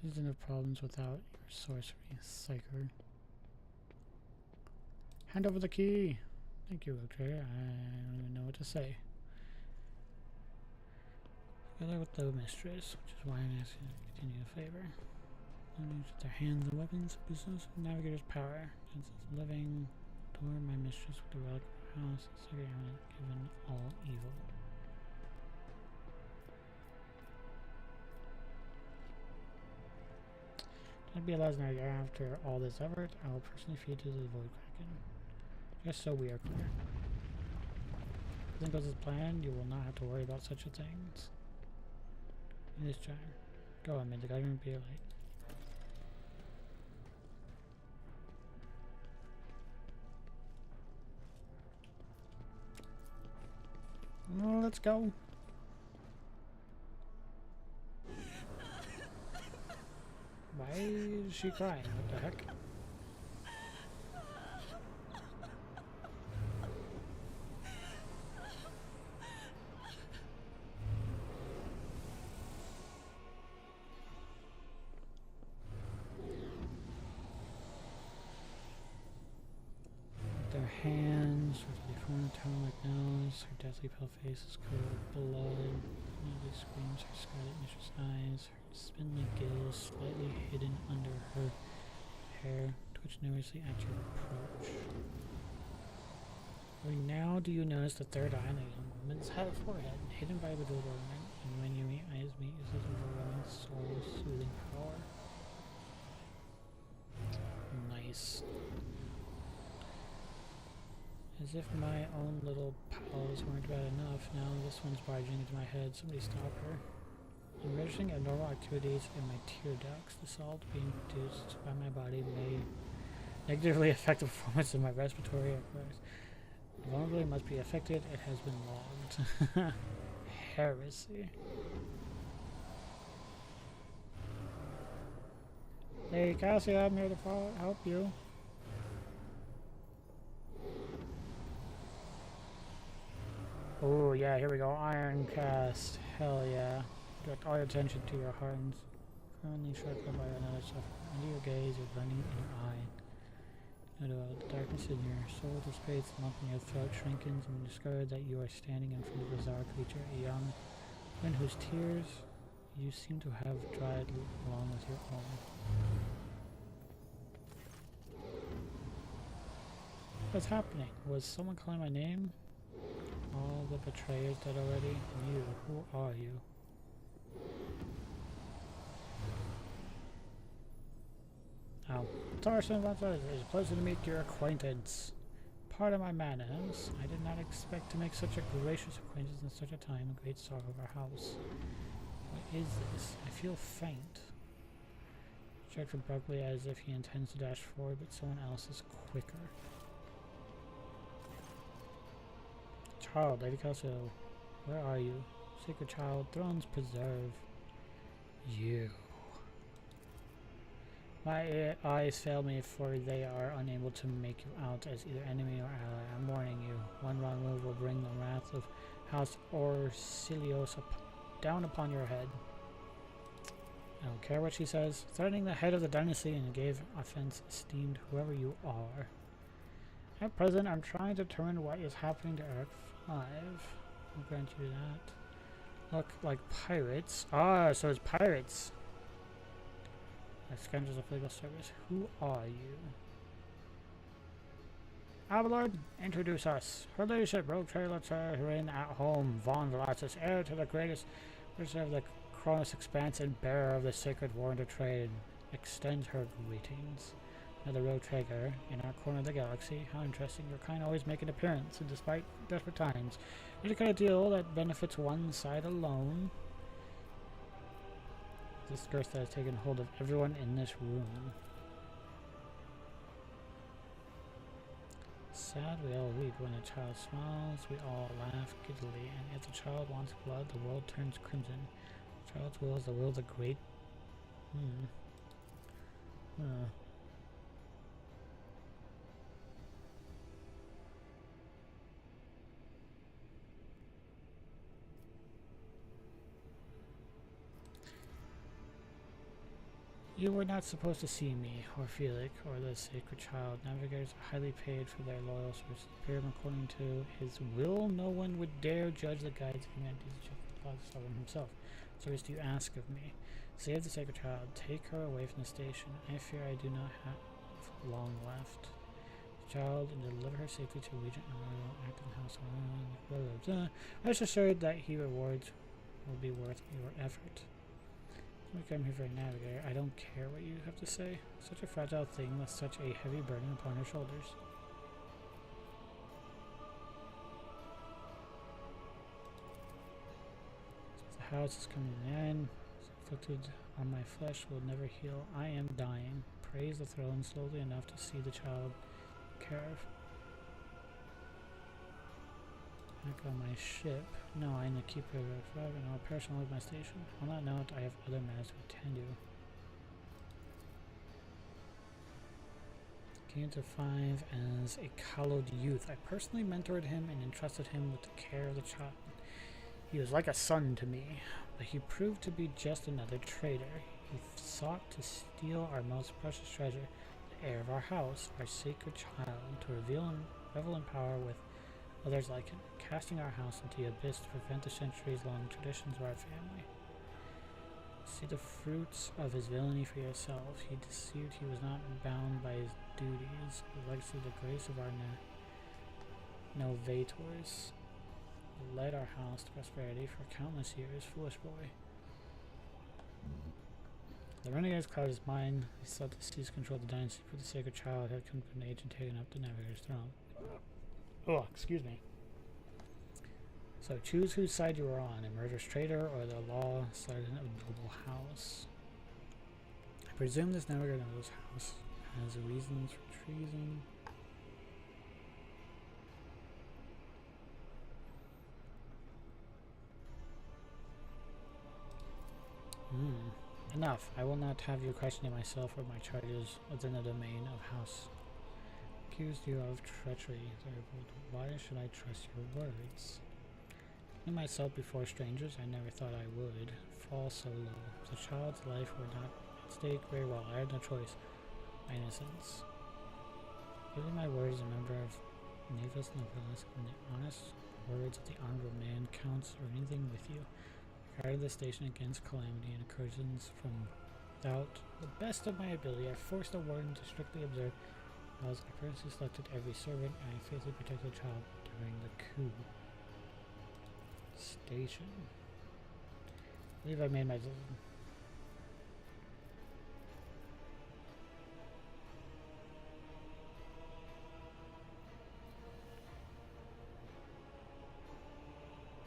There's enough problems without your sorcery, Psyker. Hand over the key. Thank you, Rogue Trader. I don't even know what to say. Together with the mistress, which is why I'm asking you to continue a favor. With their hands and weapons, business, navigator's power. Since it's living, door my mistress with the relic of her house, so you're given all evil. I'd be alive now. After all this effort, I will personally feed to the Void Kraken. Just so we are clear. If everything goes as planned, you will not have to worry about such a things. In this time. Go on, man. The guy gonna be late. Well, let's go. Why is she crying? What the heck? Their hands, with the form tower-like nose, her deathly pale face is covered with blood. She screams, her scarlet mistress eyes, her spindly gills slightly hidden under her hair, twitch nervously at your approach. Only now do you notice the third eye on the young woman's head forehead, hidden by a bedazzled ornament, and when your eyes meet, you see the woman's soul-soothing power. Nice. As if my own little pals weren't bad enough, now this one's barging into my head. Somebody stop her. I'm registering abnormal activities in my tear ducts. The salt being produced by my body may negatively affect the performance of my respiratory apparatus. The vulnerability must be affected. It has been logged. Heresy. Hey, Cassie, I'm here to help you. Oh yeah, here we go. Iron Cast. Hell yeah. Direct all your attention to your heart and currently shackled by another suffering. Under your gaze, you're burning in your eye. The darkness in your soul dissipates, the lump in your throat shrinkens, and you discover that you are standing in front of a bizarre creature, a young woman whose tears you seem to have dried along with your own. What's happening? Was someone calling my name? All the betrayers dead already? And you, who are you? Oh, Tarzan Von Feathers, it's a pleasure to meet your acquaintance. Pardon my manners. I did not expect to make such a gracious acquaintance in such a time of great sorrow of our house. What is this? I feel faint. Checked abruptly as if he intends to dash forward, but someone else is quicker. Child, Lady Kelso, where are you? Sacred child, thrones preserve you. My eyes fail me, for they are unable to make you out as either enemy or ally. I'm warning you. One wrong move will bring the wrath of House Orsilios down upon your head. I don't care what she says. Threatening the head of the dynasty and gave offense esteemed whoever you are. At present, I'm trying to determine what is happening to Earth 5. I'll grant you that. Look like pirates. Ah, so it's pirates. Scavengers of legal service. Who are you? Abelard, introduce us. Her ladyship, rogue trader, Herein at home, Von Velasquez, heir to the greatest preserver of the Cronus Expanse and bearer of the sacred warrant of trade, extends her greetings. Another rogue trader in our corner of the galaxy. How interesting. Your kind always make an appearance, and despite desperate times. It's the kind of deal that benefits one side alone. This curse that has taken hold of everyone in this room. Sad we all weep when a child smiles, we all laugh giddily, and if the child wants blood, the world turns crimson. The child's will is the will of the great... You were not supposed to see me, or Felix, or the sacred child. Navigators are highly paid for their loyal service. According to his will, no one would dare judge the guides of humanity of himself. So what do you ask of me? Save the sacred child. Take her away from the station. I fear I do not have long left. The child, and deliver her safely to Regent Royal, active house. Blah, blah, blah. Rest assured that he rewards will be worth your effort. I come here for a navigator. I don't care what you have to say. Such a fragile thing with such a heavy burden upon her shoulders. The house is coming to an end. Inflicted on my flesh will never heal. I am dying. Praise the throne slowly enough to see the child care of. Back on my ship. No, I am the keeper of the flag, and I'll perish along with my station. On that note, I have other matters to attend to. Came to 5 as a callowed youth. I personally mentored him and entrusted him with the care of the child. He was like a son to me, but he proved to be just another traitor. He sought to steal our most precious treasure, the heir of our house, our sacred child, to revel in power with others like him, casting our house into the abyss to prevent the centuries-long traditions of our family. See the fruits of his villainy for yourself. He deceived he was not bound by his duties. The legacy of the grace of our novators led our house to prosperity for countless years. Foolish boy. The renegade's cloud his mind. He sought to seize control of the dynasty, for the sacred child had come to an age and taken up the navigator's throne. Oh, excuse me. So choose whose side you are on, a murderous traitor or the law sergeant of a noble house. I presume this navigator knows house has reasons for treason. Enough. I will not have you questioning myself or my charges within the domain of house. Accused you of treachery. Why should I trust your words? In myself before strangers, I never thought I would fall so low. If the child's life were not at stake, very well, I had no choice. My innocence. Giving my words a member of Navis Nobilis and the honest words of the honorable man counts or anything with you. I guarded the station against calamity and incursions from without the best of my ability. I forced the warden to strictly observe laws. I personally selected every servant, and I faithfully protected the child during the coup. Station. I believe I made my decision.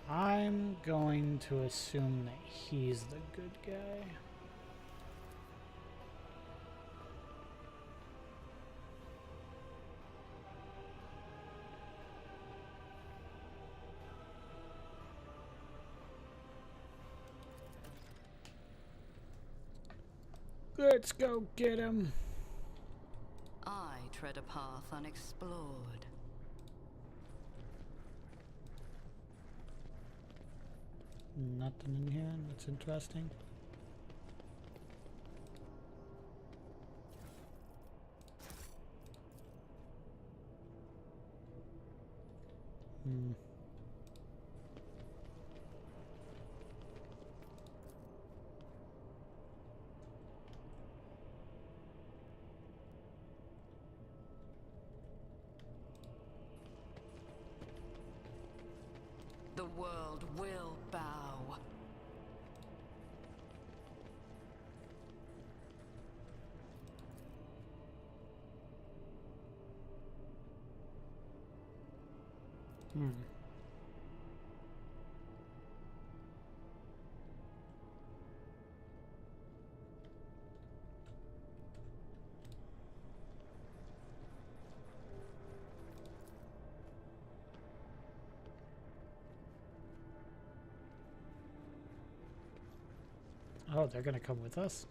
I'm going to assume that he's the good guy. Let's go get him. I tread a path unexplored. Nothing in here that's interesting. Hmm. The world will bow. Hmm. Oh, they're gonna come with us?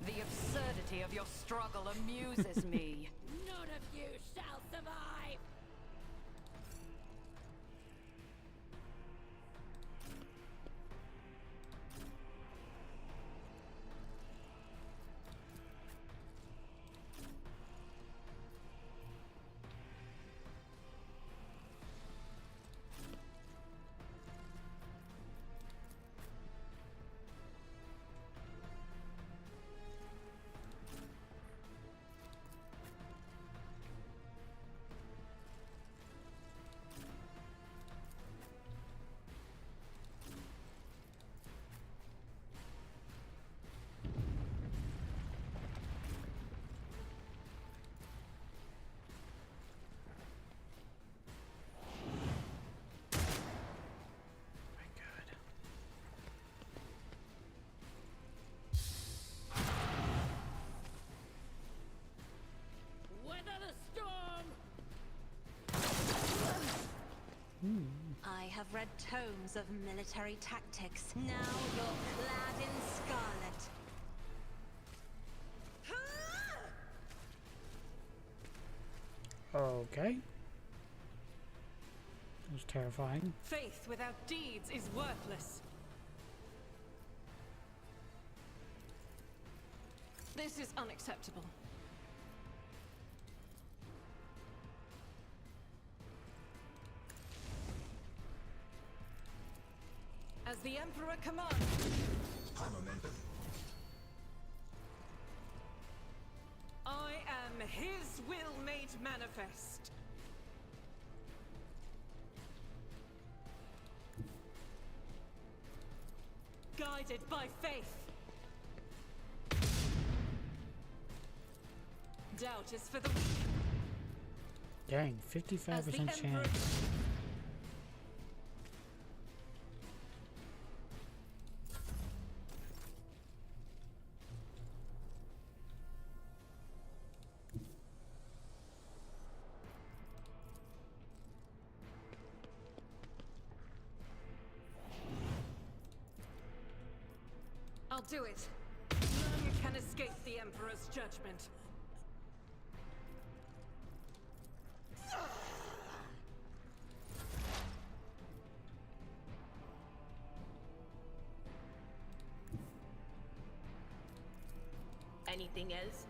The absurdity of your struggle amuses me. None of you shall survive! Weather the storm! I have read tomes of military tactics. Now you're clad in scarlet. Okay. That was terrifying. Faith without deeds is worthless. This is unacceptable. As the Emperor commands. I am his will made manifest. Guided by faith. Doubt is for the weak. Dang, 55% chance. I'll do it. None can escape the Emperor's judgment. Anything else?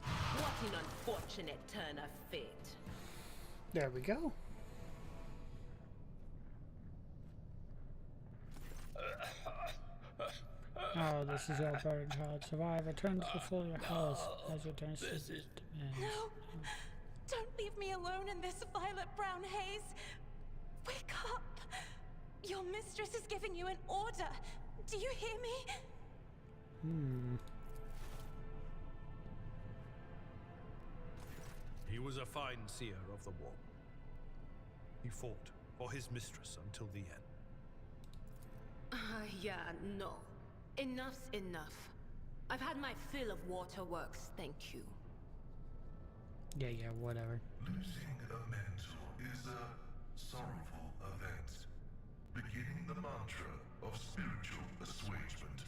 What an unfortunate turn of fate. There we go. Oh, this is your burden, child. Survive. Return to the full of your house as your turn demands. No! Don't leave me alone in this violet-brown haze! Wake up! Your mistress is giving you an order! Do you hear me? He was a fine seer of the war. He fought for his mistress until the end. Yeah, no. Enough's enough. I've had my fill of waterworks, thank you. Yeah, whatever. Losing a mentor is a sorrowful event, beginning the mantra of spiritual assuagement.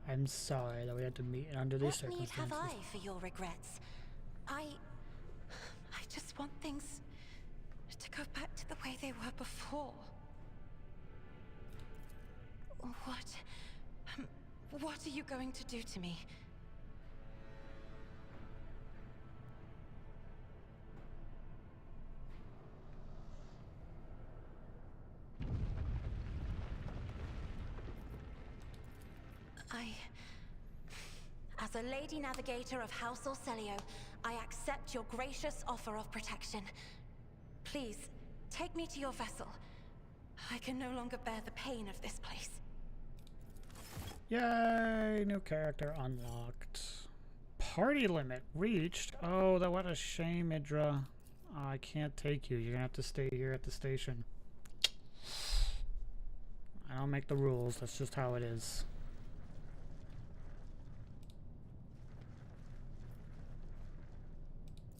I'm sorry that we had to meet under these What need circumstances. have I for your regrets? I just want things to go back to the way they were before. What are you going to do to me? As a Lady Navigator of House Orcelio, I accept your gracious offer of protection. Please, take me to your vessel. I can no longer bear the pain of this place. Yay! New character unlocked. Party limit reached? Oh, what a shame, Idra. Oh, I can't take you. You're gonna have to stay here at the station. I don't make the rules. That's just how it is.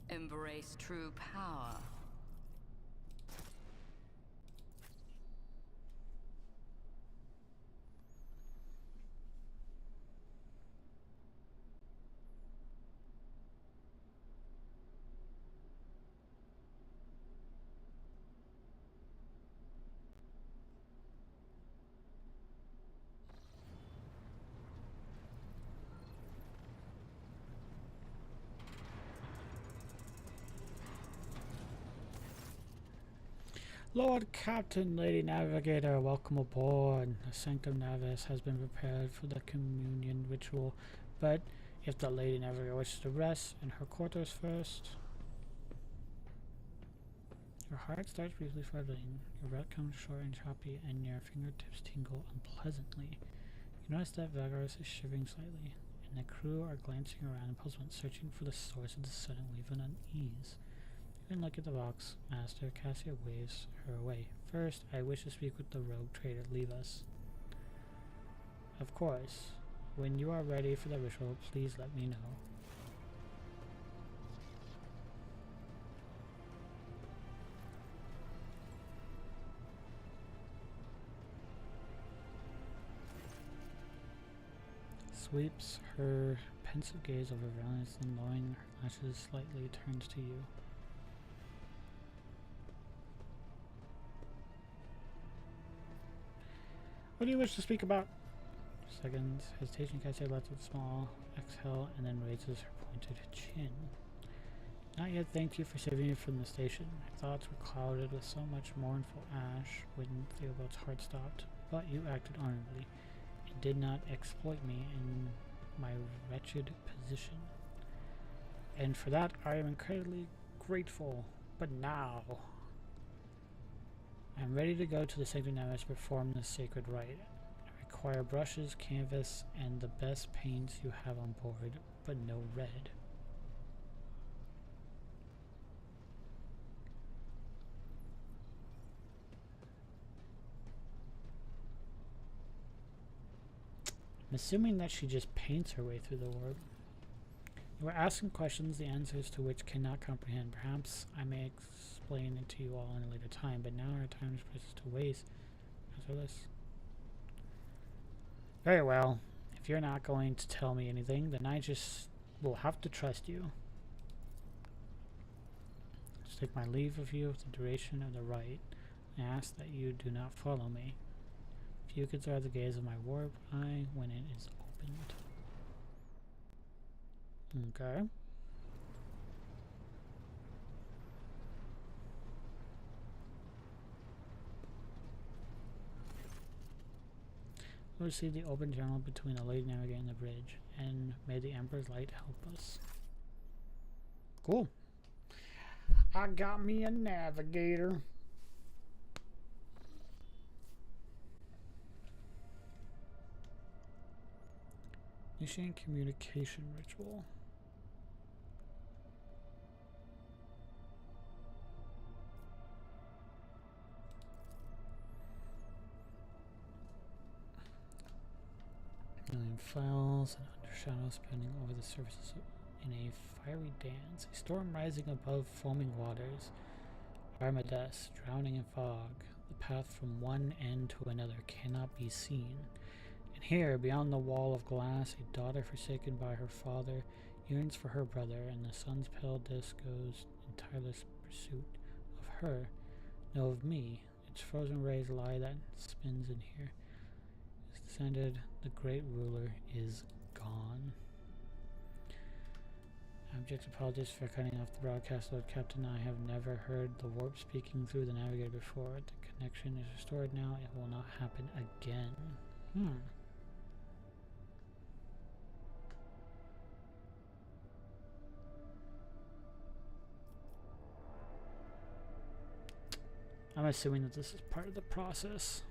Embrace true power. Lord Captain, Lady Navigator, welcome aboard. The Sanctum Navis has been prepared for the communion ritual, but if the Lady Navigator wishes to rest in her quarters first. Your heart starts briefly fluttering, your breath comes short and choppy, and your fingertips tingle unpleasantly. You notice that Vagaris is shivering slightly, and the crew are glancing around in puzzlement, searching for the source of the sudden wave of unease. And look at the box, Master. Cassia waves her away. First, I wish to speak with the rogue trader. Leave us. Of course. When you are ready for the ritual, please let me know. Sweeps her pensive gaze over Valence and lowering her lashes slightly turns to you. What do you wish to speak about? Seconds. Hesitation. Cassia lets a small exhale and then raises her pointed chin. Not yet. Thank you for saving me from the station. My thoughts were clouded with so much mournful ash when Theobald's heart stopped. But you acted honorably and did not exploit me in my wretched position. And for that I am incredibly grateful. But now I am ready to go to the Sanctum Navis to perform this sacred rite. I require brushes, canvas, and the best paints you have on board, but no red. I'm assuming that she just paints her way through the orb. You are asking questions, the answers to which cannot comprehend. Perhaps I may explain it to you all in a later time, but now our time is precious to waste. Answer this. Very well. If you're not going to tell me anything, then I just will have to trust you. To take my leave of you for the duration of the rite, I ask that you do not follow me. If you could survive the gaze of my warp eye when it is opened. Okay. We'll see the open channel between the Lady Navigator and the bridge, and may the Emperor's light help us. Cool. I got me a navigator. Initiating communication ritual. in files and under shadows spanning over the surfaces in a fiery dance. A storm rising above foaming waters. Armadas, drowning in fog. The path from one end to another cannot be seen. And here, beyond the wall of glass, a daughter forsaken by her father yearns for her brother, and the sun's pale disk goes in tireless pursuit of her, no of me. Its frozen rays lie that spins in here. It's descended, the great ruler is gone. Abject apologies for cutting off the broadcast, Lord Captain. I have never heard the warp speaking through the navigator before. The connection is restored now. It will not happen again. I'm assuming that this is part of the process.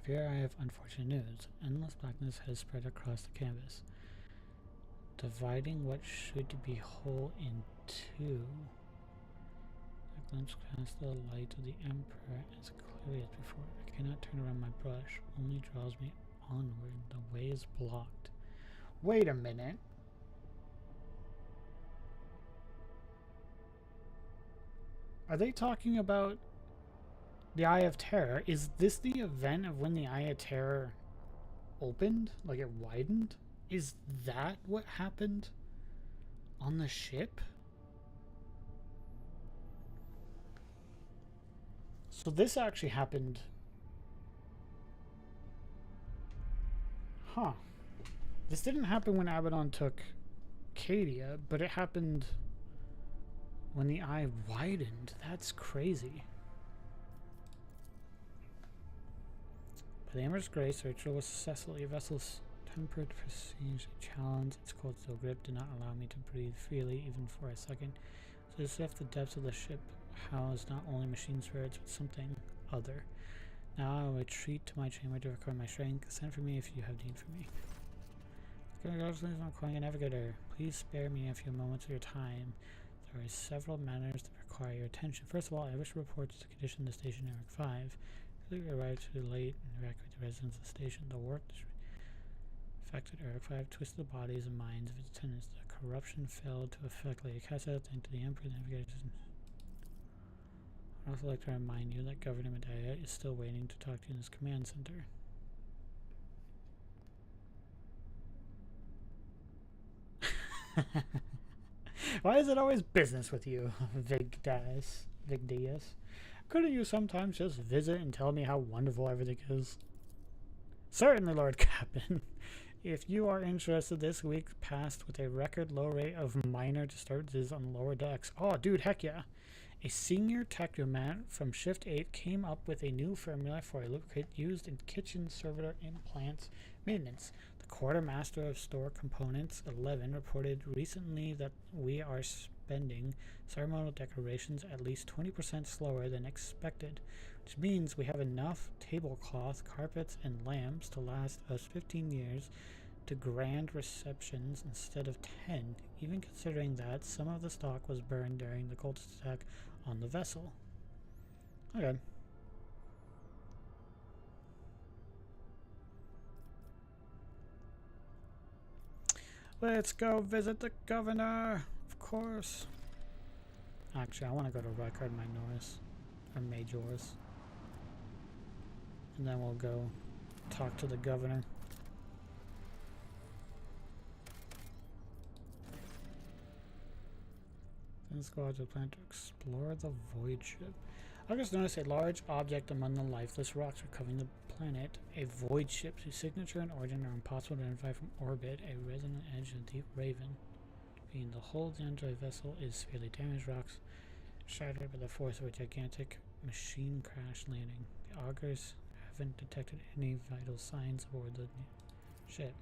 Here I have unfortunate news. Endless blackness has spread across the canvas, dividing what should be whole in two. A glimpse past the light of the Emperor as clearly as before. I cannot turn around my brush, only draws me onward. The way is blocked. Wait a minute. Are they talking about the Eye of Terror? Is this the event of when the Eye of Terror opened? Like it widened? Is that what happened on the ship? So this actually happened. Huh. This didn't happen when Abaddon took Cadia, but it happened when the eye widened. That's crazy. By the Emperor's grace, Rachel was successfully a vessel's tempered prestige challenge. Its cold steel grip did not allow me to breathe freely, even for a second. So as if the depths of the ship housed not only machine spirits, but something other. Now I will retreat to my chamber to recover my strength. Send for me if you have need for me. Congratulations on acquiring a navigator. Please spare me a few moments of your time. There are several matters that require your attention. First of all, I wish to report the condition of the station Eric 5. We arrived too late and evacuated the residents of the station. The warp affected Eric 5, twisted the bodies and minds of its tenants. The corruption failed to affect Lady Casa, thanks to the Emperor navigator system. I'd also like to remind you that Governor Medea is still waiting to talk to you in his command center. Why is it always business with you, Vigdias? Couldn't you sometimes just visit and tell me how wonderful everything is? Certainly, Lord Captain. If you are interested, this week passed with a record low rate of minor disturbances on the lower decks. Oh, dude, heck yeah. A senior technomat from Shift 8 came up with a new formula for a lubricant used in kitchen servitor implants maintenance. The Quartermaster of Store Components 11 reported recently that we are spending ceremonial decorations at least 20% slower than expected, which means we have enough tablecloth, carpets, and lamps to last us 15 years to grand receptions instead of 10, even considering that some of the stock was burned during the cultist attack on the vessel. Okay. Let's go visit the governor, of course. Actually, I want to go to Rykard Minoris, or Majors. And then we'll go talk to the governor. Then squads are planned to explore the void ship. August noticed a large object among the lifeless rocks covering the planet. A void ship whose signature and origin are impossible to identify from orbit. A resonant edge of deep raven. Being the hull of the android vessel is severely damaged. Rocks shattered by the force of a gigantic machine crash landing. The augurs haven't detected any vital signs aboard the ship.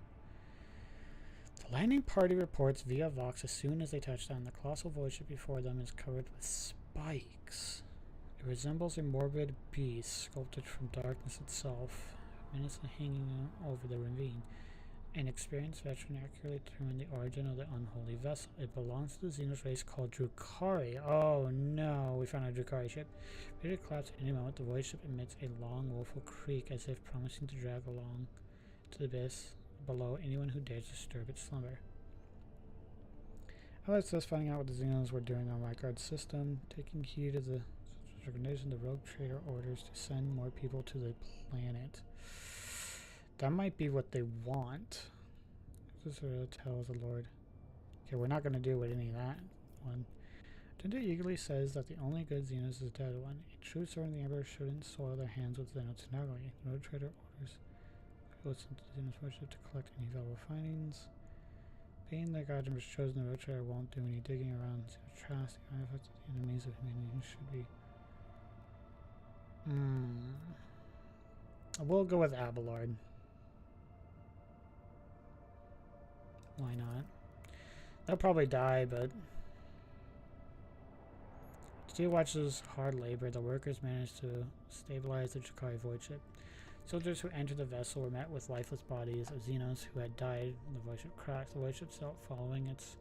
The landing party reports via Vox as soon as they touch down. The colossal void ship before them is covered with spikes. It resembles a morbid beast sculpted from darkness itself, menacingly hanging over the ravine. An experienced veteran accurately determined the origin of the unholy vessel. It belongs to the Xenos race called Drukhari. Oh no, we found a Drukhari ship. Ready to collapse at any moment, the void ship emits a long, woeful creak as if promising to drag along to the abyss below anyone who dares disturb its slumber. Highlights us finding out what the Xenos were doing on Rykard's system, taking heed of the recommendation the rogue trader orders to send more people to the planet. That might be what they want. This tells the Lord. Okay, we're not going to deal with any of that one. Tender eagerly says that the only good Xenos is the dead one. A true servant of the Emperor shouldn't soil their hands with Xenotechnology. The rogue trader orders goes into the Xenos worship to collect any valuable findings. Being the god was chosen, the rogue trader won't do any digging around Xenotrash. The artifacts of the enemies of humanity should be. We'll go with Abelard. Why not? They'll probably die, but Steel watches hard labor. The workers managed to stabilize the Drukhari void ship. Soldiers who entered the vessel were met with lifeless bodies of Xenos who had died when the void ship crashed. The void ship itself, following its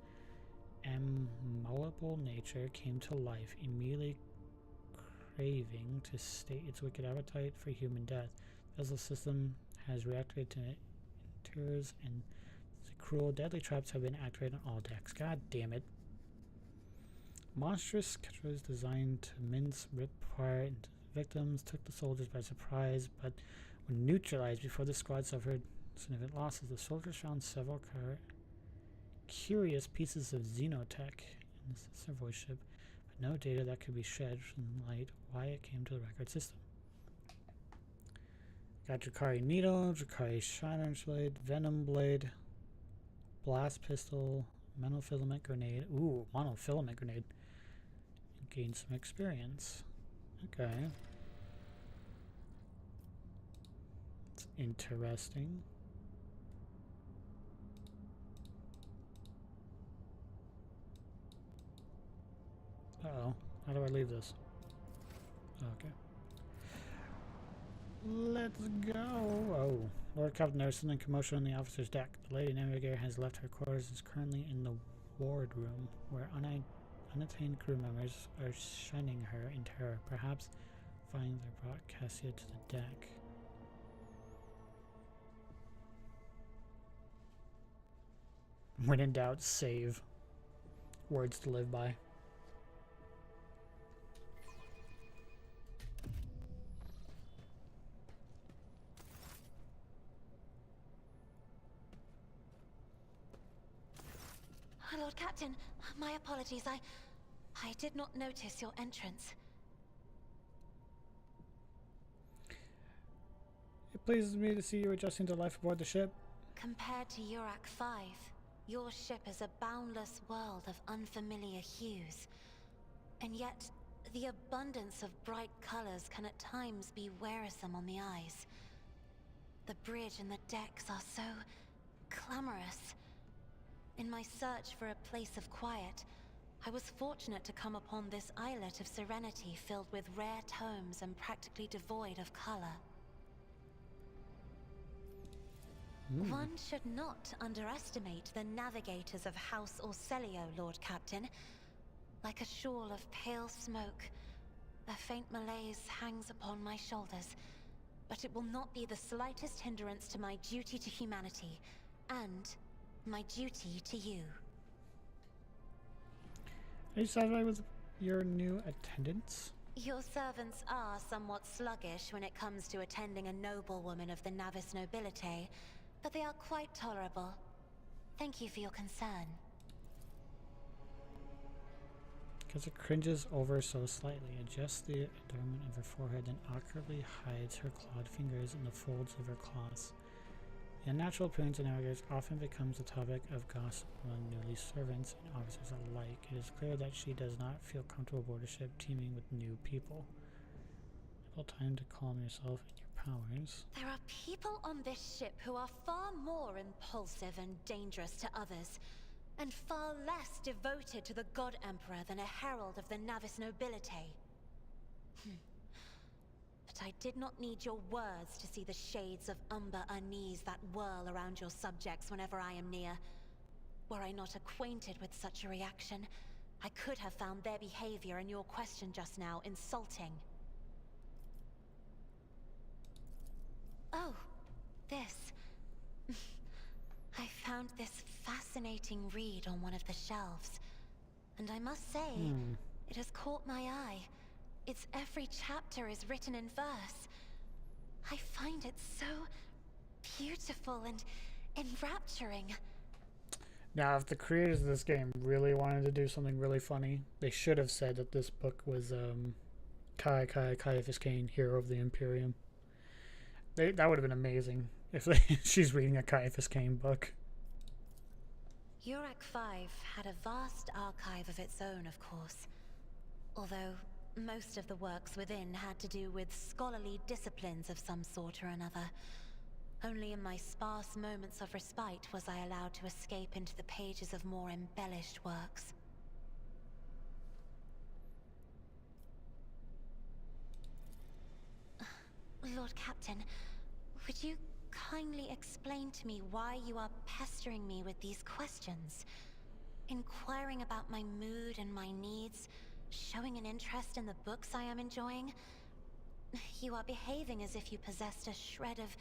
immolable nature, came to life, immediately craving to state its wicked appetite for human death. The vessel system has reactivated to interiors, and the cruel, deadly traps have been activated on all decks. God damn it. Monstrous catchers designed to mince, rip apart into victims took the soldiers by surprise, but were neutralized before the squad suffered significant losses. The soldiers found several curious pieces of xenotech in the void ship, but no data that could be shed from light why it came to the record system. Got Drukhari needle, Drukhari Shining Blade, Venom Blade, Blast Pistol, Monofilament Grenade. Ooh, Monofilament Grenade. Gain some experience. Okay. It's interesting. Uh-oh. How do I leave this? Okay. Let's go. Oh. Lord Captain, there's something commotion on the officer's deck. The Lady Navigator has left her quarters and is currently in the ward room, where unattained crew members are shunning her in terror. Perhaps finding they brought Cassia to the deck. When in doubt, save. Words to live by. Lord Captain, my apologies. I did not notice your entrance. It pleases me to see you adjusting to life aboard the ship. Compared to Urak 5, your ship is a boundless world of unfamiliar hues. And yet, the abundance of bright colors can at times be wearisome on the eyes. The bridge and the decks are so clamorous. In my search for a place of quiet, I was fortunate to come upon this islet of serenity filled with rare tomes and practically devoid of color. One should not underestimate the navigators of House Orselio, Lord Captain. Like a shawl of pale smoke, a faint malaise hangs upon my shoulders, but it will not be the slightest hindrance to my duty to humanity, and my duty to you. Are you satisfied with your new attendants? Your servants are somewhat sluggish when it comes to attending a noblewoman of the Navis nobility, but they are quite tolerable. Thank you for your concern. Because it cringes over so slightly, adjusts the adornment of her forehead, then awkwardly hides her clawed fingers in the folds of her cloths. The unnatural appearance of navigators often becomes a topic of gossip among newly servants and officers alike. It is clear that she does not feel comfortable aboard a ship teeming with new people. Little time to calm yourself and your powers. There are people on this ship who are far more impulsive and dangerous to others, and far less devoted to the God Emperor than a herald of the Navis nobility. But I did not need your words to see the shades of umber unease that whirl around your subjects whenever I am near. Were I not acquainted with such a reaction, I could have found their behavior and your question just now insulting. Oh, this. I found this fascinating read on one of the shelves, and I must say, it has caught my eye. Its every chapter is written in verse. I find it so beautiful and enrapturing. Now, if the creators of this game really wanted to do something really funny, they should have said that this book was Caiaphas Cain, Hero of the Imperium. That would have been amazing if she's reading a Caiaphas Cain book. Urak 5 had a vast archive of its own, of course. Although most of the works within had to do with scholarly disciplines of some sort or another. Only in my sparse moments of respite was I allowed to escape into the pages of more embellished works. Lord Captain, would you kindly explain to me why you are pestering me with these questions? Inquiring about my mood and my needs, showing an interest in the books I am enjoying? You are behaving as if you possessed a shred of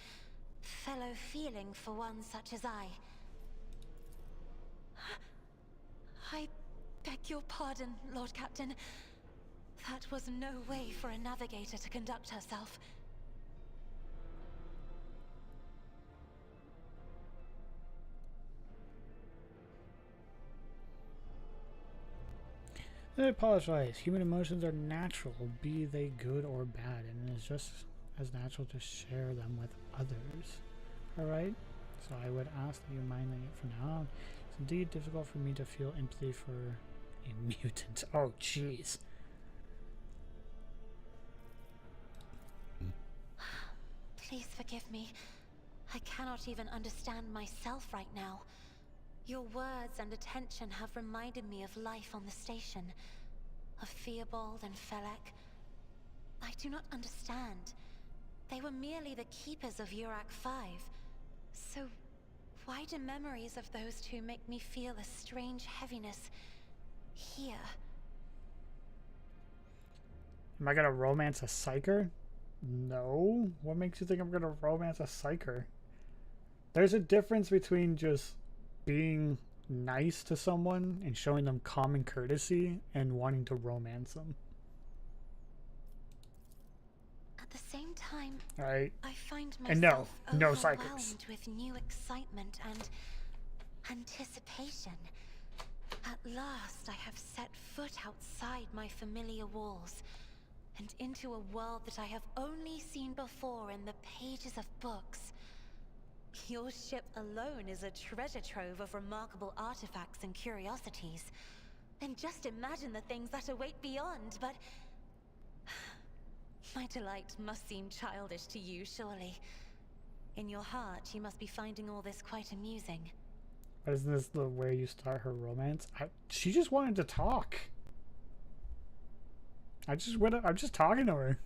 fellow feeling for one such as I. I beg your pardon, Lord Captain. That was no way for a navigator to conduct herself. I apologize. Human emotions are natural, be they good or bad, and it is just as natural to share them with others. Alright? So I would ask that you minding it for now. It's indeed difficult for me to feel empathy for a mutant. Oh, jeez. Please forgive me. I cannot even understand myself right now. Your words and attention have reminded me of life on the station, of Theobald and Felek. I do not understand. They were merely the keepers of Urak 5. So, why do memories of those two make me feel a strange heaviness here? Am I gonna romance a psyker? No. What makes you think I'm gonna romance a psyker? There's a difference between just being nice to someone and showing them common courtesy and wanting to romance them. At the same time, right? I find and myself no overwhelmed psychics. with new excitement and anticipation. At last, I have set foot outside my familiar walls and into a world that I have only seen before in the pages of books. Your ship alone is a treasure trove of remarkable artifacts and curiosities. And just imagine the things that await beyond, but... my delight must seem childish to you, surely. In your heart, you must be finding all this quite amusing. But isn't this the way you start her romance? She just wanted to talk. I'm just talking to her.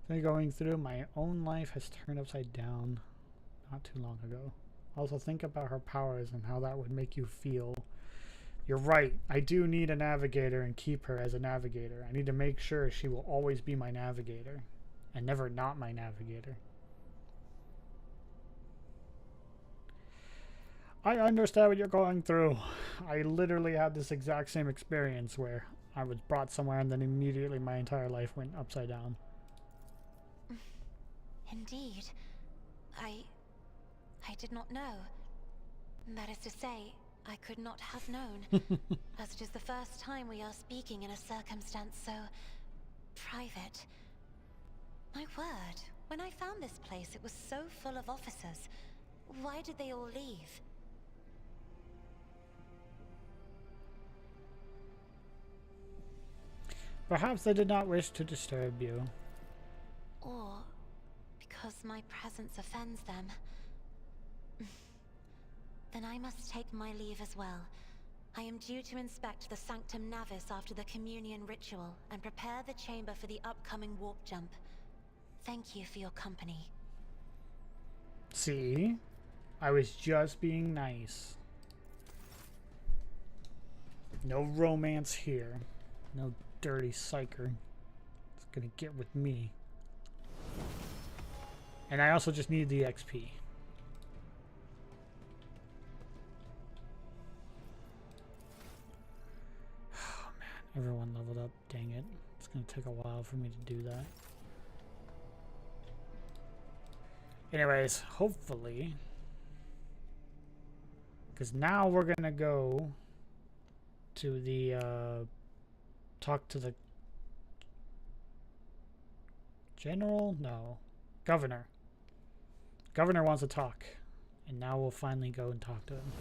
Going through, my own life has turned upside down not too long ago. Also think about her powers and how that would make you feel. You're right. I do need a navigator and keep her as a navigator. I need to make sure she will always be my navigator and never not my navigator. I understand what you're going through. I literally had this exact same experience where I was brought somewhere and then immediately my entire life went upside down. Indeed. I did not know. That is to say, I could not have known, as it is the first time we are speaking in a circumstance so private. My word, when I found this place, it was so full of officers. Why did they all leave? Perhaps they did not wish to disturb you. Or because my presence offends them. Then I must take my leave as well. I am due to inspect the Sanctum Navis after the communion ritual and prepare the chamber for the upcoming warp jump. Thank you for your company. See? I was just being nice. No romance here. No dirty psyker. It's gonna get with me. And I also just need the XP. Oh man, everyone leveled up. Dang it. It's gonna take a while for me to do that. Anyways, hopefully. Because now we're gonna go to the, talk to the general? No. Governor. Governor wants to talk. And now we'll finally go and talk to him.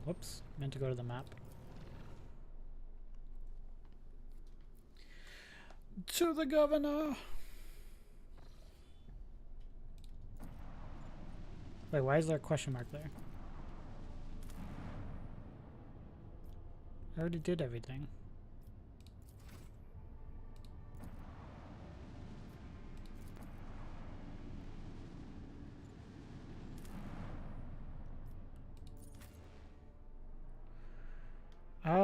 Whoops. Meant to go to the map. To the governor! Wait, why is there a question mark there? I already did everything.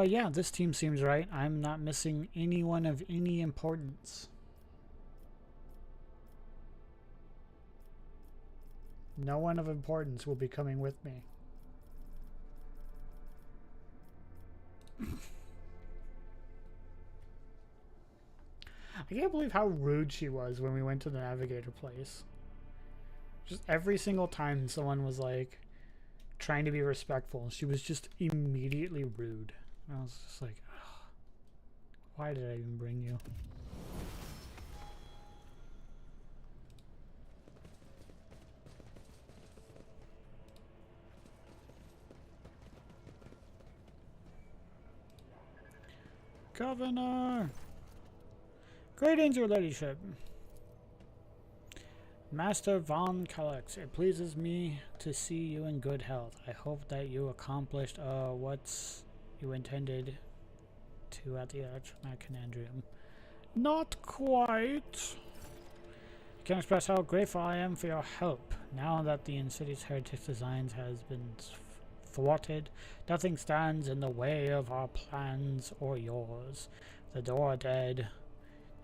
Yeah, this team seems right. I'm not missing anyone of any importance. No one of importance will be coming with me. I can't believe how rude she was when we went to the navigator place. Just every single time someone was like trying to be respectful, she was just immediately rude. And I was just like, ugh, why did I even bring you? Governor! Greetings, your ladyship. Master Von Kalex, it pleases me to see you in good health. I hope that you accomplished what you intended to at the Conundrum. Not quite. I can express how grateful I am for your help. Now that the Insidious Heretics designs has been thwarted, nothing stands in the way of our plans or yours. The door dead.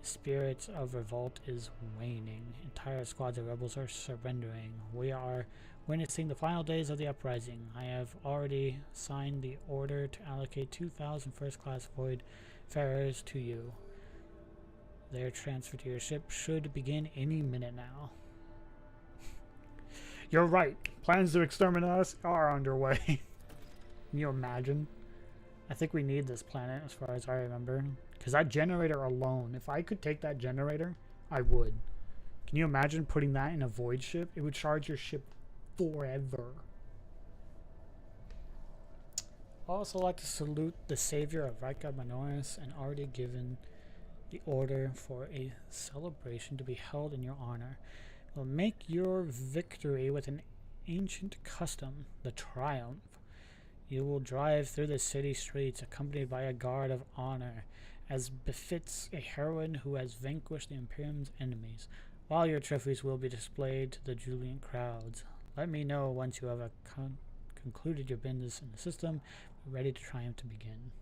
Spirits of revolt is waning. Entire squads of rebels are surrendering. We are witnessing the final days of the uprising. I have already signed the order to allocate 2,000 first-class void farers to you. Their transfer to your ship should begin any minute now. You're right. Plans to exterminate us are underway. Can you imagine? I think we need this planet as far as I remember. Because that generator alone, if I could take that generator, I would. Can you imagine putting that in a void ship? It would charge your ship forever. I'd also like to salute the savior of Rika Manoris and already given the order for a celebration to be held in your honor. We'll make your victory with an ancient custom, the triumph. You will drive through the city streets accompanied by a guard of honor, as befits a heroine who has vanquished the Imperium's enemies, while your trophies will be displayed to the jubilant crowds. Let me know once you have concluded your business in the system. We're ready to triumph to begin.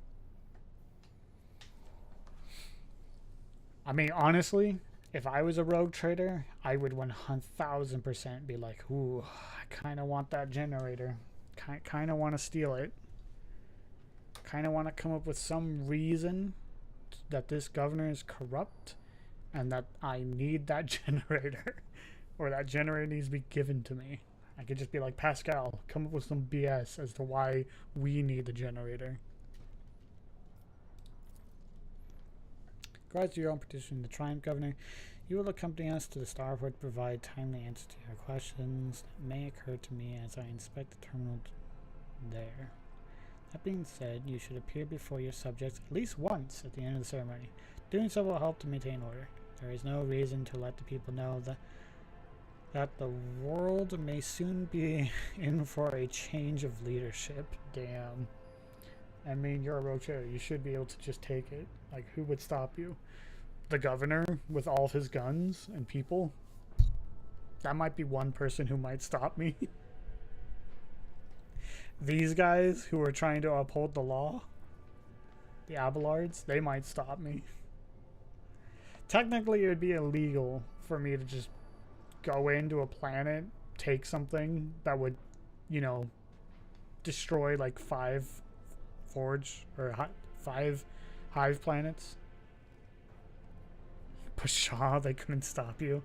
I mean, honestly, if I was a rogue trader, I would 1000% be like, ooh, I kind of want that generator. Kind of want to steal it. Kind of want to come up with some reason that this governor is corrupt and that I need that generator. Or that generator needs to be given to me. I could just be like, Pascal, come up with some BS as to why we need the generator. Regards to your own petition, the Triumph Governor, you will accompany us to the starport to provide timely answers to your questions that may occur to me as I inspect the terminal there. That being said, you should appear before your subjects at least once at the end of the ceremony. Doing so will help to maintain order. There is no reason to let the people know that the world may soon be in for a change of leadership. Damn. I mean, you're a rogue trader. You should be able to just take it. Like, who would stop you? The governor with all of his guns and people? That might be one person who might stop me. These guys who are trying to uphold the law, the Abelards, they might stop me. Technically, it would be illegal for me to just go into a planet, take something that would, you know, destroy like 5 forge or 5 hive planets. Pshaw, they couldn't stop you.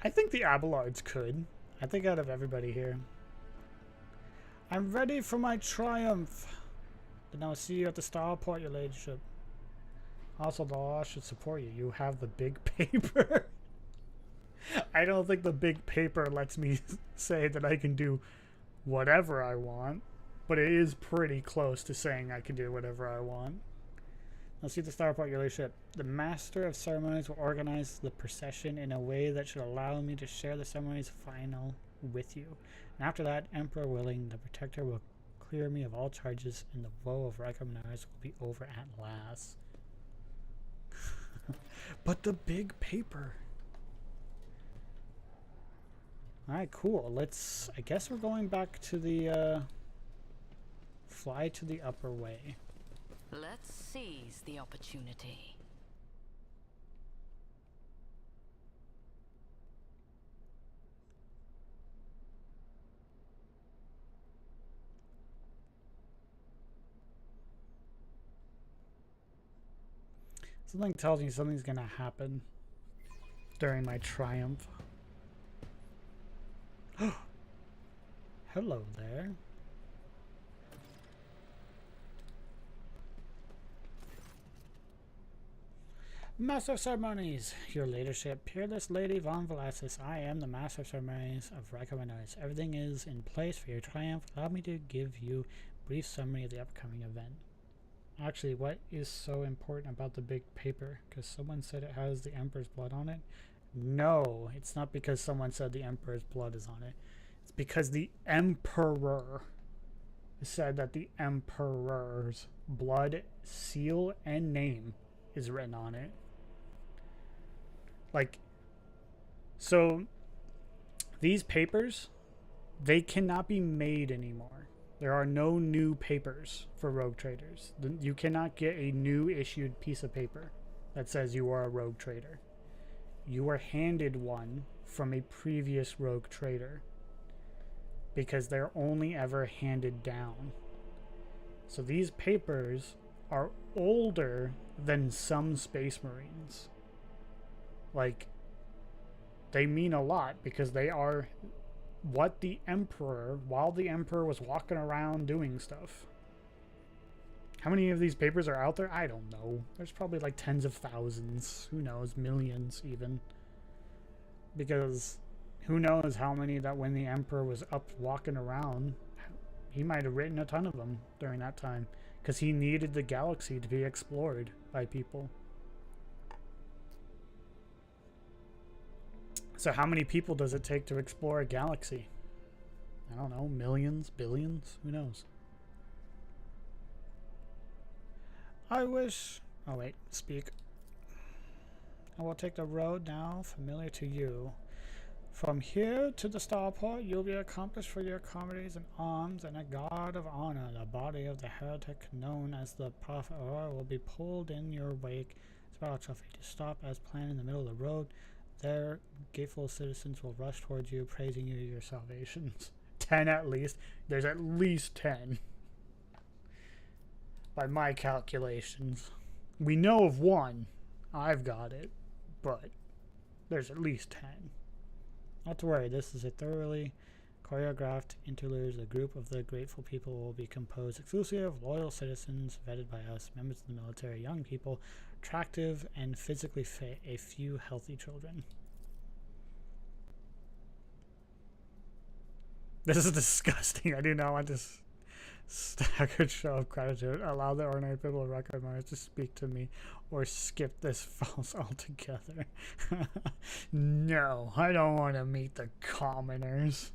I think the Abelards could. I think out of everybody here. I'm ready for my triumph. Then I'll see you at the starport, your ladyship. Also, the law should support you. You have the big paper. I don't think the big paper lets me say that I can do whatever I want, but it is pretty close to saying I can do whatever I want. I'll see the starport, your ladyship. The master of ceremonies will organize the procession in a way that should allow me to share the ceremony's final with you. And after that, Emperor willing, the protector will clear me of all charges, and the woe of Reichmanars will be over at last. But the big paper. Alright, cool. Let's... I guess we're going back to the, fly to the upper way. Let's seize the opportunity. Something tells me something's gonna happen during my triumph. Hello there. Master of Ceremonies, your leadership, peerless Lady Von Velasquez. I am the Master of Ceremonies of Reichmanars. Everything is in place for your triumph. Allow me to give you a brief summary of the upcoming event. Actually, what is so important about the big paper? Because someone said it has the Emperor's blood on it. No, it's not because someone said the Emperor's blood is on it. It's because the Emperor said that the Emperor's blood, seal, and name is written on it. Like, so these papers, they cannot be made anymore. There are no new papers for rogue traders. You cannot get a new issued piece of paper that says you are a rogue trader. You are handed one from a previous rogue trader because they're only ever handed down. So these papers are older than some Space Marines. Like, they mean a lot because they are what the Emperor, while the Emperor was walking around doing stuff. How many of these papers are out there? I don't know. There's probably like tens of thousands. Who knows? Millions even. Because who knows how many that when the Emperor was up walking around, he might have written a ton of them during that time. Because he needed the galaxy to be explored by people. So how many people does it take to explore a galaxy? I don't know, millions, billions, who knows? I wish... Oh wait, speak. I will take the road now familiar to you. From here to the starport, you'll be accomplished for your comedies and arms and a guard of honor. The body of the heretic known as the Prophet Aurora will be pulled in your wake. Spiral trophy to stop as planned in the middle of the road. Their grateful citizens will rush towards you, praising you your salvations. 10 at least. There's at least 10. By my calculations. We know of one. I've got it. But there's at least 10. Not to worry, this is a thoroughly choreographed interlude. A group of the grateful people will be composed exclusively of loyal citizens vetted by us, members of the military, young people, attractive and physically fit, a few healthy children. This is disgusting. I do not want to Staggered show of gratitude. Allow the ordinary people of Warhammer to speak to me, or skip this false altogether. No, I don't want to meet the commoners.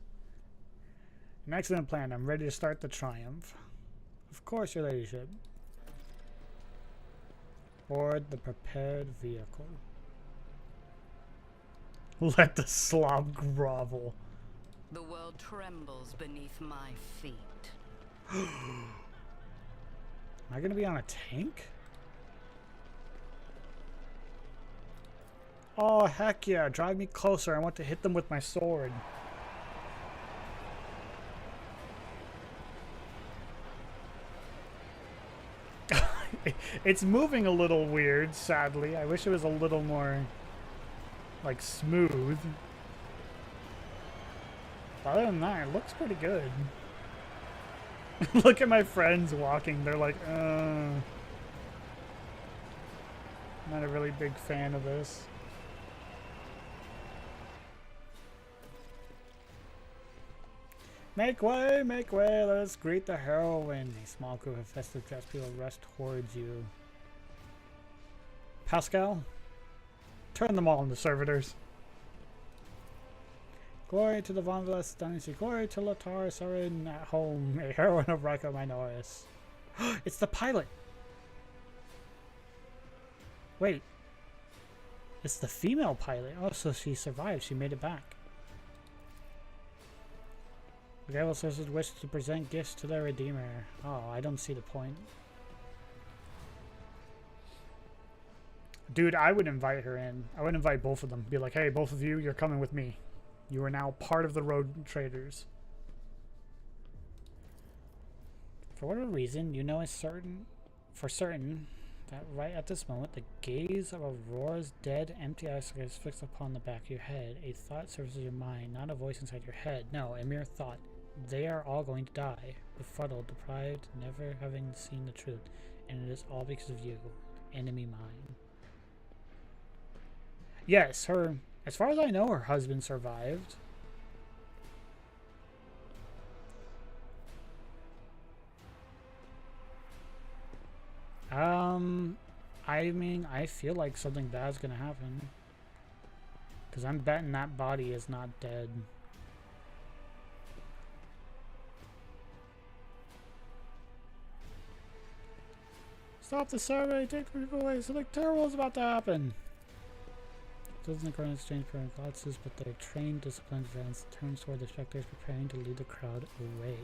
An excellent plan. I'm ready to start the triumph. Of course, your ladyship. Board the prepared vehicle. Let the slob grovel. The world trembles beneath my feet. Am I gonna be on a tank? Oh, heck yeah. Drive me closer. I want to hit them with my sword. It's moving a little weird, sadly. I wish it was a little more, like, smooth. Other than that, it looks pretty good. Look at my friends walking. They're like, not a really big fan of this. Make way, let us greet the heroine. A small group of festive dressed people rush towards you. Pascal, turn them all into servitors. Glory to the Vonvelas dynasty. Glory to Lotar Sarin at home, a heroine of Ryko Minoris. It's the pilot. Wait. It's the female pilot. Oh, so she survived. She made it back. The Gavel Sisters wish to present gifts to their Redeemer. Oh, I don't see the point. Dude, I would invite her in. I would invite both of them. Be like, hey, both of you, you're coming with me. You are now part of the road traders. For whatever reason, you know for certain that right at this moment, the gaze of Aurora's dead, empty eyes is fixed upon the back of your head. A thought surfaces your mind, not a voice inside your head. No, a mere thought. They are all going to die, befuddled, deprived, never having seen the truth. And it is all because of you, enemy mine. Yes, as far as I know, her husband survived. I mean, I feel like something bad's gonna happen. Because I'm betting that body is not dead. Stop the survey, take the people away, something terrible is about to happen. Doesn't occur in exchange for glasses, but their trained, disciplined advance turns toward the spectators, preparing to lead the crowd away.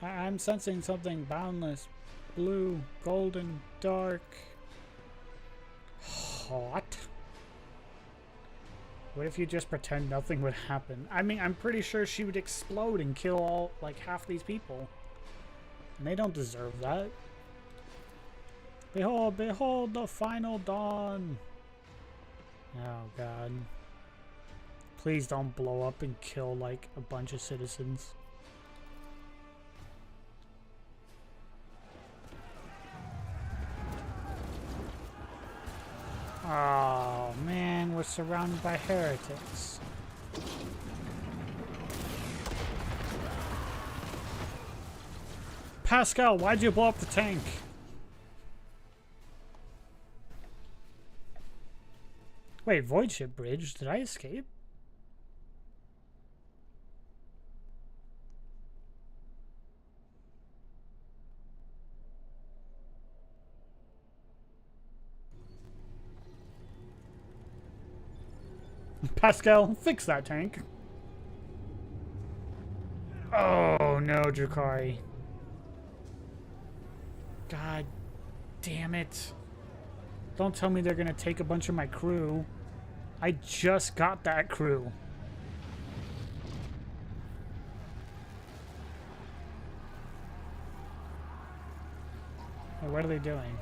I'm sensing something boundless, blue, golden, dark, hot. What if you just pretend nothing would happen? I mean, I'm pretty sure she would explode and kill all, like, half these people. And they don't deserve that. Behold, behold the final dawn. Oh, God. Please don't blow up and kill, like, a bunch of citizens. Oh, man, we're surrounded by heretics. Pascal, why'd you blow up the tank? Wait, Void Ship Bridge? Did I escape? Pascal, fix that tank. Oh no, Drakari. God damn it. Don't tell me they're gonna take a bunch of my crew. I just got that crew. Hey, what are they doing?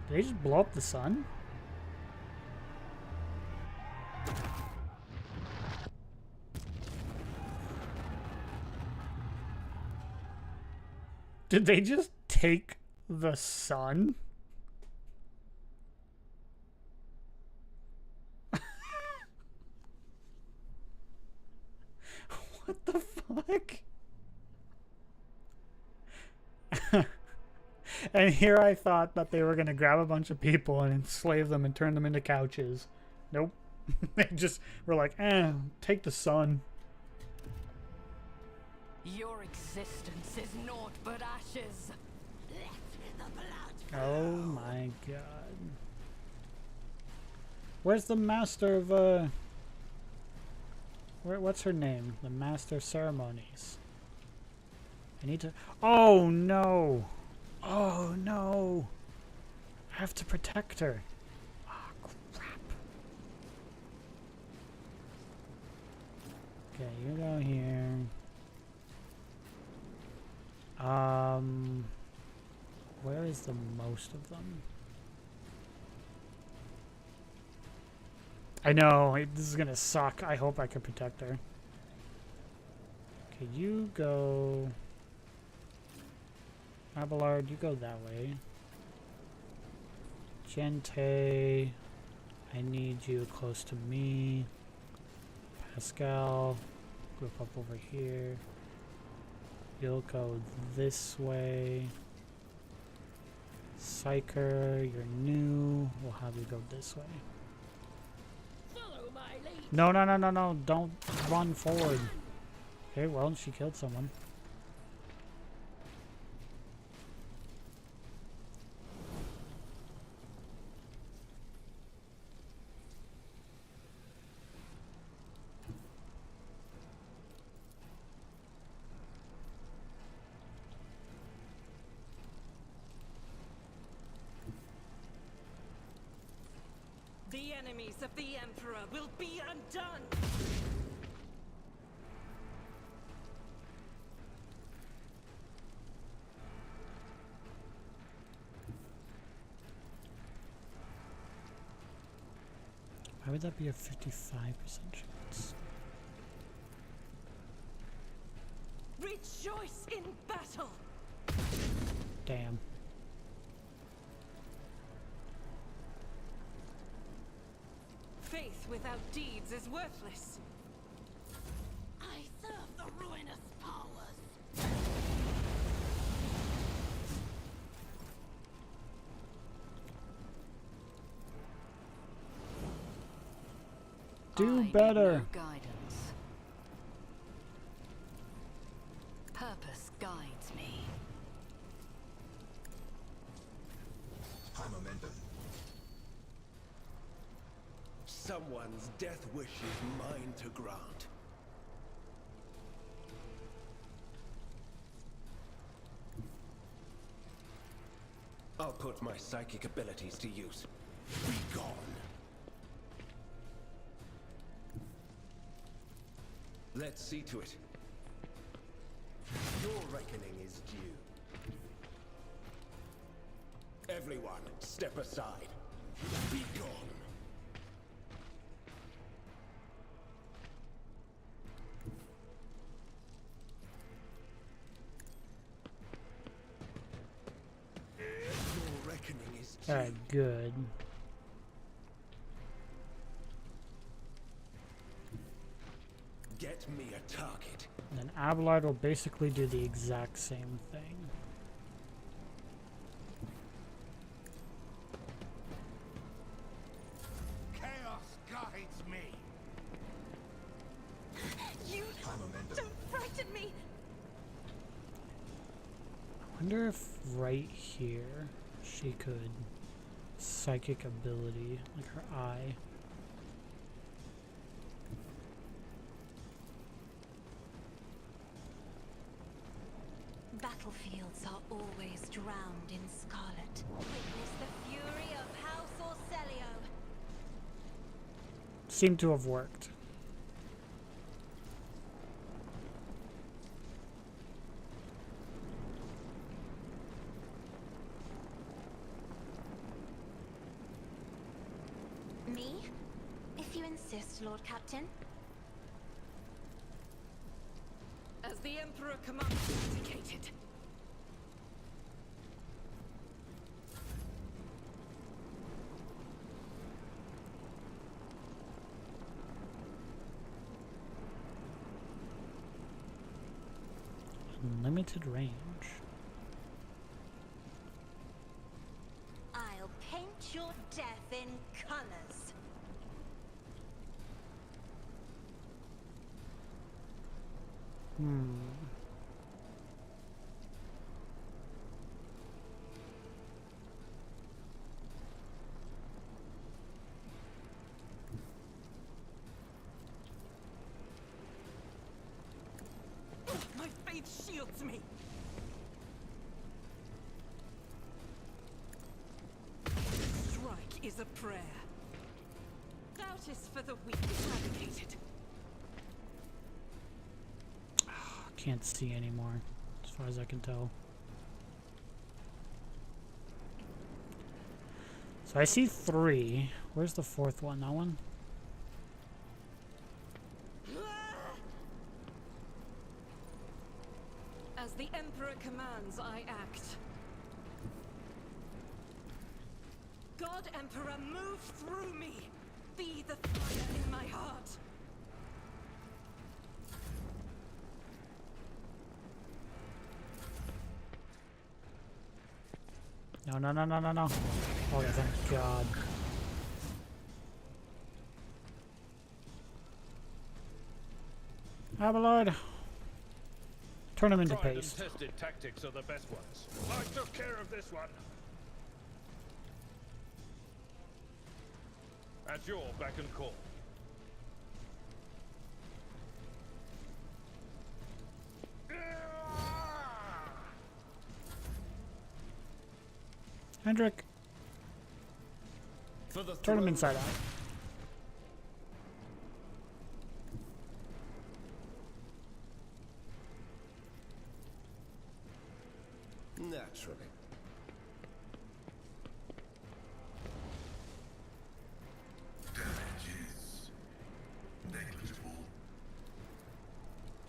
Did they just blow up the sun? Did they just take the sun? Like, and here I thought that they were going to grab a bunch of people and enslave them and turn them into couches. Nope. They just were like, take the sun. Your existence is naught but ashes. Let the blood flow. Oh my god. Where's the master of, what's her name? The master of ceremonies. I need to... Oh no! Oh no! I have to protect her. Oh crap. Okay, you go here. Where is the most of them? I know, this is gonna suck. I hope I can protect her. Okay, you go... Abelard, you go that way. Gente, I need you close to me. Pascal, group up over here. You'll go this way. Psyker, you're new. We'll have you go this way. Follow my lead. No, no, no, no, no. Don't run forward. Okay, well, she killed someone. The enemies of the Emperor will be undone! Why would that be a 55% chance? Rejoice in battle! Damn. Faith without deeds is worthless. I serve the ruinous powers. Do I need better. no guidance. Purpose guides me. High momentum. Someone's death wish is mine to grant. I'll put my psychic abilities to use. Be gone. Let's see to it. Your reckoning is due. Everyone, step aside. Be gone. Your reckoning is due. Alright, good. Get me a target. And then Abelard will basically do the exact same thing. Chaos guides me. You don't frighten me! I wonder if right here she could psychic ability, like her eye. Battlefields are always drowned in scarlet. Witness the fury of House Orcelio. Seemed to have worked. Me? If you insist, Lord Captain. As the Emperor commands, indicated. Unlimited range. I'll paint your death in colors. My faith shields me. Strike is a prayer. Doubt is for the weak eradicated. Can't see anymore, as far as I can tell. So I see 3. Where's the 4th one? That one? As the Emperor commands, I act. God Emperor, move through me. Be the fire in my heart. No, no, no, no, no, no. Oh, thank God. Ah, my lord. Turn him into Tried and paste. tested tactics are the best ones. I took care of this one. At your beck and call. Hendrik, For the turn him throne. inside out. Naturally. Damage is negligible.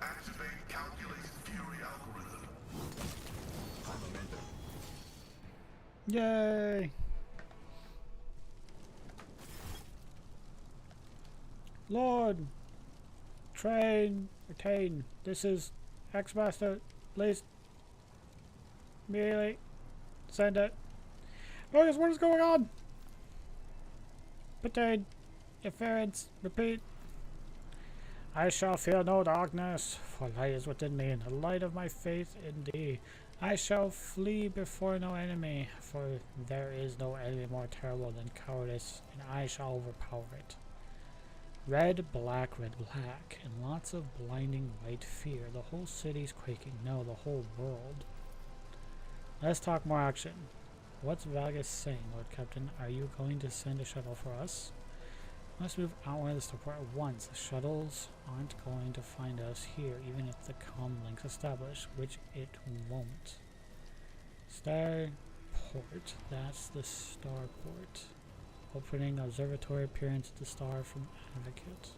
Activate calculated fury algorithm. Yay! Lord, train, retain. This is X-Master. Please, immediately send it. Lucas, what is going on? Retain. Interference. Repeat. I shall fear no darkness, for light is within me, and the light of my faith in thee. I shall flee before no enemy, for there is no enemy more terrible than cowardice, and I shall overpower it. Red, black, and lots of blinding white fear. The whole city's quaking. No, the whole world. Let's talk more action. What's Vargas saying, Lord Captain? Are you going to send a shuttle for us? Let's move outward of the starport at once. The shuttles aren't going to find us here, even if the comm link's established, which it won't. Starport. That's the starport. Opening observatory appearance at the star from Advocate.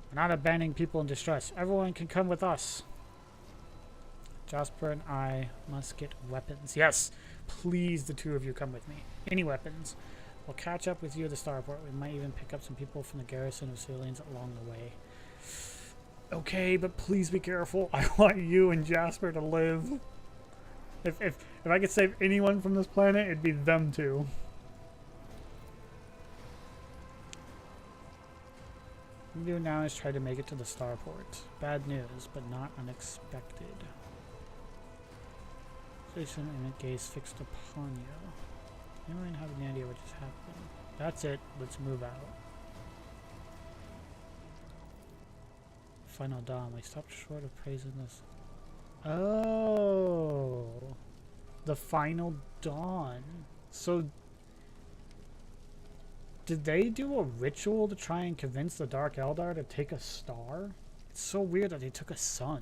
We're not abandoning people in distress. Everyone can come with us. Jasper and I must get weapons. Yes, please, the two of you come with me. Any weapons. We'll catch up with you at the starport. We might even pick up some people from the garrison of civilians along the way. Okay, but please be careful. I want you and Jasper to live. If I could save anyone from this planet, it'd be them two. What we do now is try to make it to the starport. Bad news, but not unexpected. Station and gaze fixed upon you. Anyone have any idea what just happened? That's it. Let's move out. Final dawn. We stopped short of praising this. Oh, the final dawn. So, did they do a ritual to try and convince the Dark Eldar to take a star? It's so weird that they took a sun.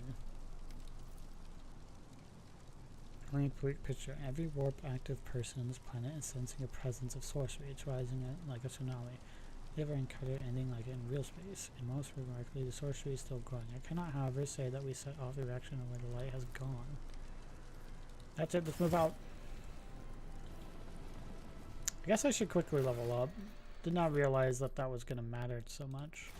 Only quick picture. Every warp active person on this planet is sensing a presence of sorcery. It's rising like a tsunami. Never encountered anything like it in real space, and most remarkably, the sorcery is still growing. I cannot, however, say that we set off the reaction of where the light has gone. That's it, let's move out. I guess I should quickly level up. Did not realize that that was going to matter so much.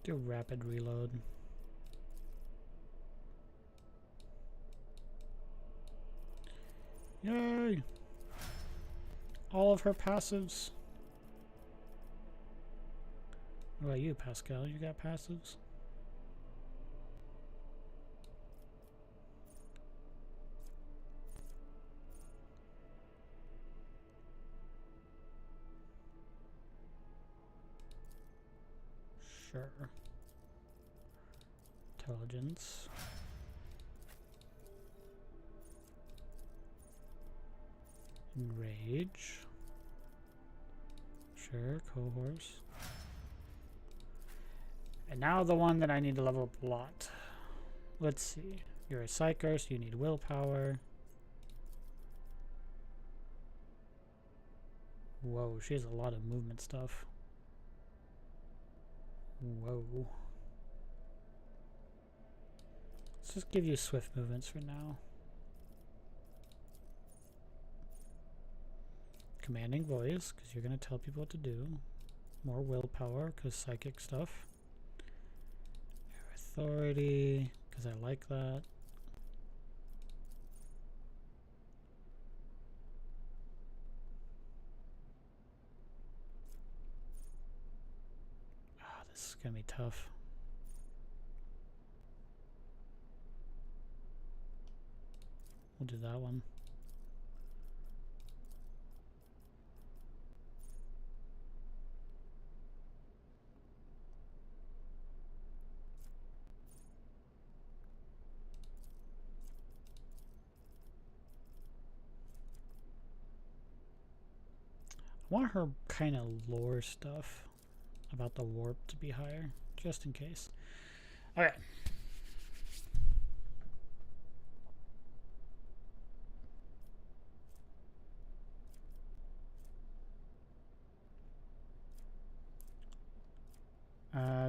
Do rapid reload. Yay! All of her passives. What about you, Pascal? You got passives? Sure. Intelligence. Enrage. Sure, cohorts. And now the one that I need to level up a lot. Let's see. You're a psyker, so you need willpower. Whoa, she has a lot of movement stuff. Whoa. Let's just give you swift movements for now. Commanding voice, because you're going to tell people what to do. More willpower, because psychic stuff. Authority, because I like that. Ah, this is going to be tough. We'll do that one. I want her kind of lore stuff about the warp to be higher, just in case. Okay.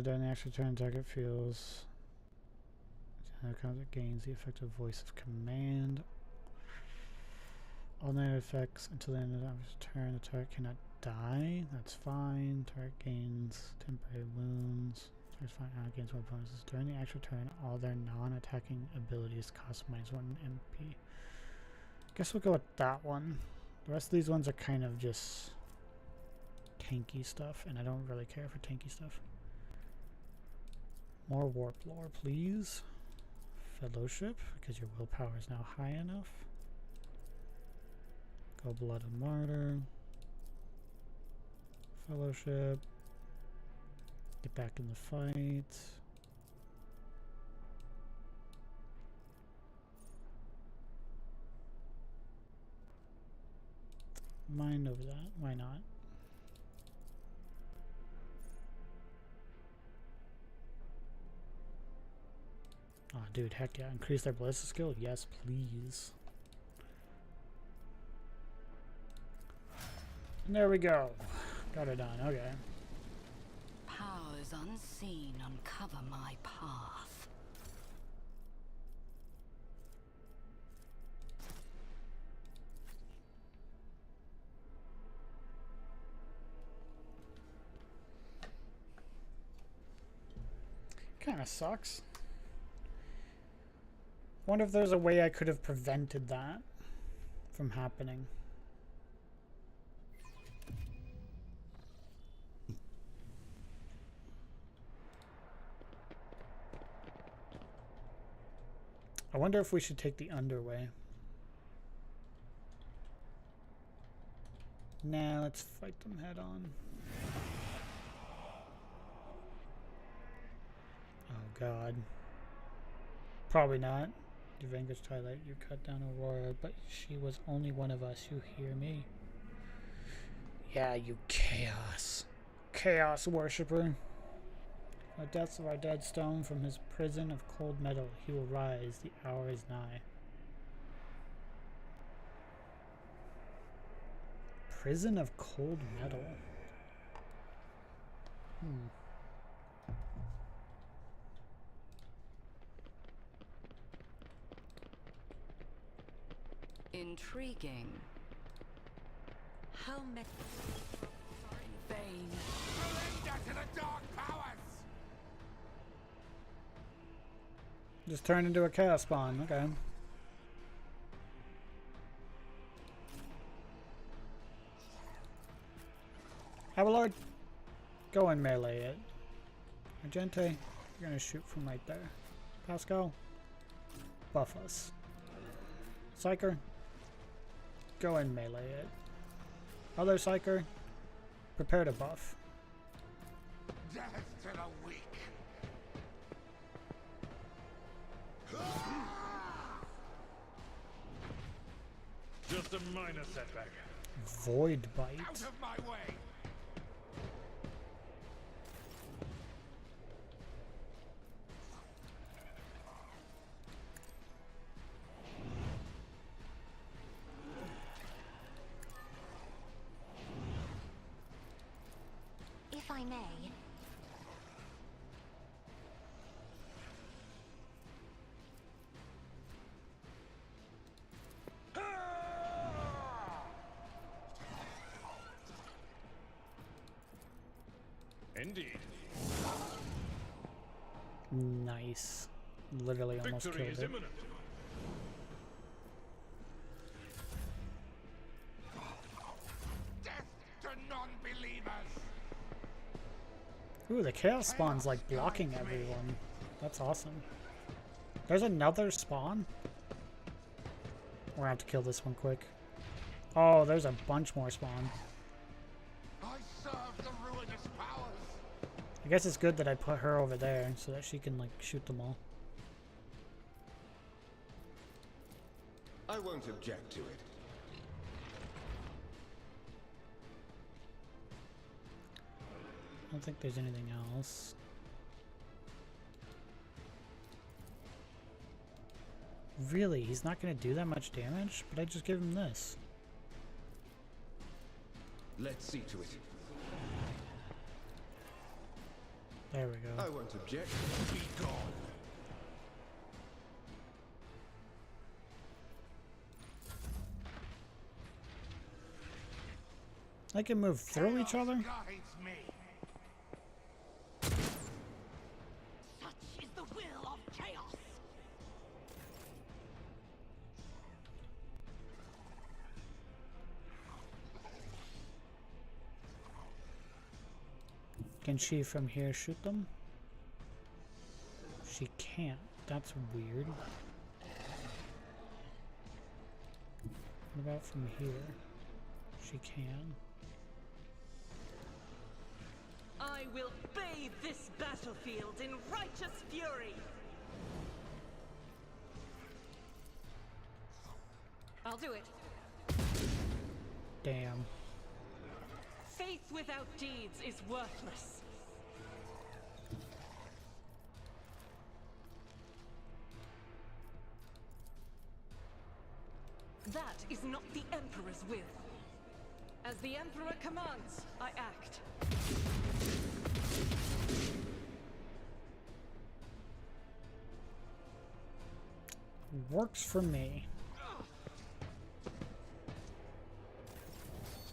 During the extra turn, target feels it gains the effective voice of command. All negative effects until the end of the turn. The target cannot die. That's fine. Target gains temporary wounds. Target's fine. Gains 1 bonuses. During the extra turn, all their non-attacking abilities cost -1 MP. Guess we'll go with that one. The rest of these ones are kind of just tanky stuff, and I don't really care for tanky stuff. More warp lore, please. Fellowship, because your willpower is now high enough. Go Blood of Martyr. Fellowship. Get back in the fight. Mind over that. Why not? Oh, dude, heck yeah. Increase their ballistic skill? Yes, please. And there we go. Got it done. Okay. Powers unseen uncover my path. Kinda sucks. Wonder if there's a way I could have prevented that from happening. I wonder if we should take the underway. Nah, let's fight them head on. Oh god. Probably not. You vanquish Twilight, you cut down Aurora, but she was only one of us, you hear me? Yeah, you chaos. Chaos worshipper. The depths of our dead stone, from his prison of cold metal, he will rise, the hour is nigh. Prison of cold metal? Intriguing. How many? In vain. Surrender to the dark powers! Just turned into a chaos spawn. Okay. Abelard, go and melee it. Magente, you're gonna shoot from right there. Pascal, buff us. Psyker, go and melee it. Other Psyker, prepare to buff. Death to the weak. Just a minor setback. Void bite. Out of my way. If I may. Indeed. Nice. Literally almost Victory killed is it. imminent. Death to non-believers. Ooh, the chaos spawn's like blocking everyone. That's awesome. There's another spawn? We're gonna have to kill this one quick. Oh, there's a bunch more spawn. I serve the ruinous powers. I guess it's good that I put her over there so that she can like shoot them all. I won't object to it. I don't think there's anything else. Really? He's not going to do that much damage? But I just gave him this. Let's see to it. There we go. I won't object. Be gone. They can move through each other? Guides me. Such is the will of chaos. Can she from here shoot them? She can't. That's weird. What about from here? She can. I will bathe this battlefield in righteous fury. I'll do it. Damn. Faith without deeds is worthless. That is not the Emperor's will. As the Emperor commands, I act. Works for me.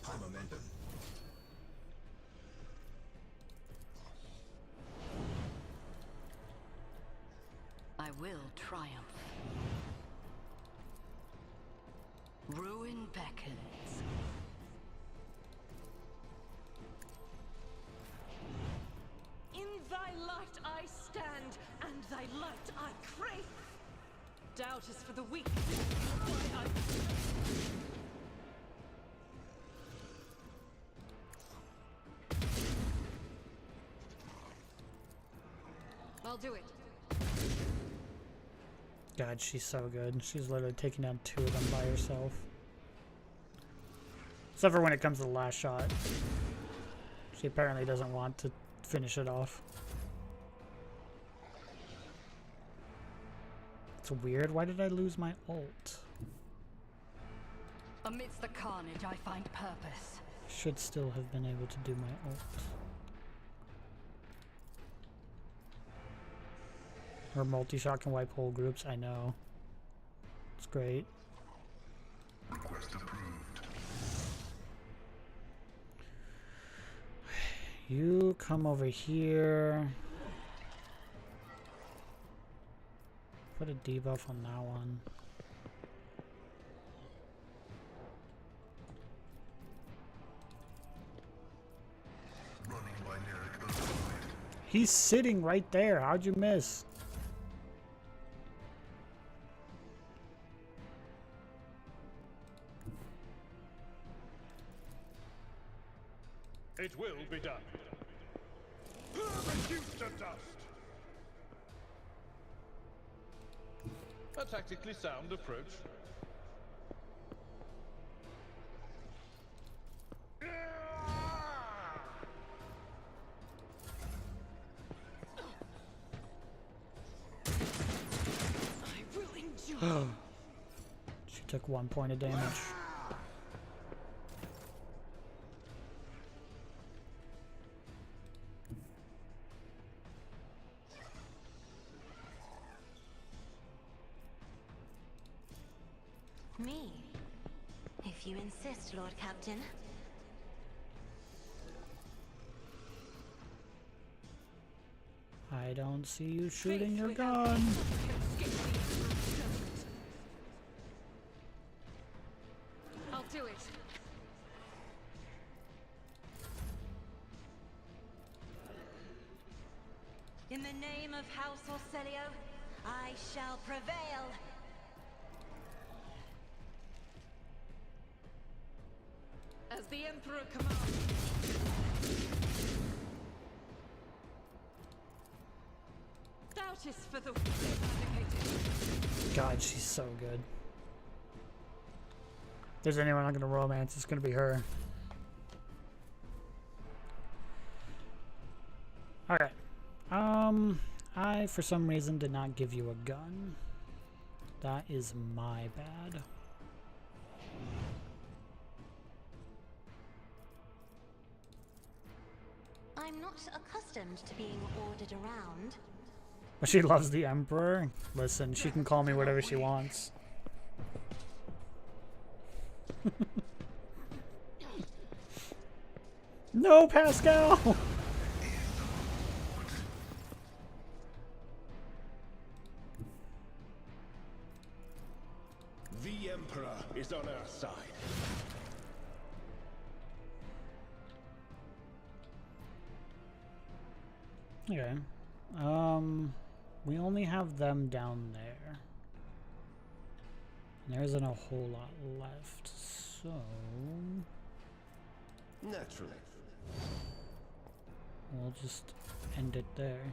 High momentum. I will triumph. Ruin beckons. In thy light I stand, and thy light I crave. Doubt is for the weak. Why I I'll do it. God, she's so good. She's literally taking down 2 of them by herself. Except for when it comes to the last shot. She apparently doesn't want to finish it off. It's weird. Why did I lose my ult? Amidst the carnage, I find purpose. Should still have been able to do my ult. Her multi-shot can wipe whole groups, I know. It's great. Request approved. You come over here. Put a debuff on that one. He's sitting right there. How'd you miss? It will be done. Reduced to dust. A tactically sound approach. I will enjoy. She took 1 point of damage. Me? If you insist, Lord Captain. I don't see you shooting your gun. I'll do it. In the name of House Orselio, I shall prevail. As the Emperor commands. Doubt is for the vindicated. God, she's so good. If there's anyone I'm gonna romance, it's gonna be her. Alright. I, for some reason, did not give you a gun. That is my bad. I'm not accustomed to being ordered around. But she loves the Emperor. Listen, she can call me whatever she wants. No, Pascal! The Emperor is on our side. Okay. We only have them down there. There isn't a whole lot left, so... Naturally. We'll just end it there.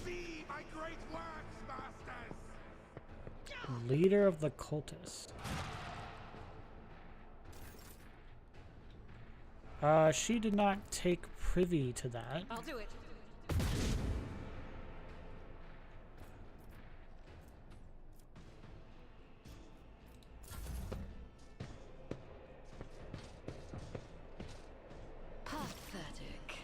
See my great works, masters! Leader of the cultist. She did not take privy to that. I'll do it. Pathetic.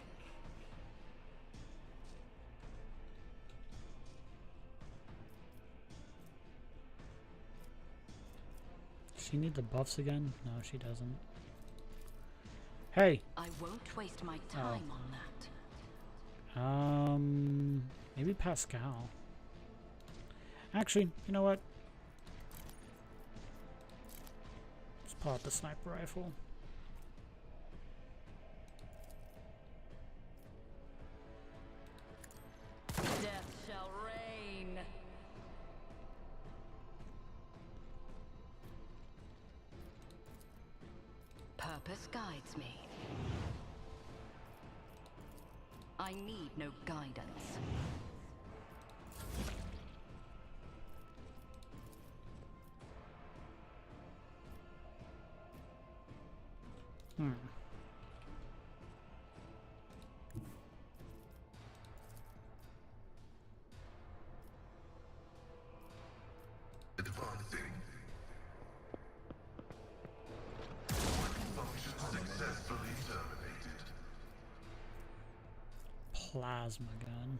She need the buffs again? No, she doesn't. Hey! I won't waste my time on that. Maybe Pascal. Actually, you know what? Let's pull out the sniper rifle. Death shall reign. Purpose guides me. I need no guidance. Advancing. Function successfully terminated. Plasma gun.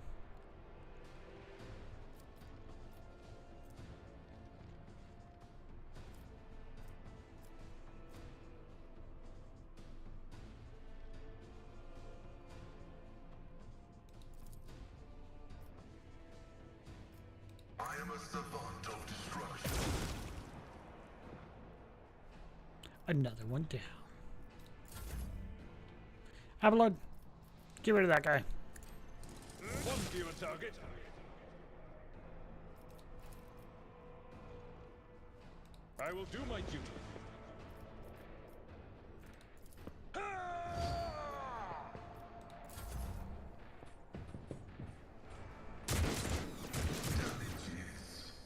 I am a savant of destruction. Another one down. Abelard, get rid of that guy. One fewer target. I will do my duty.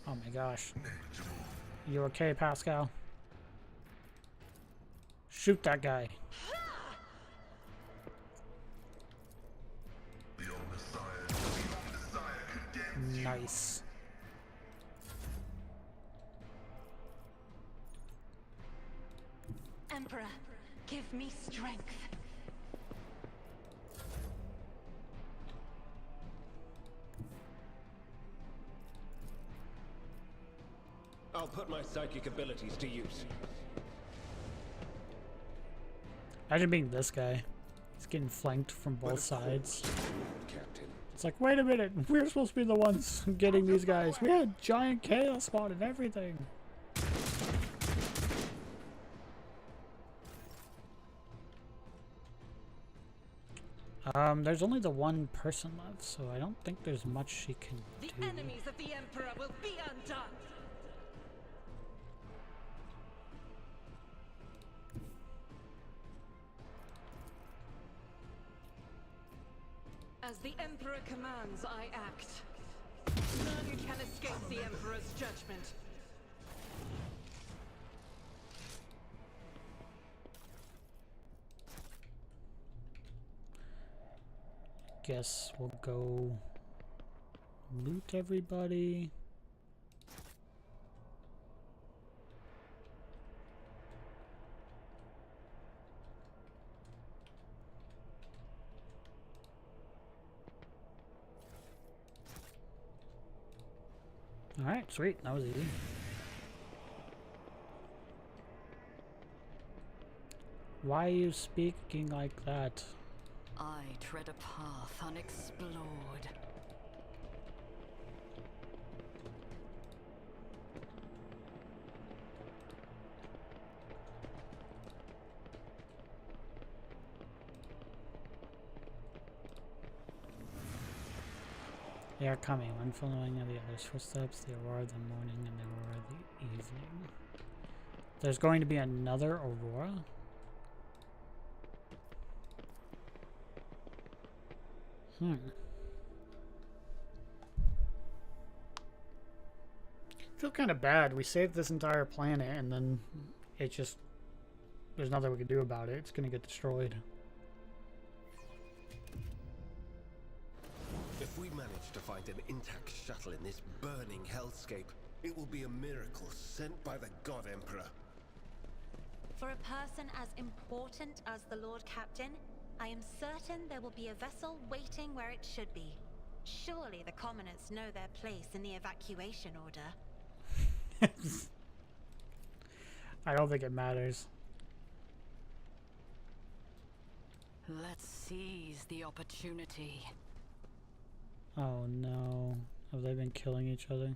Oh my gosh. You okay, Pascal? Shoot that guy. Nice. Emperor, give me strength. I'll put my psychic abilities to use. Imagine being this guy. He's getting flanked from both sides. Captain. It's like, wait a minute, we're supposed to be the ones getting these guys. We had giant chaos spawn and everything. There's only the one person left, so I don't think there's much she can do. The enemies of the Emperor will be undone. As the Emperor commands, I act. None can escape the Emperor's judgment. Guess we'll go loot everybody. Alright, sweet. That was easy. Why are you speaking like that? I tread a path unexplored. They are coming. When following the others' footsteps, the aurora of the morning and the aurora of the evening. There's going to be another aurora? I feel kind of bad. We saved this entire planet and then it just... There's nothing we can do about it. It's going to get destroyed. If we manage to find an intact shuttle in this burning hellscape, it will be a miracle sent by the God Emperor. For a person as important as the Lord Captain, I am certain there will be a vessel waiting where it should be. Surely the commoners know their place in the evacuation order. I don't think it matters. Let's seize the opportunity. Oh no. Have they been killing each other?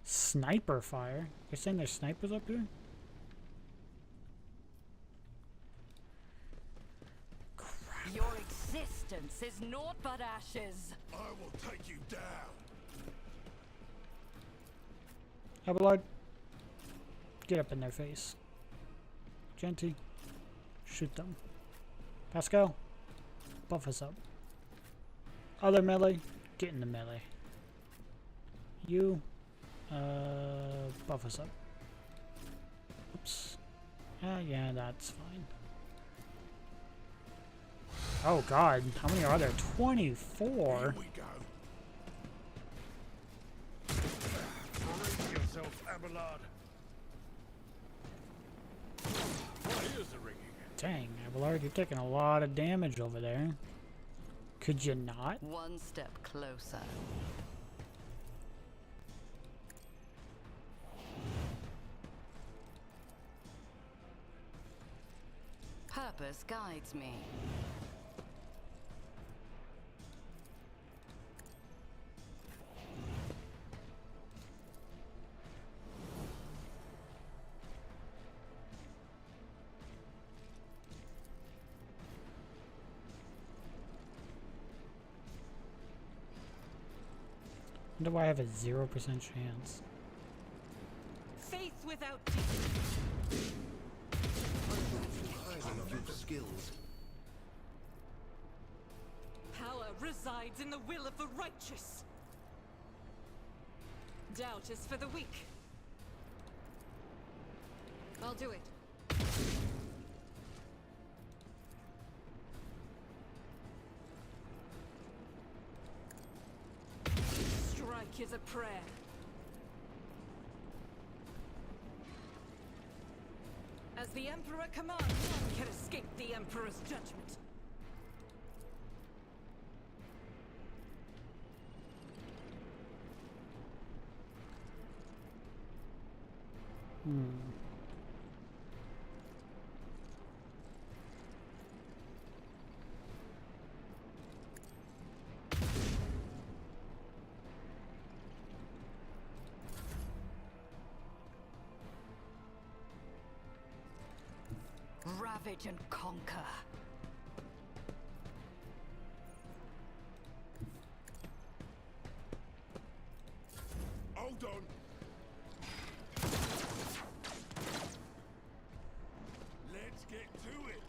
Sniper fire? You're saying there's snipers up here? Crap. Your existence is naught but ashes. I will take you down. Abelard, get up in their face. Genty, shoot them. Pascal, buff us up. Other melee, get in the melee. You, buff us up. Oops. Yeah, that's fine. Oh god, how many are there? 24? Here we go. Brace yourself, Abelard. My ears are ringing. Dang, Abelard, you're taking a lot of damage over there. Could you not? One step closer. Purpose guides me. Wonder why I have a 0% chance. Faith without deeds. Skills. Power resides in the will of the righteous. Doubt is for the weak. I'll do it. Strike is a prayer. As the Emperor commands, none can escape the Emperor's judgment. Ravage and conquer. Hold on. Let's get to it.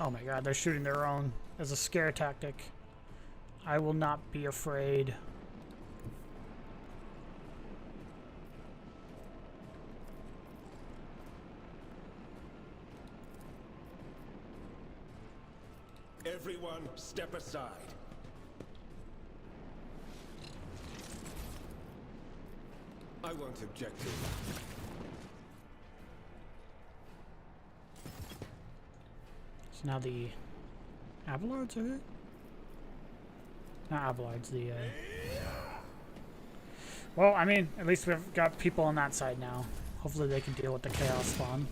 Oh my god, they're shooting their own as a scare tactic. I will not be afraid. Everyone, step aside. I won't object to that. So now the Abelards are here? Not Abelards, the well, I mean, at least we've got people on that side now. Hopefully they can deal with the chaos spawn.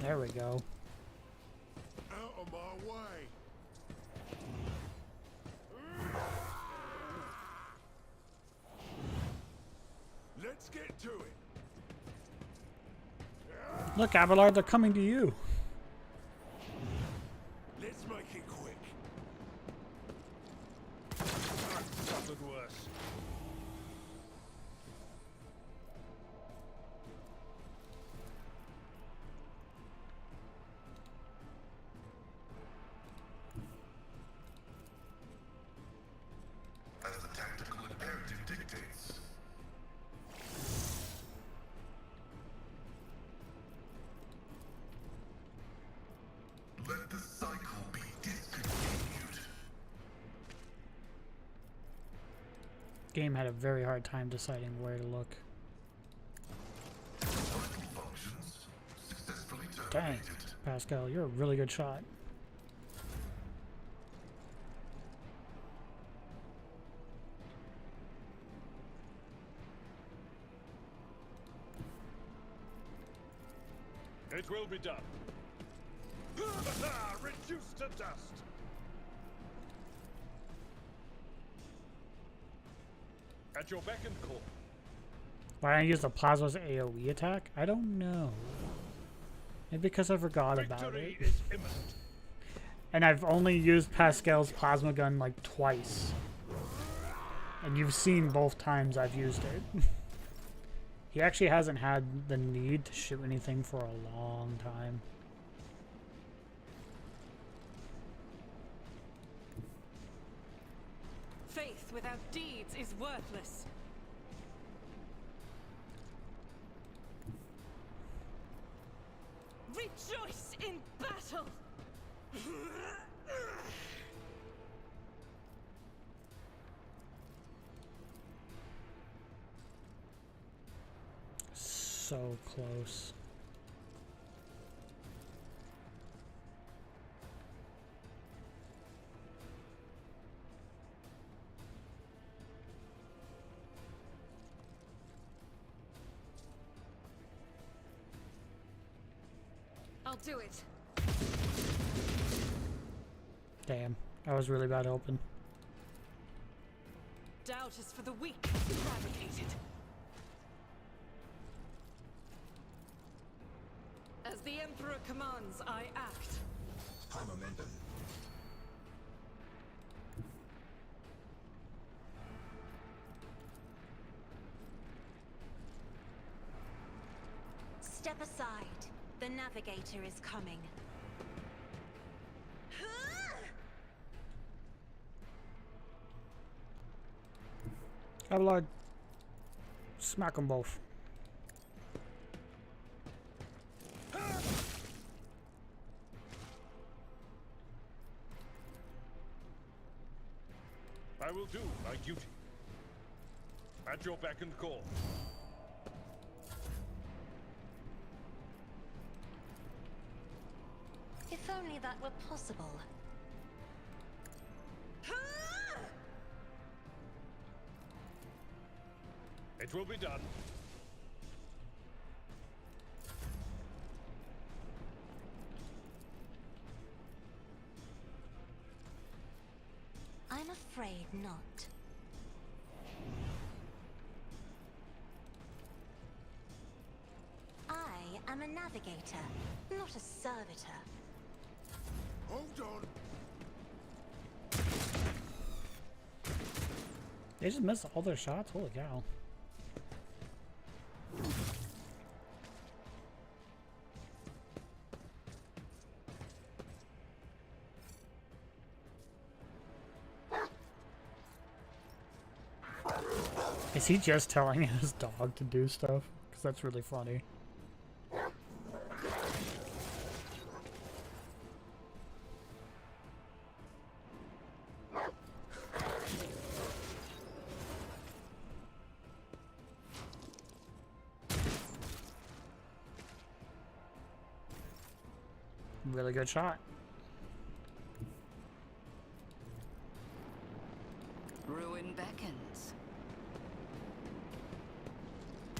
There we go. Out of my way. Let's get to it. Look, Abelard, they're coming to you. Let's make it quick. I've suffered worse. As the tactical imperative dictates. Let the cycle be discontinued. Game had a very hard time deciding where to look. Cycle functions successfully Dang, terminated. Pascal, you're a really good shot. It will be done. Reduced to dust. At your beck and call. Why don't I use the Plasma's AoE attack? I don't know. Maybe because I forgot about it. Victory is imminent. And I've only used Pascal's plasma gun like twice. And you've seen both times I've used it. He actually hasn't had the need to shoot anything for a long time. Faith without deeds is worthless. Rejoice in battle! So close. I'll do it. Damn, that was really bad open. Doubt is for the weak, fabricated. As the Emperor commands, I act. High momentum. Step aside. The navigator is coming. Abelard, smack them both. I will do my duty. At your beck and call. If only that were possible. It will be done. I'm afraid not. I am a navigator, not a servitor. Hold on. They just missed all their shots? Holy cow. Is he just telling his dog to do stuff? Because that's really funny. Really good shot. Ruin beckons.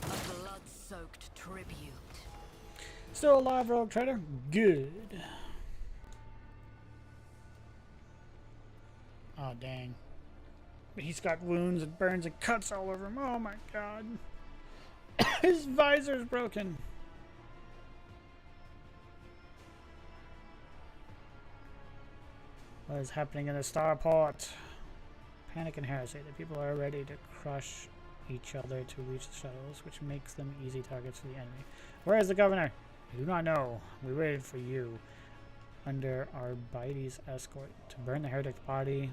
A blood-soaked tribute. Still alive, Rogue Trader? Good. Oh, dang. He's got wounds and burns and cuts all over him. Oh my god. His visor's broken. What is happening in the starport? Panic and heresy. The people are ready to crush each other to reach the shuttles, which makes them easy targets for the enemy. Where is the governor? I do not know. We waited for you under Arbites' escort to burn the heretic's body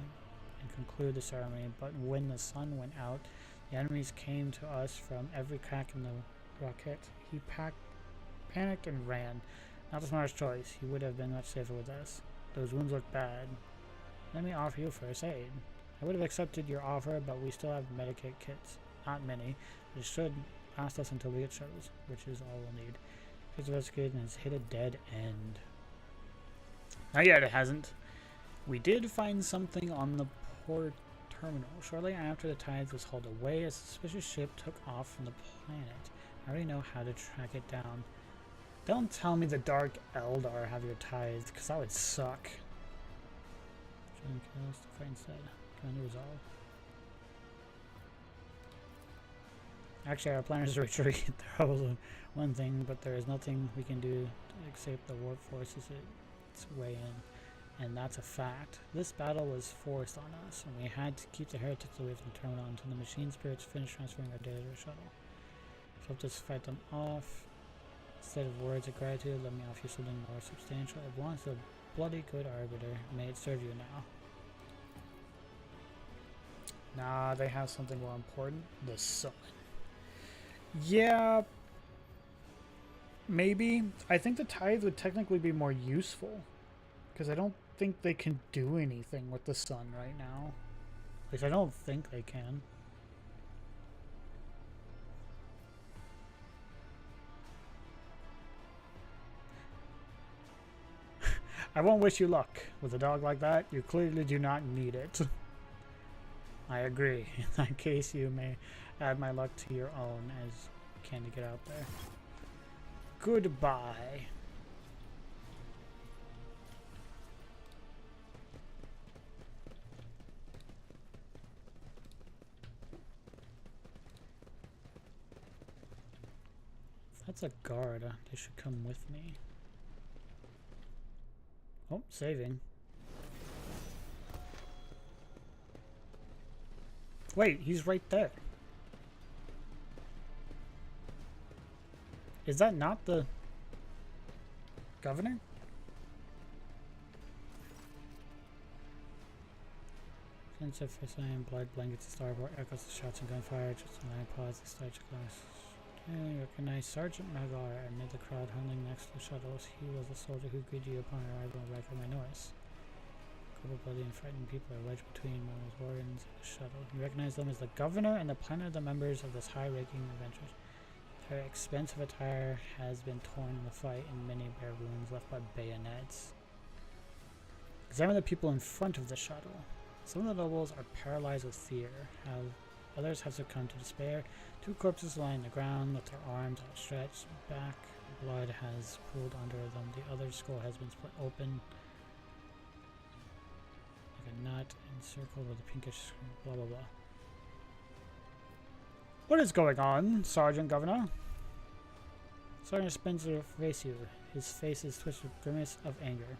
and conclude the ceremony. But when the sun went out, the enemies came to us from every crack in the rocket. He panicked and ran. Not the smartest choice. He would have been much safer with us. Those wounds look bad. Let me offer you first aid. I would have accepted your offer, but we still have medikit kits. Not many. It should last us until we get shuttles, which is all we'll need. His investigation has hit a dead end. Not yet, it hasn't. We did find something on the port terminal. Shortly after the tides was hauled away, a suspicious ship took off from the planet. I already know how to track it down. Don't tell me the Dark Eldar have your tithes, because that would suck. Join kills to fight instead. Command to resolve. Actually, our plan is to retreat. There was one thing, but there is nothing we can do except the warp forces its way in. And that's a fact. This battle was forced on us, and we had to keep the heretics away from the terminal until the machine spirits finished transferring our data to the shuttle. So let's fight them off. Instead of words of gratitude, let me offer you something more substantial. I've once a bloody good arbiter. May it serve you now. Nah, they have something more important. The sun. Yeah. Maybe. I think the tithe would technically be more useful. Because I don't think they can do anything with the sun right now. At least I don't think they can. I won't wish you luck. With a dog like that, you clearly do not need it. I agree. In that case, you may add my luck to your own as you can to get out there. Goodbye. That's a guard. They should come with me. Oh, saving. Wait, he's right there. Is that not the governor? Since if I sign blood blankets the starboard, echoes the shots and gunfire, just a line pause, the stage glass. Okay, recognize Sergeant Magar amid the crowd huddling next to the shuttles. He was a soldier who greeted you upon arrival and recognized my noise. Bloody and frightened people are wedged between Marvel's wardens and the shuttle. You recognize them as the governor and the planner of the members of this high-ranking adventure. Their expensive attire has been torn in the fight and many bare wounds left by bayonets. Examine the people in front of the shuttle. Some of the nobles are paralyzed with fear. Others have succumbed to despair. 2 corpses lie on the ground with their arms outstretched back. Blood has pooled under them. The other's skull has been split open. A knot encircled with a pinkish blah blah blah. What is going on, Sergeant Governor? Sergeant Spencer face you. His face is twitched with a grimace of anger.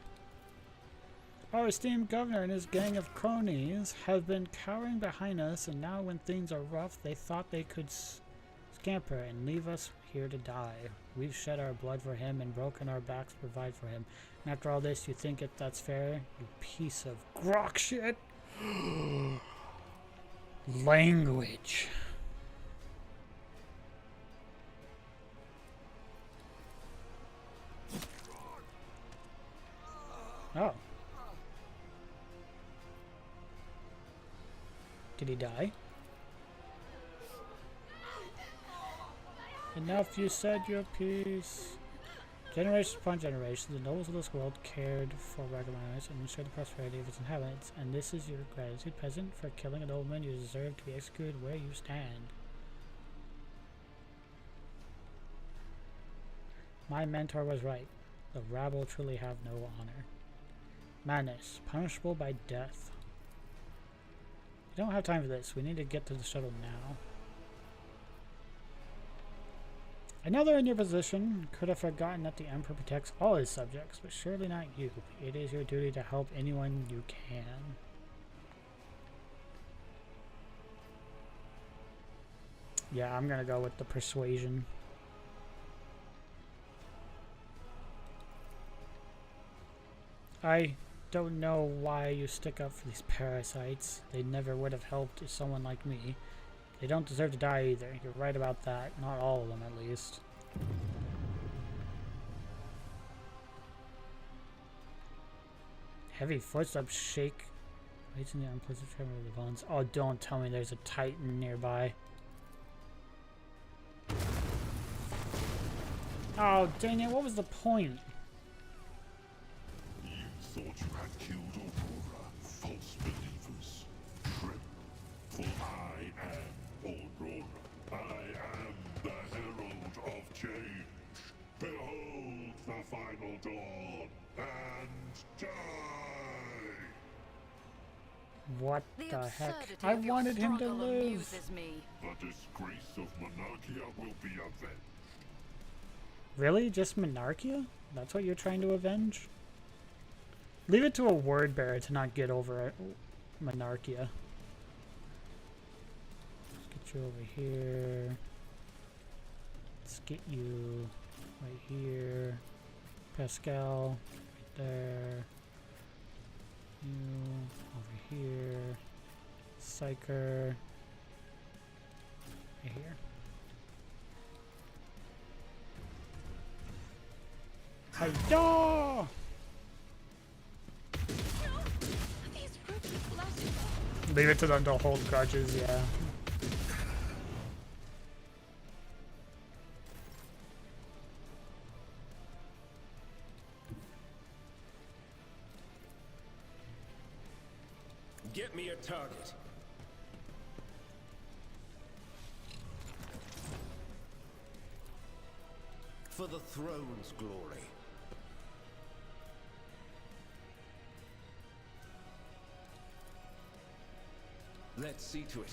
Our esteemed governor and his gang of cronies have been cowering behind us, and now when things are rough, they thought they could scamper and leave us here to die. We've shed our blood for him and broken our backs to provide for him. And after all this, you think that's fair? You piece of grok shit! Language. Oh. Did he die? Enough, you said your piece. Generation upon generation, the nobles of this world cared for Warhammer and ensured the prosperity of its inhabitants. And this is your gratitude, peasant, for killing a nobleman. You deserve to be executed where you stand. My mentor was right. The rabble truly have no honor. Madness, punishable by death. We don't have time for this. We need to get to the shuttle now. I know they're in your position. Could have forgotten that the Emperor protects all his subjects, but surely not you. It is your duty to help anyone you can. Yeah, I'm gonna go with the persuasion. I don't know why you stick up for these parasites. They never would have helped someone like me. They don't deserve to die either. You're right about that. Not all of them, at least. Heavy footsteps shake. Waits in the unpleasant tremor of the bones. Oh, don't tell me there's a Titan nearby. Oh, dang it. What was the point? You thought you had killed Aurora, false believers. Trip. For I am Aurora. I am the herald of change. Behold the final dawn, and die! What the heck? I wanted him to live. The disgrace of Monarchia will be avenged. Really? Just Monarchia? That's what you're trying to avenge? Leave it to a word bearer to not get over it. Monarchia. Let's get you over here. Let's get you right here. Pascal, right there. You over here. Psyker. Right here. Hi-ya! Leave it to them to hold grudges, yeah. Get me a target. For the throne's glory. Let's see to it.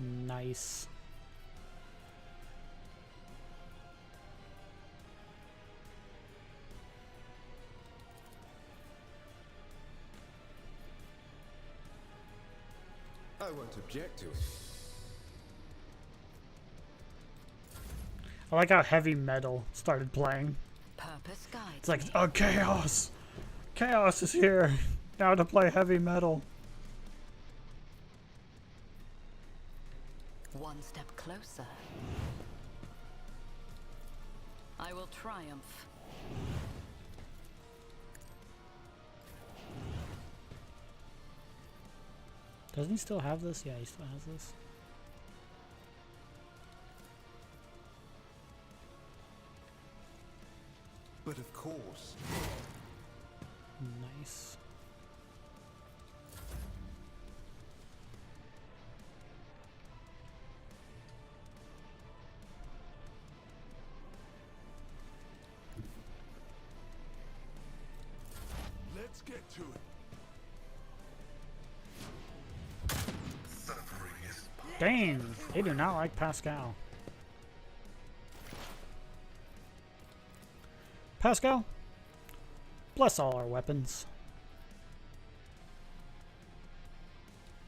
Nice. I won't object to it. I like how heavy metal started playing. Purpose guides It's like, me. oh, chaos! Chaos is here! Now to play heavy metal. One step closer. I will triumph. Doesn't he still have this? Yeah, he still has this. But of course. Nice. Let's get to it. Suffering is Dang, they do not like Pascal. Pascal, bless all our weapons.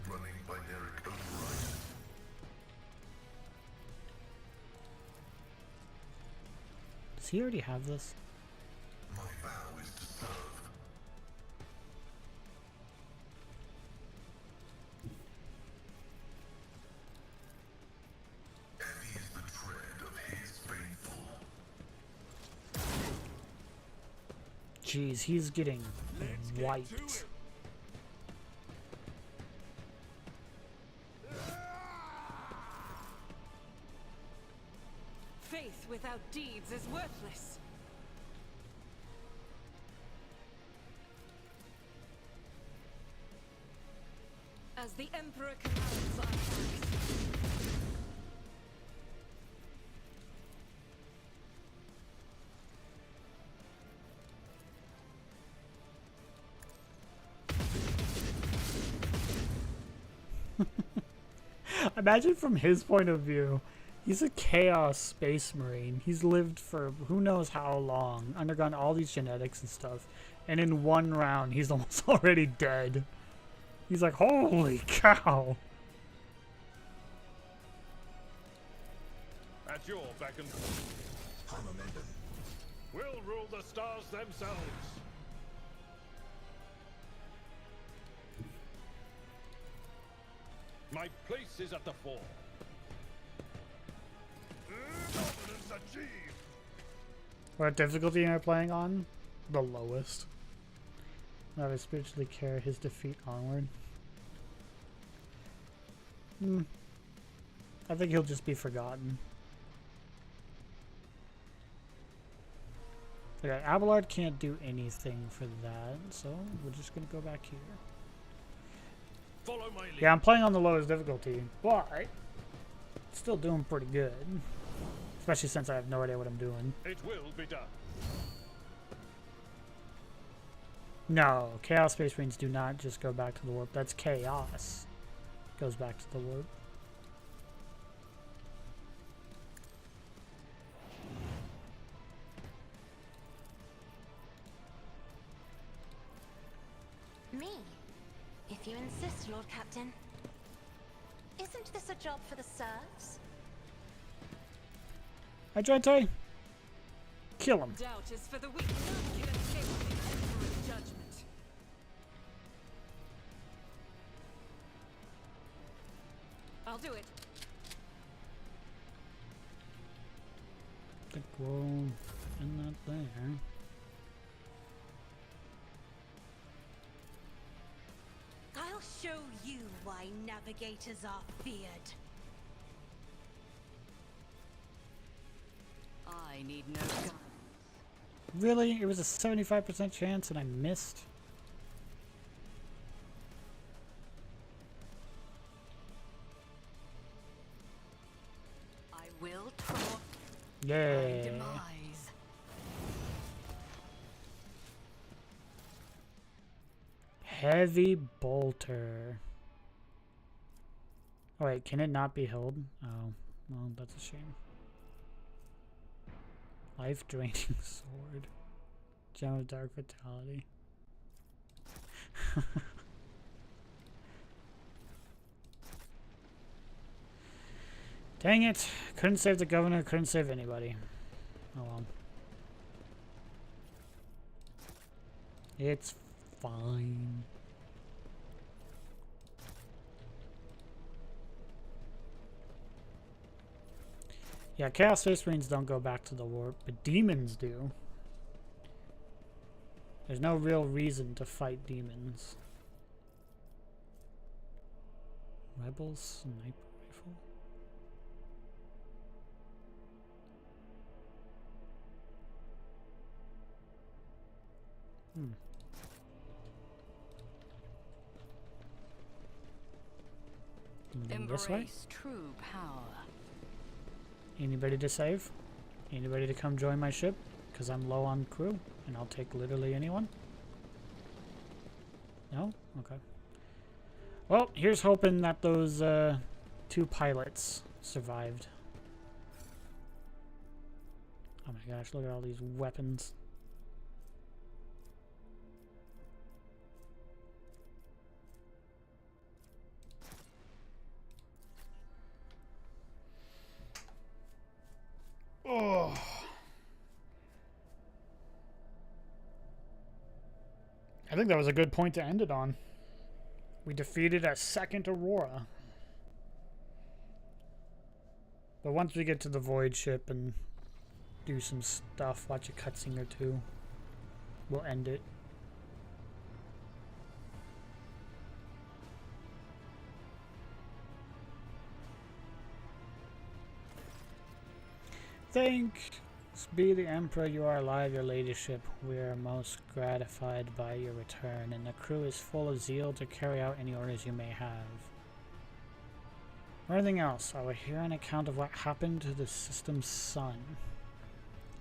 running binaric override. Does he already have this? My vow is to serve. Heavy is the tread of his faithful. Jeez, he's getting wiped. Faith without deeds is worthless. As the Emperor commands, I act. Imagine from his point of view, he's a Chaos Space Marine. He's lived for who knows how long, undergone all these genetics and stuff, and in one round, he's almost already dead. He's like, holy cow. At your beck and call. We'll rule the stars themselves. My place is at the fore. Dominance achieved. What difficulty am I playing on? The lowest. I would spiritually carry his defeat onward. I think he'll just be forgotten. Okay, Abelard can't do anything for that, so we're just gonna go back here. Follow my lead. Yeah, I'm playing on the lowest difficulty, but still doing pretty good. Especially since I have no idea what I'm doing. It will be done. No, Chaos Space Marines do not just go back to the warp. That's Chaos. Goes back to the warp. Me? If you insist, Lord Captain. Isn't this a job for the serfs? I try to kill him. Doubt is for the weak. None can escape the Emperor's judgment. I'll do it. The grove and not there. I'll show you why navigators are feared. I need no gun. Really? It was a 75% chance and I missed. I will thwart my Yeah. demise. Heavy bolter. Oh wait, can it not be held? Oh, well, that's a shame. Life draining sword. Gem of dark vitality. Dang it. Couldn't save the governor, couldn't save anybody. Oh well. It's fine. Yeah, Chaos Space Marines don't go back to the warp, but demons do. There's no real reason to fight demons. Rebel sniper rifle? This way? Embrace true power. Anybody to save? Anybody to come join my ship? Because I'm low on crew, and I'll take literally anyone. No? Okay. Well, here's hoping that those 2 pilots survived. Oh my gosh, look at all these weapons. Oh. I think that was a good point to end it on. We defeated a second Aurora. But once we get to the Void ship and do some stuff, watch a cutscene or 2, we'll end it. Thanks be the Emperor you are alive, your ladyship. We are most gratified by your return, and the crew is full of zeal to carry out any orders you may have. For anything else, I will hear an account of what happened to the system's sun.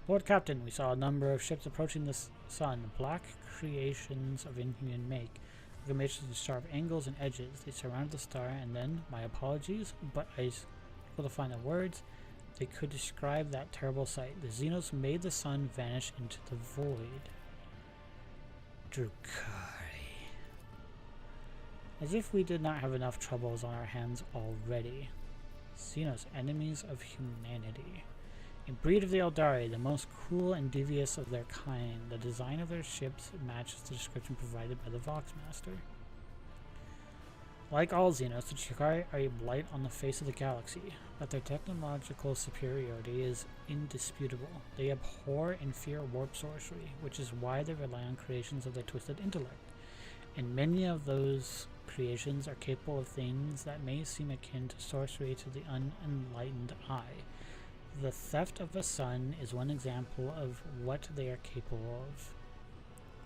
Lord Captain, we saw a number of ships approaching the sun, black creations of inhuman make, formations of sharp angles and edges. They surrounded the star, and then, my apologies, but I was able to find the words. They could describe that terrible sight. The Xenos made the sun vanish into the void. Drukari. As if we did not have enough troubles on our hands already. Xenos, enemies of humanity. A breed of the Eldari, the most cruel and devious of their kind. The design of their ships matches the description provided by the Voxmaster. Like all Xenos, the Drukari are a blight on the face of the galaxy, but their technological superiority is indisputable. They abhor and fear warp sorcery, which is why they rely on creations of their twisted intellect. And many of those creations are capable of things that may seem akin to sorcery to the unenlightened eye. The theft of the sun is one example of what they are capable of.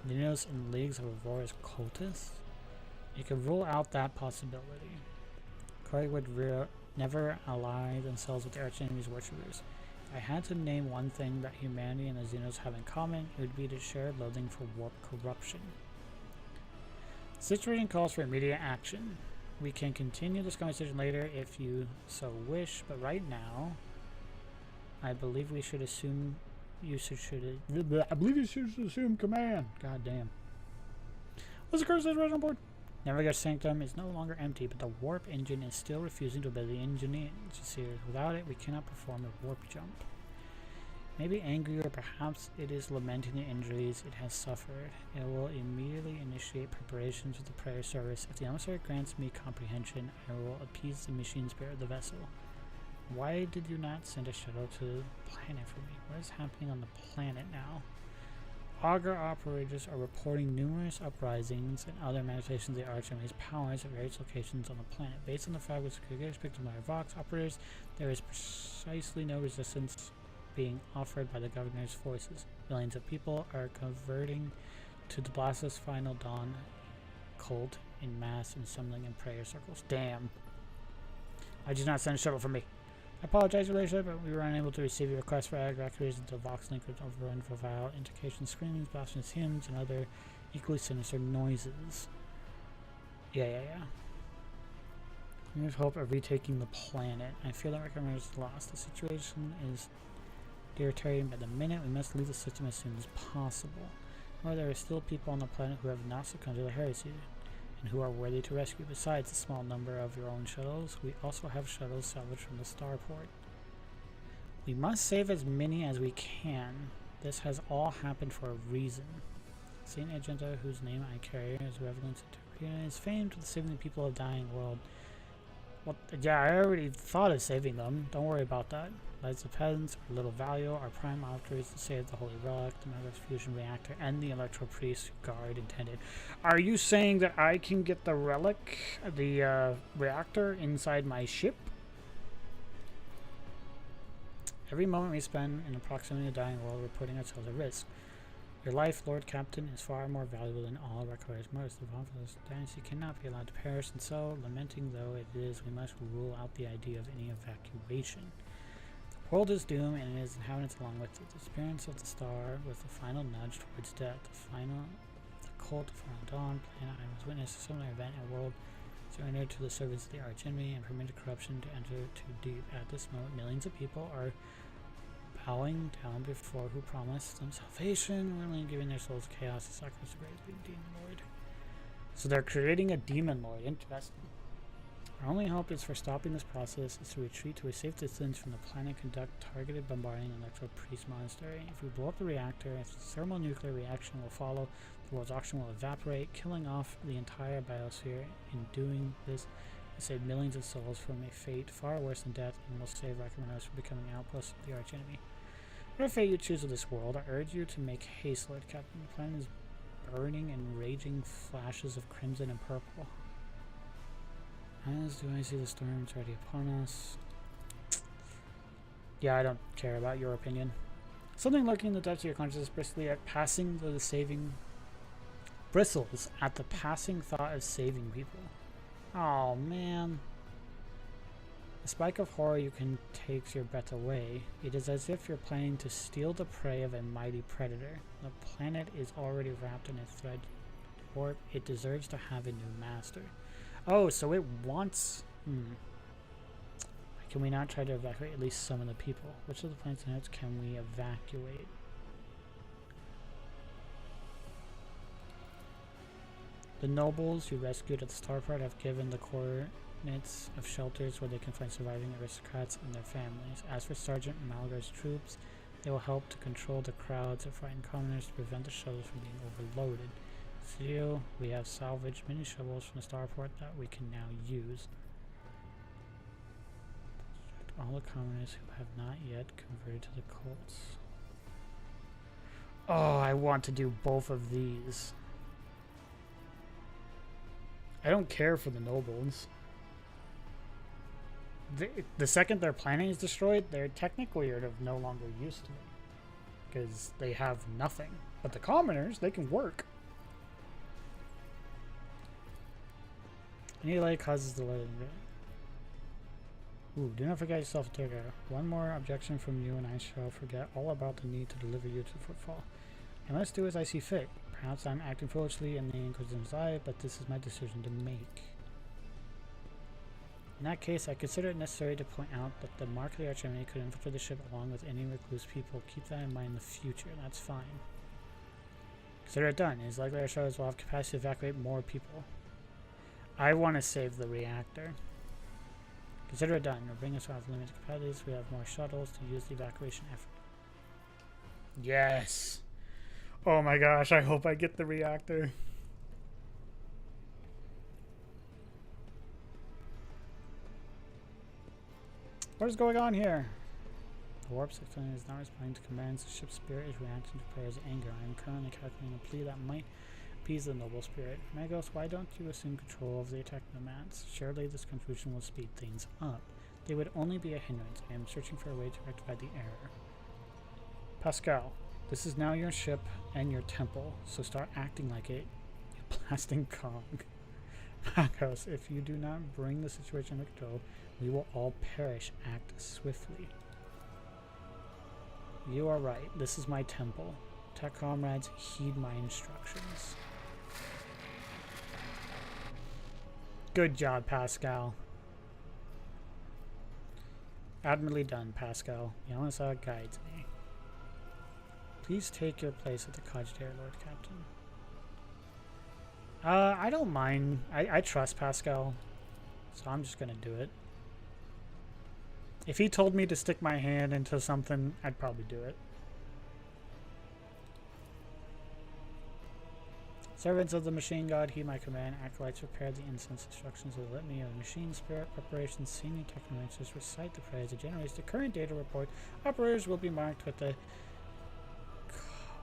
Xenos in leagues of Aurora's cultists? You can rule out that possibility. Corey would never ally themselves with the archenemy's worshippers. If I had to name one thing that humanity and the Xenos have in common, it would be the shared loathing for warp corruption. The situation calls for immediate action. We can continue this conversation later if you so wish, but right now, I believe we should assume I believe you should assume command. God damn. What's the curse right on board? Navigator's Sanctum is no longer empty, but the warp engine is still refusing to obey the engineers. Without it, we cannot perform a warp jump. Maybe angry, or perhaps it is lamenting the injuries it has suffered. It will immediately initiate preparations for the prayer service. If the emissary grants me comprehension, I will appease the machine spirit of the vessel. Why did you not send a shuttle to the planet for me? What is happening on the planet now? Augur operators are reporting numerous uprisings and other manifestations of the Archenemy's powers at various locations on the planet. Based on the fact which is picked up by Vox operators, there is precisely no resistance being offered by the governor's forces. Millions of people are converting to the Blasphemous Final Dawn cult in mass and assembling in prayer circles. Damn. I did not send a shuttle for me. I apologize, your ladyship, but we were unable to receive your request for evacuation until Vox Link was overrun for vile intoxication, screamings, blasphemous hymns, and other equally sinister noises. Yeah. We have hope of retaking the planet. I feel that Warhammer is lost. The situation is deteriorating by the minute. We must leave the system as soon as possible. However, there are still people on the planet who have not succumbed to the heresy. and who are worthy to rescue. Besides a small number of your own shuttles, we also have shuttles salvaged from the starport. We must save as many as we can. This has all happened for a reason. Saint Agenta, whose name I carry, is relevant to is famed for saving the people of the dying world. What? Yeah, I already thought of saving them. Don't worry about that. Lives of peasants are little value. Our prime objective is to save the Holy Relic, the Magus Fusion Reactor, and the Electro Priest guard intended. Are you saying that I can get the relic, the reactor, inside my ship? Every moment we spend in proximity to the dying world, we're putting ourselves at risk. Your life, Lord Captain, is far more valuable than all Recorder's most. The Vanquilus dynasty cannot be allowed to perish, and so, lamenting though it is, we must rule out the idea of any evacuation. The world is doomed, and its inhabitants along with it. The disappearance of the star was the final nudge towards death. The cult of Final Dawn, planet I was witness a similar event in a world surrendered to the service of the archenemy and permitted corruption to enter too deep. At this moment, millions of people are bowing down before who promised them salvation, willingly giving their souls to chaos to sacrifice the great demon lord. So they're creating a demon lord. Interesting. Our only hope is for stopping this process is to retreat to a safe distance from the planet, conduct targeted bombarding in Electro Priest Monastery. If we blow up the reactor, a thermonuclear reaction will follow. The world's oxygen will evaporate, killing off the entire biosphere. In doing this, we save millions of souls from a fate far worse than death, and will save Recommenders from becoming outposts of the archenemy. Whatever fate you choose with this world, I urge you to make haste, Lord Captain. The planet is burning in raging flashes of crimson and purple. As do I see the storms ready upon us. Yeah, I don't care about your opinion. Something lurking in the depths of your consciousness bristles at the passing thought of saving people. Oh man. The spike of horror you can takes your breath away. It is as if you're planning to steal the prey of a mighty predator. The planet is already wrapped in a thread warp. It deserves to have a new master. Oh, so it wants... Can we not try to evacuate at least some of the people? Which of the planet's nodes can we evacuate? The nobles you rescued at the starport have given the coordinates of shelters where they can find surviving aristocrats and their families. As for Sergeant Malgar's troops, they will help to control the crowds of frightened commoners to prevent the shuttles from being overloaded. So we have salvaged many shovels from the starport that we can now use. All the commoners who have not yet converted to the cults. Oh, I want to do both of these. I don't care for the nobles. The second their planet is destroyed, they're technically of no longer use to me. Because they have nothing. But the commoners, they can work. Any delay causes delay. Ooh, do not forget yourself, Tigger. One more objection from you and I shall forget all about the need to deliver you to the footfall. I must do as I see fit. Perhaps I'm acting foolishly in the Inquisition's eye, but this is my decision to make. In that case, I consider it necessary to point out that the Mark of the Archenemy could infiltrate the ship along with any recluse people. Keep that in mind in the future, that's fine. Consider it done. It is likely our shuttles will have capacity to evacuate more people. I want to save the reactor. Consider it done. We'll bring us out of limited capacities. We have more shuttles to use the evacuation effort. Yes! Oh my gosh, I hope I get the reactor. What is going on here? The warp system is not responding to commands. The ship's spirit is reacting to players' anger. I am currently calculating a plea that might appease the noble spirit. Magos, why don't you assume control of the attack nomads? Surely this contribution will speed things up. They would only be a hindrance. I am searching for a way to rectify the error. Pascal, this is now your ship and your temple, so start acting like it, you blasting Kong. Magos, if you do not bring the situation under control, we will all perish. Act swiftly. You are right. This is my temple. Tech comrades, heed my instructions. Good job, Pascal. Admirably done, Pascal. Yamasa guides me. Please take your place at the cottage there, Lord Captain. I don't mind. I trust Pascal, so I'm just gonna do it. If he told me to stick my hand into something, I'd probably do it. Servants of the machine god, heed my command. Acolytes, prepare the incense. Instructions of the litany of the machine spirit preparations. Senior technomancers recite the prayers that generates the current data report. Operators will be marked with the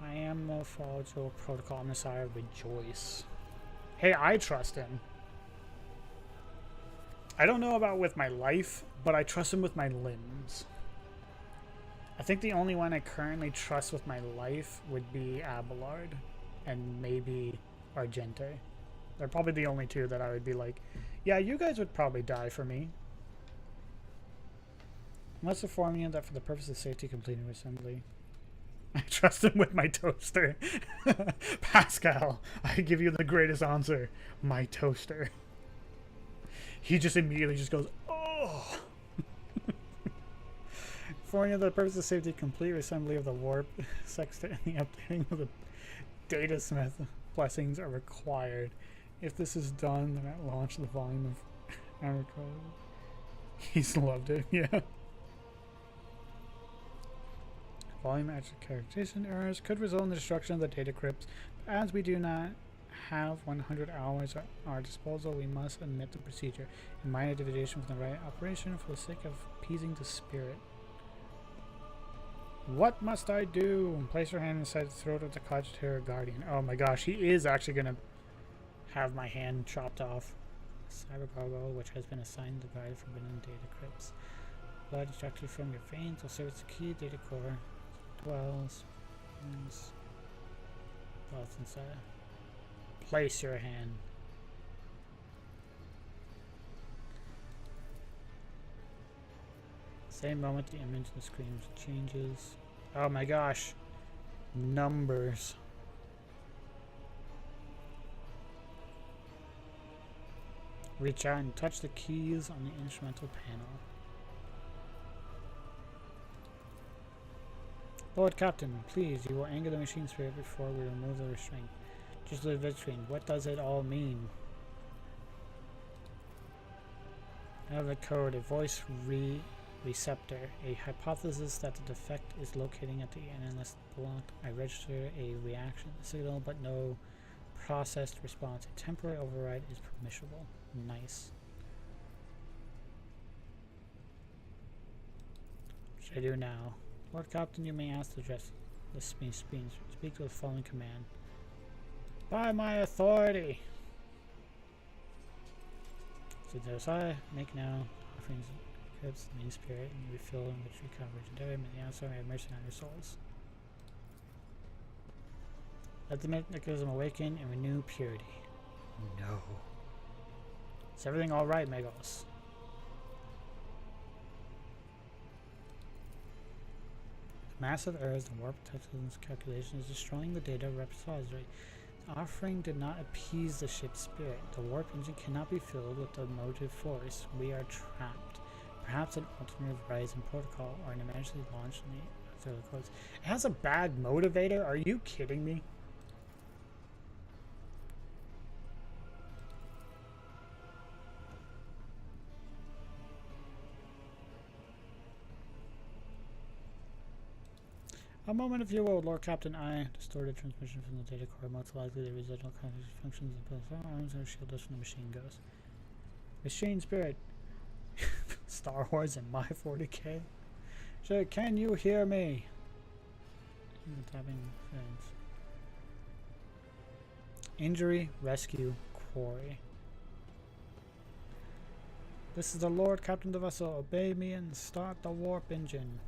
camouflage protocol on the side. Rejoice. Hey, I trust him. I don't know about with my life, but I trust him with my limbs. I think the only one I currently trust with my life would be Abelard and maybe Argente. They're probably the only two that I would be like, yeah, you guys would probably die for me. Must inform you that for the purpose of safety completing assembly, I trust him with my toaster. Pascal, I give you the greatest answer. My toaster. He just immediately just goes, oh. For the purpose of safety, complete assembly of the warp sextant and the updating of the data smith blessings are required. If this is done, then at launch the volume of America. He's loved it, yeah. Volume actual characterization errors could result in the destruction of the data crypts. But as we do not have 100 hours at our disposal, we must admit the procedure. In minor deviation from the right operation for the sake of appeasing the spirit. What must I do? Place your hand inside the throat of the cogitator guardian. Oh my gosh, he is actually going to have my hand chopped off. Cyber cargo, which has been assigned to guard forbidden data crypts. Blood extracted from your veins will serve as the key data core. Dwells inside. Place your hand. Same moment the image on the screen changes. Oh my gosh. Numbers. Reach out and touch the keys on the instrumental panel. Lord Captain, please, you will anger the machine spirit before we remove the restraint. Just the vid screen. What does it all mean? I have a code, a voice receptor, a hypothesis that the defect is locating at the analyst block. I register a reaction signal, but no processed response. A temporary override is permissible. Nice. What should I do now? Lord Captain, you may ask to address the speech. Speak to the following command. By my authority! So there's I make now offerings of crypts, the main spirit, and you refill and which recover legendary, may the answer have mercy on your souls. Let the mechanism awaken and renew purity. No. Is everything alright, Megos? Massive errors in warp technology's calculation is destroying the data repository. The offering did not appease the ship's spirit. The warp engine cannot be filled with the motive force. We are trapped. Perhaps an alternative Horizon protocol or an eventually launched in the other codes. It has a bad motivator? Are you kidding me? A moment, if you will, Lord Captain. I distorted transmission from the data core. Most likely the residual cognitive functions of both arms are shielded from the machine goes. Machine spirit. Star Wars and my 40k. So, can you hear me? Tapping friends. Injury, rescue, quarry. This is the Lord Captain of the vessel. Obey me and start the warp engine.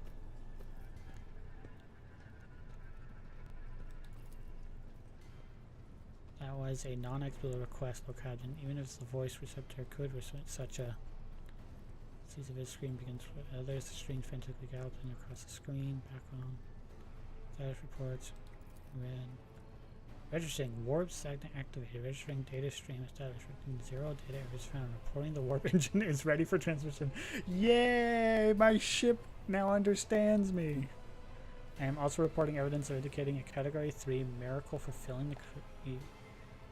That was a non-explicit request, Lord Captain. Even if the voice receptor could receive such a... Sees if his screen begins... there's the screen frantically galloping across the screen. Background. Status reports. Red. Registering. Warp segment activated. Registering data stream established. 0 data errors found. Reporting the warp engine is ready for transmission. Yay! My ship now understands me. I am also reporting evidence of indicating a Category 3 miracle fulfilling the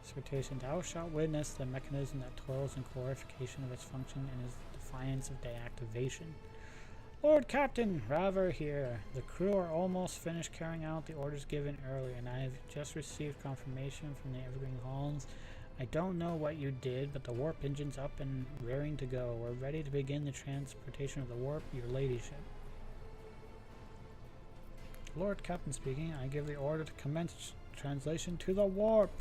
Dissertation. Thou shalt witness the mechanism that toils in glorification of its function and is defiance of deactivation. Lord Captain, Raver here. The crew are almost finished carrying out the orders given earlier, and I have just received confirmation from the Evergreen Halls. I don't know what you did, but the warp engine's up and raring to go. We're ready to begin the transportation of the warp, your ladyship. Lord Captain speaking. I give the order to commence translation to the warp.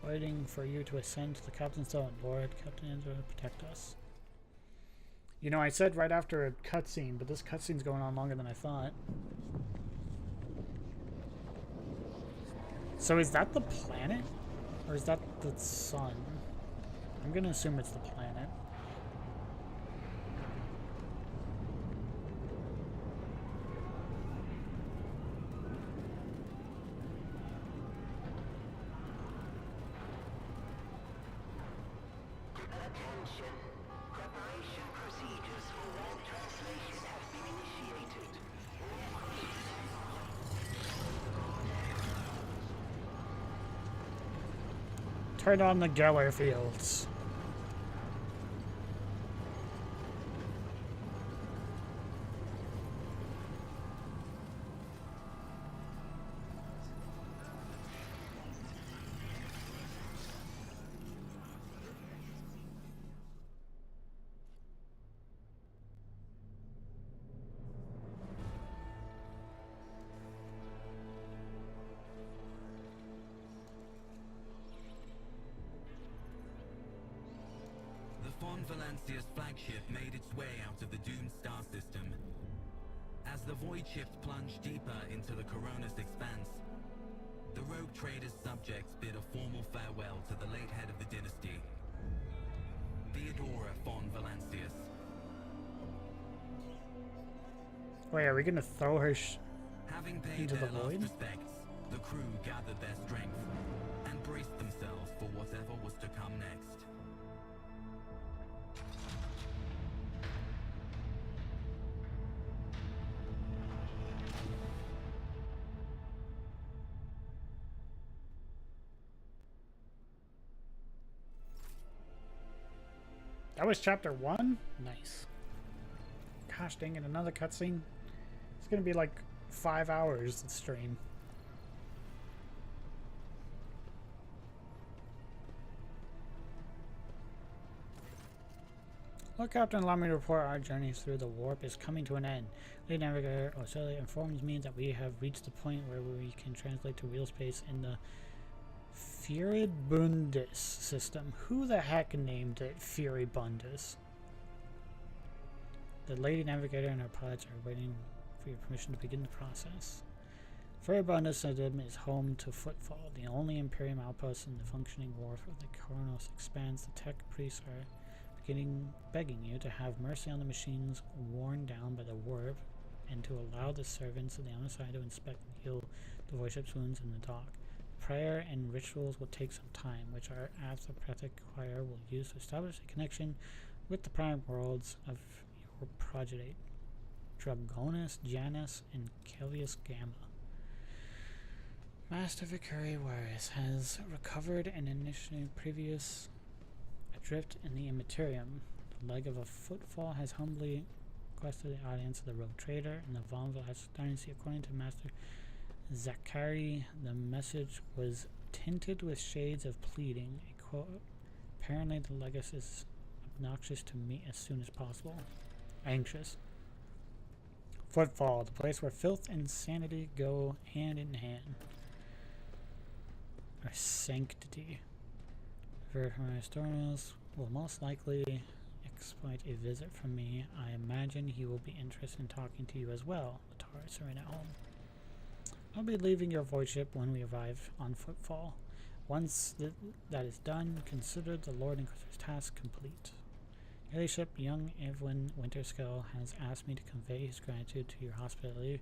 Waiting for you to ascend to the captain's zone. Lord Captain, enter to protect us. You know, I said right after a cutscene, but this cutscene's going on longer than I thought. So is that the planet? Or is that the sun? I'm gonna assume it's the planet. Turn on the Geller fields. Valencia's flagship made its way out of the doomed star system. As the void ships plunged deeper into the Corona's expanse, the rogue trader's subjects bid a formal farewell to the late head of the dynasty, Theodora von Valancius. Wait, are we gonna throw her Having paid into their the last void? respects, the crew gathered their strength and braced themselves for whatever was to come next. That was chapter 1? Nice. Gosh dang it, another cutscene. It's gonna be like 5 hours of stream. Lord Captain, allow me to report our journey through the warp is coming to an end. Lead Navigator Australia informs me that we have reached the point where we can translate to real space in the Furibundus system. Who the heck named it Furibundus? The Lady Navigator and her pilots are waiting for your permission to begin the process. Furibundus system is home to Footfall, the only Imperium outpost in the functioning wharf of the Coronos expands. The tech priests are begging you to have mercy on the machines worn down by the warp and to allow the servants of the other side to inspect and heal the void ship's wounds in the dock. Prayer and rituals will take some time, which our aristocratic choir will use to establish a connection with the prime worlds of your progeny, Dragonus, Janus, and Kelvius Gamma. Master Vicari Waris has recovered an initially previous adrift in the Immaterium. The leg of a Footfall has humbly requested the audience of the rogue trader and the Von Valancius dynasty. According to Master Zachary, the message was tinted with shades of pleading. A quote, apparently the legacy is obnoxious to meet as soon as possible. Anxious. Footfall, the place where filth and sanity go hand in hand. Or sanctity. Verharistornos will most likely exploit a visit from me. I imagine he will be interested in talking to you as well. The turrets are in at home. I'll be leaving your void ship when we arrive on Footfall. Once that is done, consider the Lord Inquisitor's task complete. Your ladyship, young Evelyn Winterskull, has asked me to convey his gratitude to your hospitality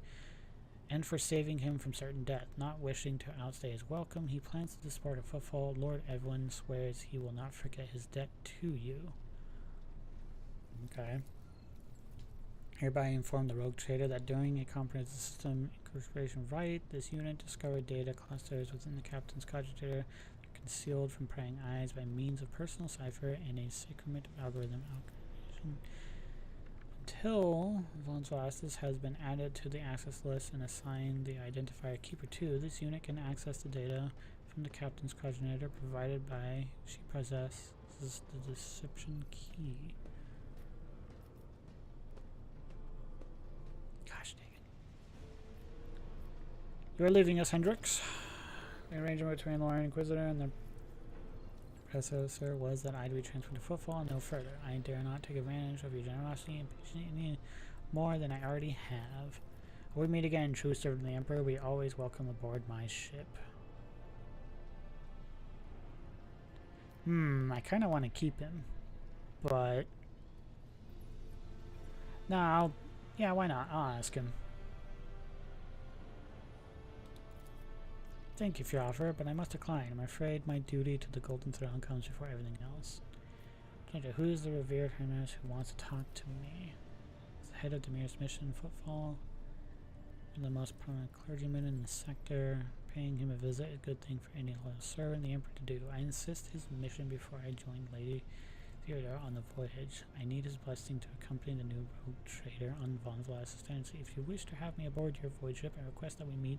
and for saving him from certain death. Not wishing to outstay his welcome, he plans to disport a Footfall. Lord Evelyn swears he will not forget his debt to you. Okay. Hereby inform the rogue trader that during a comprehensive system incorporation right, this unit discovered data clusters within the captain's cogitator concealed from prying eyes by means of personal cipher and a sacrament of algorithm until Von Velasquez has been added to the access list and assigned the identifier Keeper 2. This unit can access the data from the captain's cogitator provided by she possesses the deception key. Gosh dang it. You are leaving us, Hendrix. The arrangement between the Lord Inquisitor and the predecessor was that I to be transferred to Footfall and no further. I dare not take advantage of your generosity and patience any more than I already have. When we meet again, true servant of the Emperor, we always welcome aboard my ship. I kind of want to keep him, but no, yeah, why not? I'll ask him. Thank you for your offer, but I must decline. I'm afraid my duty to the Golden Throne comes before everything else. Who is the revered Highness who wants to talk to me? As the head of Demir's mission, Footfall, and the most prominent clergyman in the sector. Paying him a visit, a good thing for any loyal servant the Emperor to do. I insist his mission before I join Lady Theodore on the voyage. I need his blessing to accompany the new rogue trader on Von Velasquez's tendency. If you wish to have me aboard your voyage ship, I request that we meet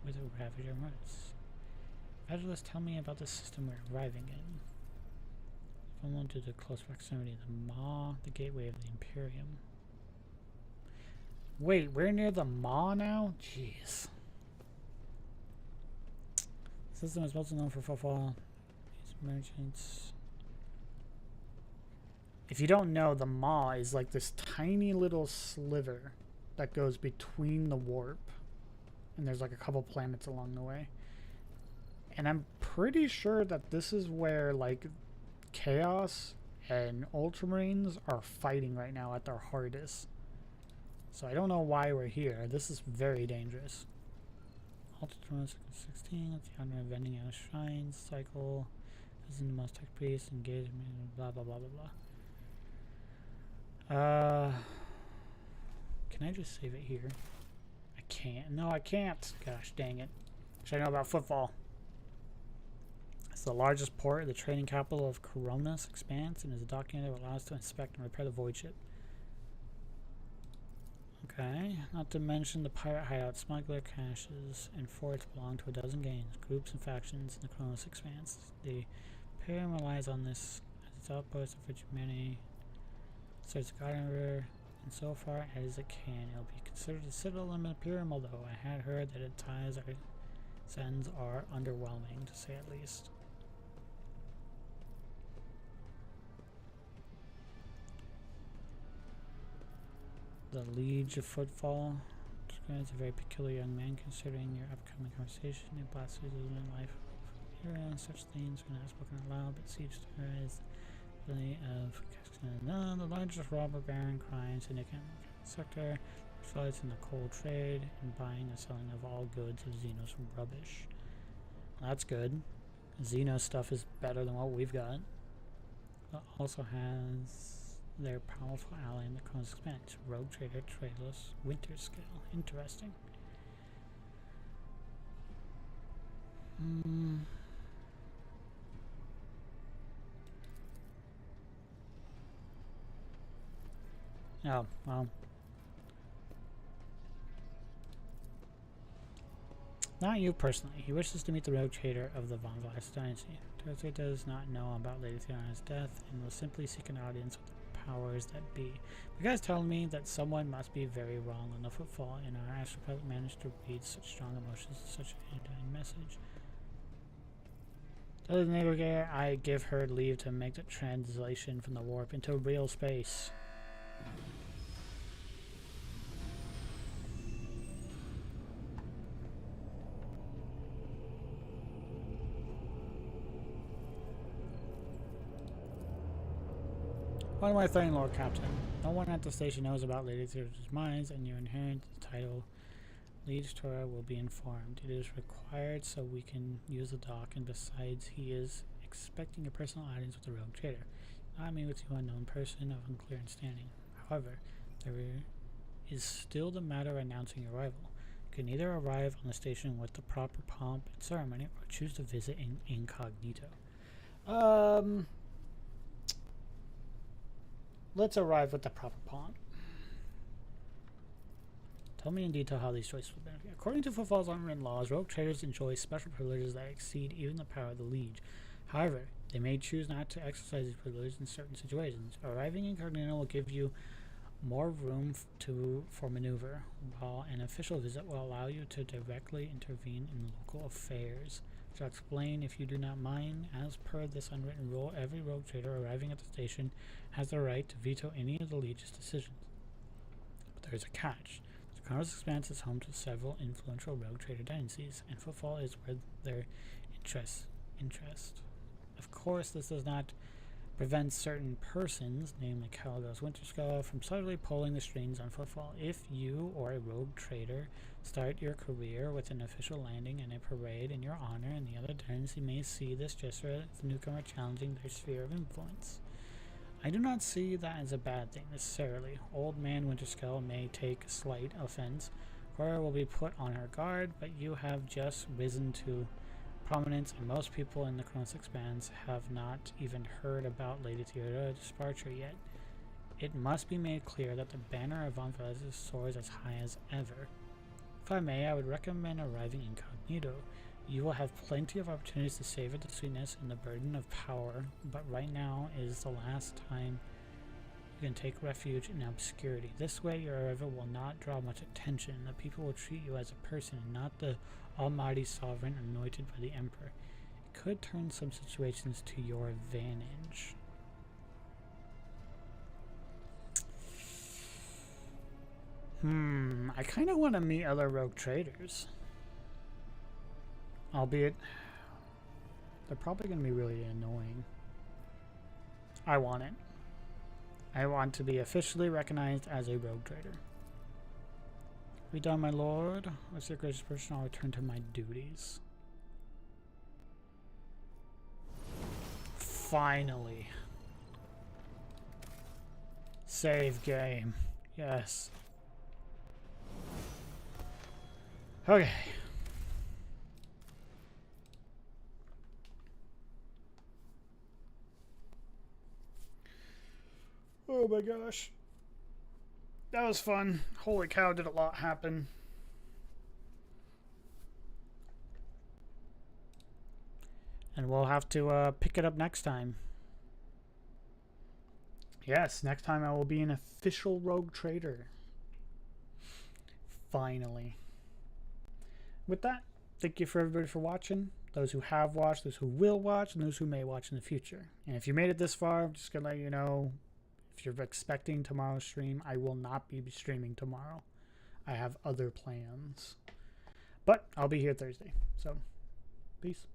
with a Ravager Martis. Evangelist, tell me about the system we're arriving in. Following to the close proximity of the Maw, the gateway of the Imperium. Wait, we're near the Maw now? Jeez. The system is also known for Footfall. These merchants. If you don't know, the Maw is like this tiny little sliver that goes between the warp. And there's like a couple planets along the way. And I'm pretty sure that this is where like Chaos and Ultramarines are fighting right now at their hardest. So I don't know why we're here. This is very dangerous. Ultramarines 16, that's the honor of vending out shrines, cycle, this is the most tech priest, engagement, blah blah blah blah blah. Can I just save it here? I can't. No, I can't. Gosh dang it. Should I know about Footfall? It's the largest port of the trading capital of Corona's Expanse and is a document that allows us to inspect and repair the void ship. Okay, not to mention the pirate hideout, smuggler caches, and forts belong to a dozen gangs, groups, and factions in the Corona's Expanse. The Imperium relies on this as its outpost of which many serves the Garden River, and so far as it can, it'll be considered a citadel in the Imperium, although I had heard that its ties or sends are underwhelming, to say at least. The Liege of Footfall describes a very peculiar young man. Considering your upcoming conversation, it blasts his own life. Here are such things are not spoken out loud, but Siege Star is the of the largest robber baron crime syndicate in the sector, specializes in the coal trade and buying and selling of all goods of Xenos from rubbish. Well, that's good. Xenos stuff is better than what we've got. It also has their powerful ally in the Corona's Expanse, rogue trader Tradeless Winter Scale. Interesting. Oh, well. Not you personally. He wishes to meet the rogue trader of the Von Velasquez dynasty. Thursday does not know about Lady Theona's death and will simply seek an audience with the powers that be. You guys tell me that someone must be very wrong on the Footfall, and our astral pilot managed to read such strong emotions in such an anodyne message. Other than navigator, I give her leave to make the translation from the warp into real space. What am I saying, Lord Captain? No one at the station knows about Lady Theodore's minds, and your inherent title, Liege Torah, will be informed. It is required so we can use the dock, and besides, he is expecting a personal audience with the rogue trader. Not me with you unknown person of unclear standing. However, there is still the matter of announcing your arrival. You can either arrive on the station with the proper pomp and ceremony, or choose to visit incognito. Let's arrive with the proper pomp. Tell me in detail how these choices will benefit. According to Footfall's unwritten laws, rogue traders enjoy special privileges that exceed even the power of the Liege. However, they may choose not to exercise these privileges in certain situations. Arriving incognito will give you more room for maneuver, while an official visit will allow you to directly intervene in local affairs. To explain, if you do not mind, as per this unwritten rule, every rogue trader arriving at the station has the right to veto any of the Liege's decisions. But there is a catch. The Chronos Expanse is home to several influential rogue trader dynasties, and Footfall is where their interest. Of course, this does not prevent certain persons, namely Caligos Winterskull, from subtly pulling the strings on Footfall. If you or a rogue trader start your career with an official landing and a parade in your honor, and the other dynasty may see this gesture as the newcomer challenging their sphere of influence. I do not see that as a bad thing necessarily. Old Man Winterskull may take slight offense. Cora will be put on her guard, but you have just risen to prominence, and most people in the Chronos Expanse have not even heard about Lady Theodora's departure yet. It must be made clear that the banner of Von Velez soars as high as ever. If I may, I would recommend arriving incognito. You will have plenty of opportunities to savor the sweetness and the burden of power, but right now is the last time you can take refuge in obscurity. This way your arrival will not draw much attention. The people will treat you as a person and not the almighty sovereign anointed by the Emperor. It could turn some situations to your advantage. I kind of want to meet other rogue traders. Albeit, they're probably going to be really annoying. I want it. I want to be officially recognized as a rogue trader. We done, my lord. With your gracious permission, I'll return to my duties. Finally. Save game. Yes. Okay. Oh my gosh. That was fun. Holy cow, did a lot happen. And we'll have to pick it up next time. Yes, next time I will be an official rogue trader. Finally. With that, thank you for everybody for watching. Those who have watched, those who will watch, and those who may watch in the future. And if you made it this far, I'm just going to let you know, if you're expecting tomorrow's stream, I will not be streaming tomorrow. I have other plans. But I'll be here Thursday. So, peace.